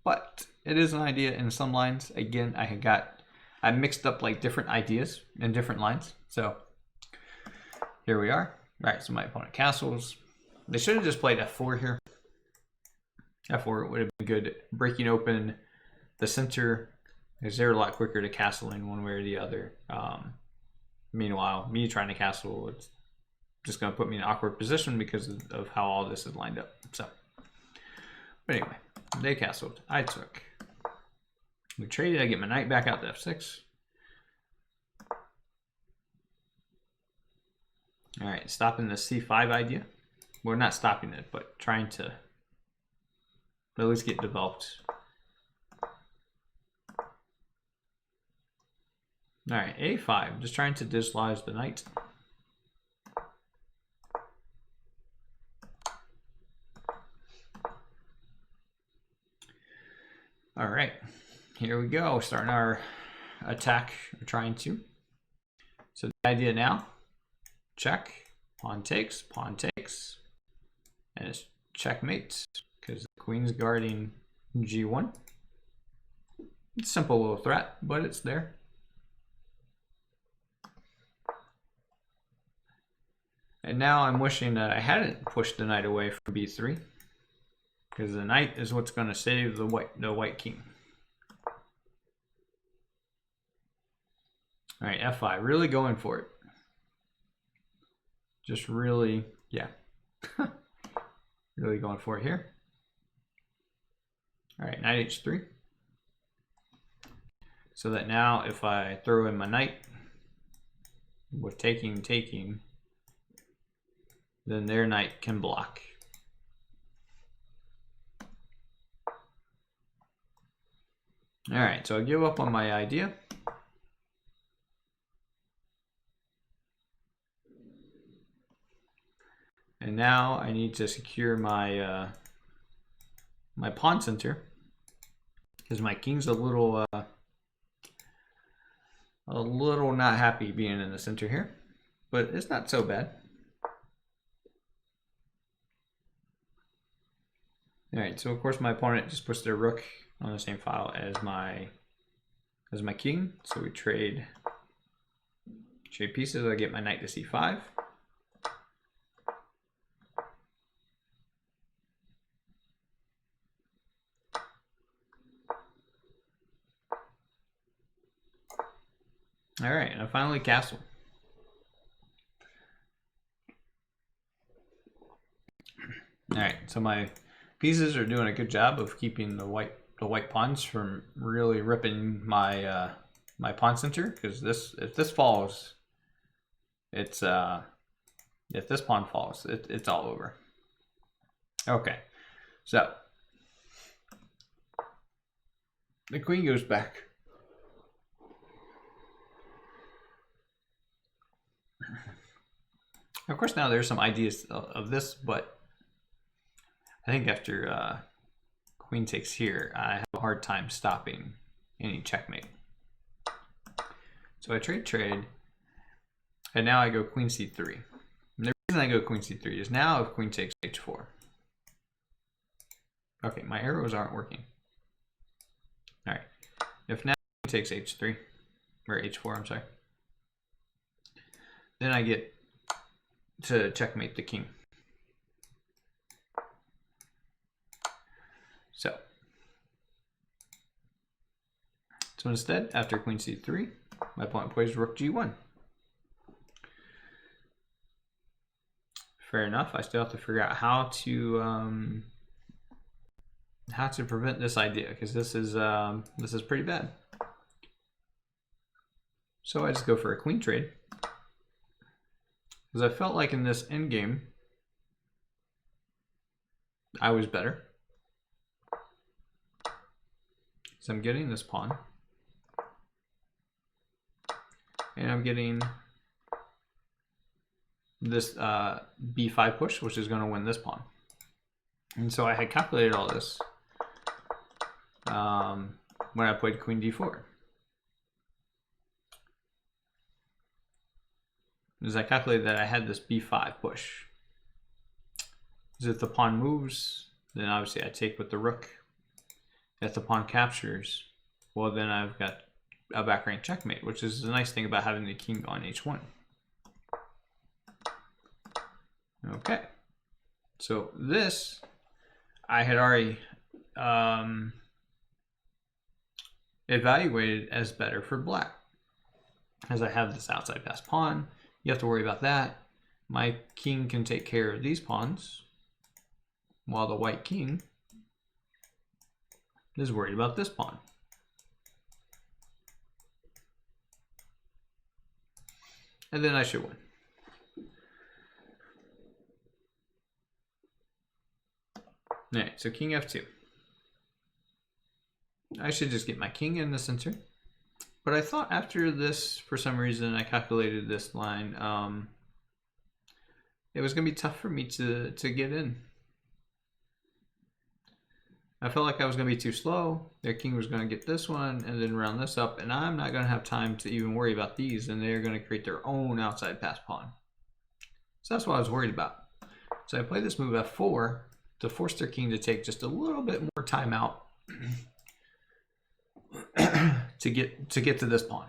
but it is an idea in some lines. Again, I mixed up like different ideas in different lines. So here we are. All right, so my opponent castles. They should have just played f4 here. f4 would have been good, breaking open the center, because they're a lot quicker to castle in one way or the other. Meanwhile, me trying to castle, it's just going to put me in an awkward position because of how all this is lined up. So, but anyway, they castled. I took. We traded. I get my knight back out to f6. All right, stopping the c5 idea. Well, not stopping it, but trying to at least get developed. All right, a5, just trying to dislodge the knight. All right, here we go, starting our attack, we're trying to. So the idea now, check, pawn takes, and it's checkmate, because the queen's guarding g1. It's a simple little threat, but it's there. And now I'm wishing that I hadn't pushed the knight away from b3, because the knight is what's going to save the white king. All right, f5, really going for it. Just really, yeah, really going for it here. All right, knight h3. So that now if I throw in my knight with taking, then their knight can block. All right, so I give up on my idea. And now I need to secure my my pawn center, because my king's a little not happy being in the center here, but it's not so bad. All right, so of course my opponent just puts their rook on the same file as my king. So we trade pieces. I get my knight to c5. All right, and I finally castle. All right, so my pieces are doing a good job of keeping the white pawns from really ripping my my pawn center, because if this falls, it's if this pawn falls, it's all over. Okay, so the queen goes back. Of course, now there's some ideas of this, but I think after queen takes here, I have a hard time stopping any checkmate. So I trade, and now I go queen c3. And there reason I go queen c3 is now if queen takes h4. Okay, my arrows aren't working. All right, if now queen takes h3, or h4, I'm sorry, then I get to checkmate the king. So instead, after queen c3, my opponent plays rook g1. Fair enough. I still have to figure out how to prevent this idea, because this is pretty bad. So I just go for a queen trade, because I felt like in this endgame I was better. So I'm getting this pawn, and I'm getting this b5 push, which is going to win this pawn. And so I had calculated all this when I played queen d4. Because I calculated that I had this b5 push. Because if the pawn moves, then obviously I take with the rook. If the pawn captures, well, then I've got a back rank checkmate, which is the nice thing about having the king on h1. Okay, so this I had already evaluated as better for black, as I have this outside pass pawn. You have to worry about that. My king can take care of these pawns, while the white king is worried about this pawn. And then I should win. Alright, so king f2. I should just get my king in the center. But I thought after this, for some reason, I calculated this line, it was going to be tough for me to get in. I felt like I was going to be too slow. Their king was going to get this one and then round this up, and I'm not going to have time to even worry about these, and they're going to create their own outside pass pawn. So that's what I was worried about. So I played this move f4 to force their king to take just a little bit more time out to get to this pawn.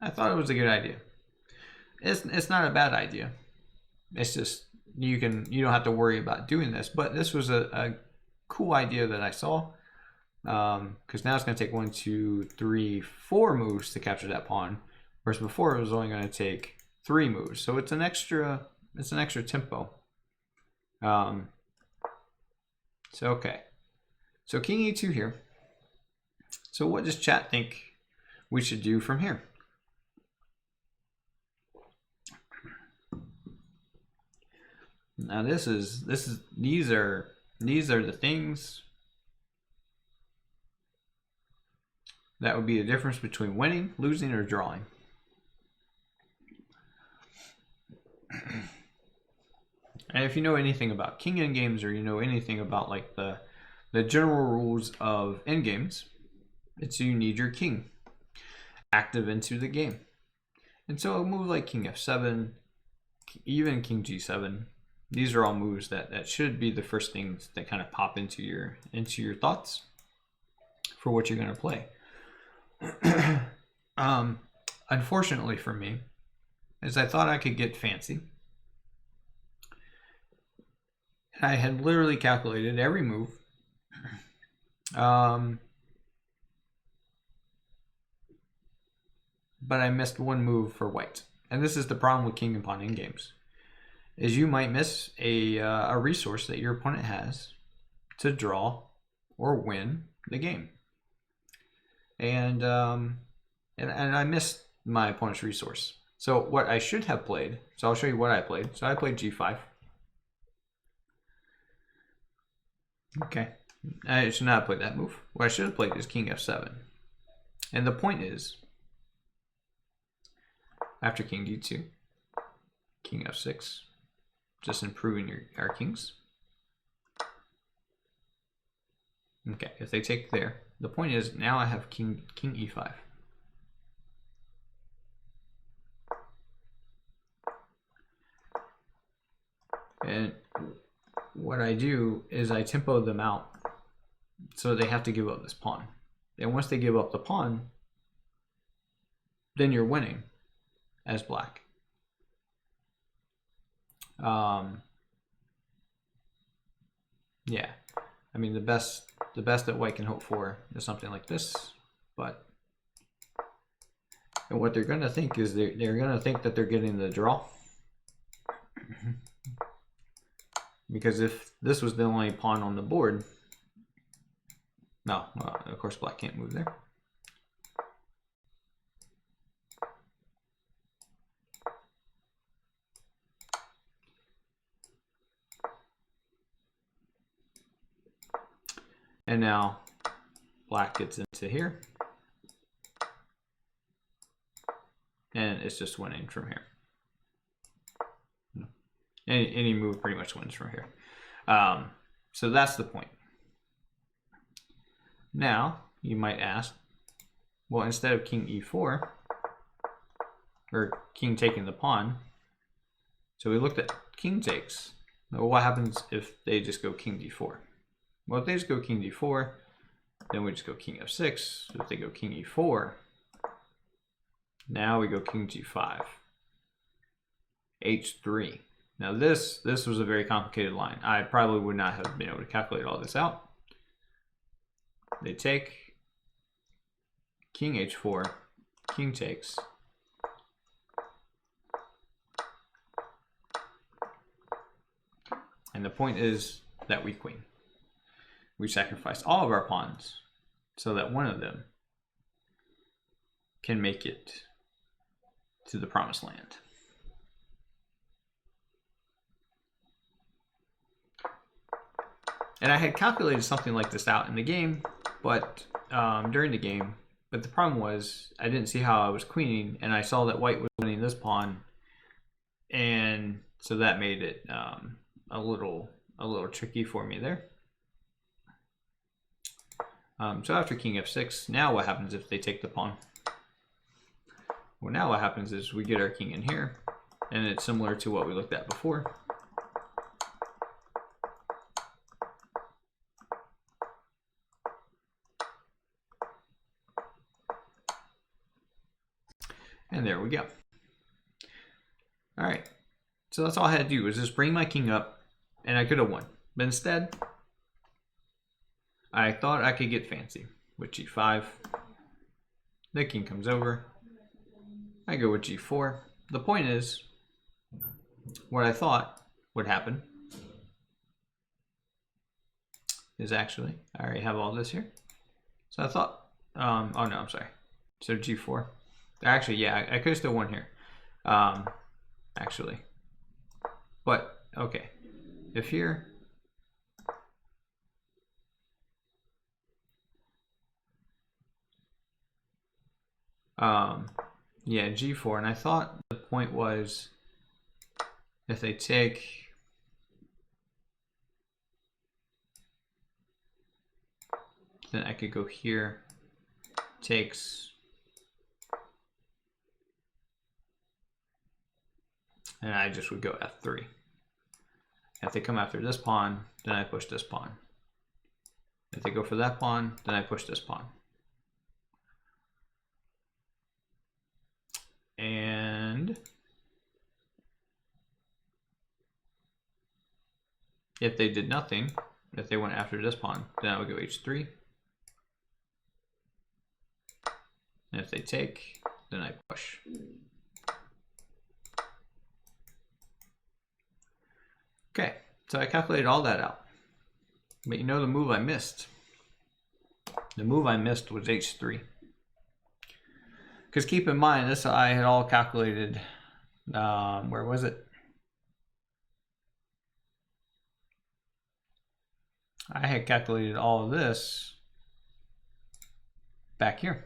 I thought it was a good idea. It's not a bad idea. It's just you don't have to worry about doing this. But this was a cool idea that I saw, because now it's going to take 1, 2, 3, 4 moves to capture that pawn, whereas before it was only going to take 3 moves. So it's an extra tempo. So okay, so king e2 here. So what does chat think we should do from here? Now these are the things that would be the difference between winning, losing, or drawing. And if you know anything about king endgames, or you know anything about like the general rules of endgames, it's you need your king active into the game. And so a move like king f7, even king g7, these are all moves that should be the first things that kind of pop into your thoughts for what you're going to play. Unfortunately for me, is I thought I could get fancy. And I had literally calculated every move. But I missed one move for white. And this is the problem with king and pawn in games, is you might miss a resource that your opponent has to draw or win the game. And I missed my opponent's resource. So what I should have played, so I'll show you what I played. So I played g5. Okay, I should not have played that move. What I should have played is king f7. And the point is, after king d2, king f6, just improving our kings. Okay, if they take there, the point is now I have king e5. And what I do is I tempo them out so they have to give up this pawn. And once they give up the pawn, then you're winning as black. Yeah, I mean the best that white can hope for is something like this, but and what they're gonna think is they're gonna think that they're getting the draw. Because if this was the only pawn on the board, no, of course black can't move there. And now black gets into here. And it's just winning from here. Any move pretty much wins from here. So that's the point. Now, you might ask, well, instead of king e4, or king taking the pawn, so we looked at king takes. Well, what happens if they just go king d4? Well, if they just go king d4, then we just go king f6. If they go king e4, now we go king g5, h3. Now this was a very complicated line. I probably would not have been able to calculate all this out. They take, king h4, king takes. And the point is that we queen. We sacrifice all of our pawns so that one of them can make it to the promised land. And I had calculated something like this out in the game, but during the game, but the problem was I didn't see how I was queening, and I saw that white was winning this pawn, and so that made it a little tricky for me there. So after king f6, now what happens if they take the pawn? Well, now what happens is we get our king in here, and it's similar to what we looked at before. And there we go. All right, so that's all I had to do was just bring my king up, and I could have won. But instead, I thought I could get fancy with g5. The king comes over. I go with g4. The point is, what I thought would happen is actually, I already have all this here. So I thought, oh no, I'm sorry. So g4. Actually, yeah, I could have still won here. Actually. But, okay. If here, yeah, g4, and I thought the point was if they take, then I could go here, takes, and I just would go f3. If they come after this pawn, then I push this pawn. If they go for that pawn, then I push this pawn. And if they did nothing, if they went after this pawn, then I would go h3. And if they take, then I push. Okay, so I calculated all that out. But you know the move I missed? The move I missed was h3. Because keep in mind, this I had all calculated, where was it? I had calculated all of this back here.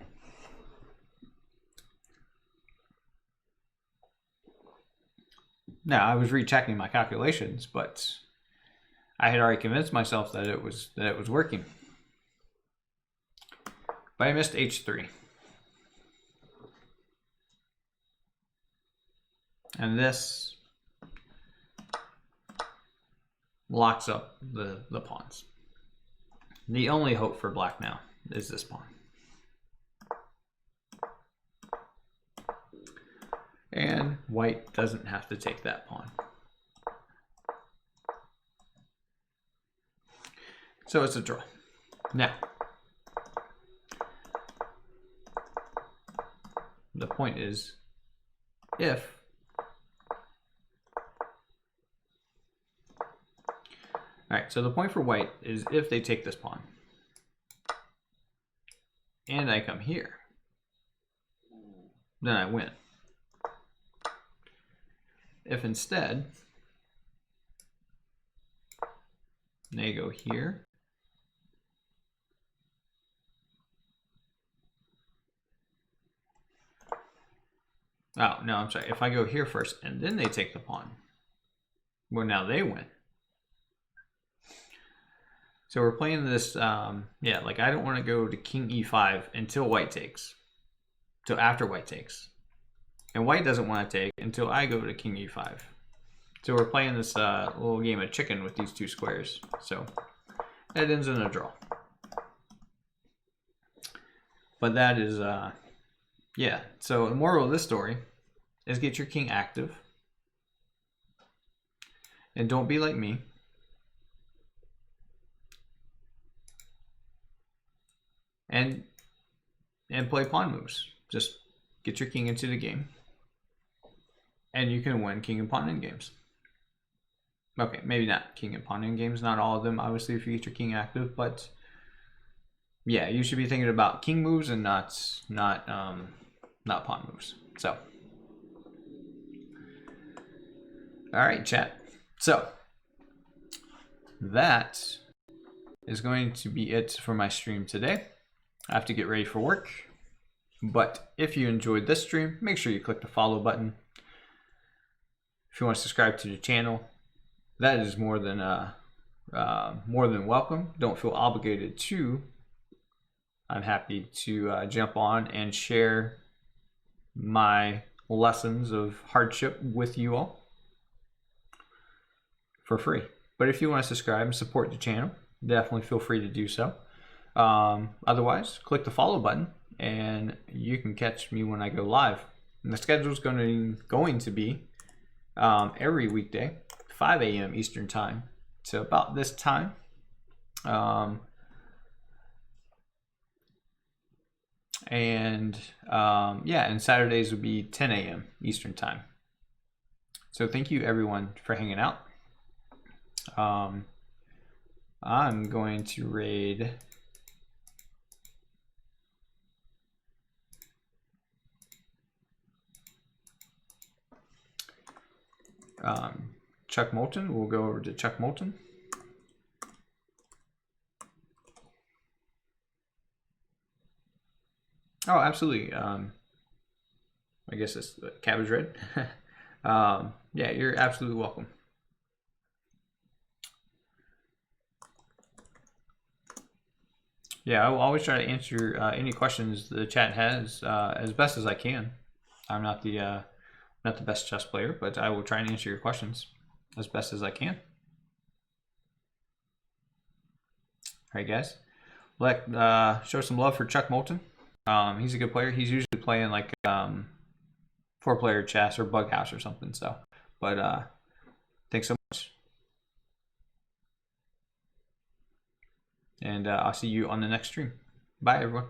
Now, I was rechecking my calculations, but I had already convinced myself that it was working. But I missed h3. And this locks up the pawns. The only hope for black now is this pawn. And white doesn't have to take that pawn. So it's a draw. Now, the point is, if alright, so the point for white is if they take this pawn, and I come here, then I win. If instead they go here, oh, no, I'm sorry. If I go here first and then they take the pawn, well, now they win. So we're playing this, yeah, like I don't want to go to king e5 until white takes, till after white takes. And white doesn't want to take until I go to king e5. So we're playing this little game of chicken with these two squares. So that ends in a draw. But that is, yeah. So the moral of this story is get your king active. And don't be like me. And play pawn moves. Just get your king into the game. And you can win king and pawn in games. Okay, maybe not king and pawn in games, not all of them, obviously, if you get your king active, but yeah, you should be thinking about king moves and not pawn moves. So, all right, chat. So that is going to be it for my stream today. I have to get ready for work, but if you enjoyed this stream, make sure you click the follow button. If you want to subscribe to the channel, that is more than welcome. Don't feel obligated to. I'm happy to jump on and share my lessons of hardship with you all for free. But if you want to subscribe and support the channel, definitely feel free to do so. Otherwise, click the follow button and you can catch me when I go live. And the schedule is going to be every weekday, 5 a.m. Eastern time. So about this time. Yeah, and Saturdays would be 10 a.m. Eastern time. So thank you everyone for hanging out. I'm going to raid Chuck Moulton. We'll go over to Chuck Moulton. Oh, absolutely. I guess it's Cabbage Red. Yeah, you're absolutely welcome. Yeah, I will always try to answer any questions the chat has as best as I can. I'm not the best chess player, but I will try and answer your questions as best as I can. All right, guys. Show some love for Chuck Moulton. He's a good player. He's usually playing like 4-player chess or Bug House or something. So, but thanks so much. And I'll see you on the next stream. Bye, everyone.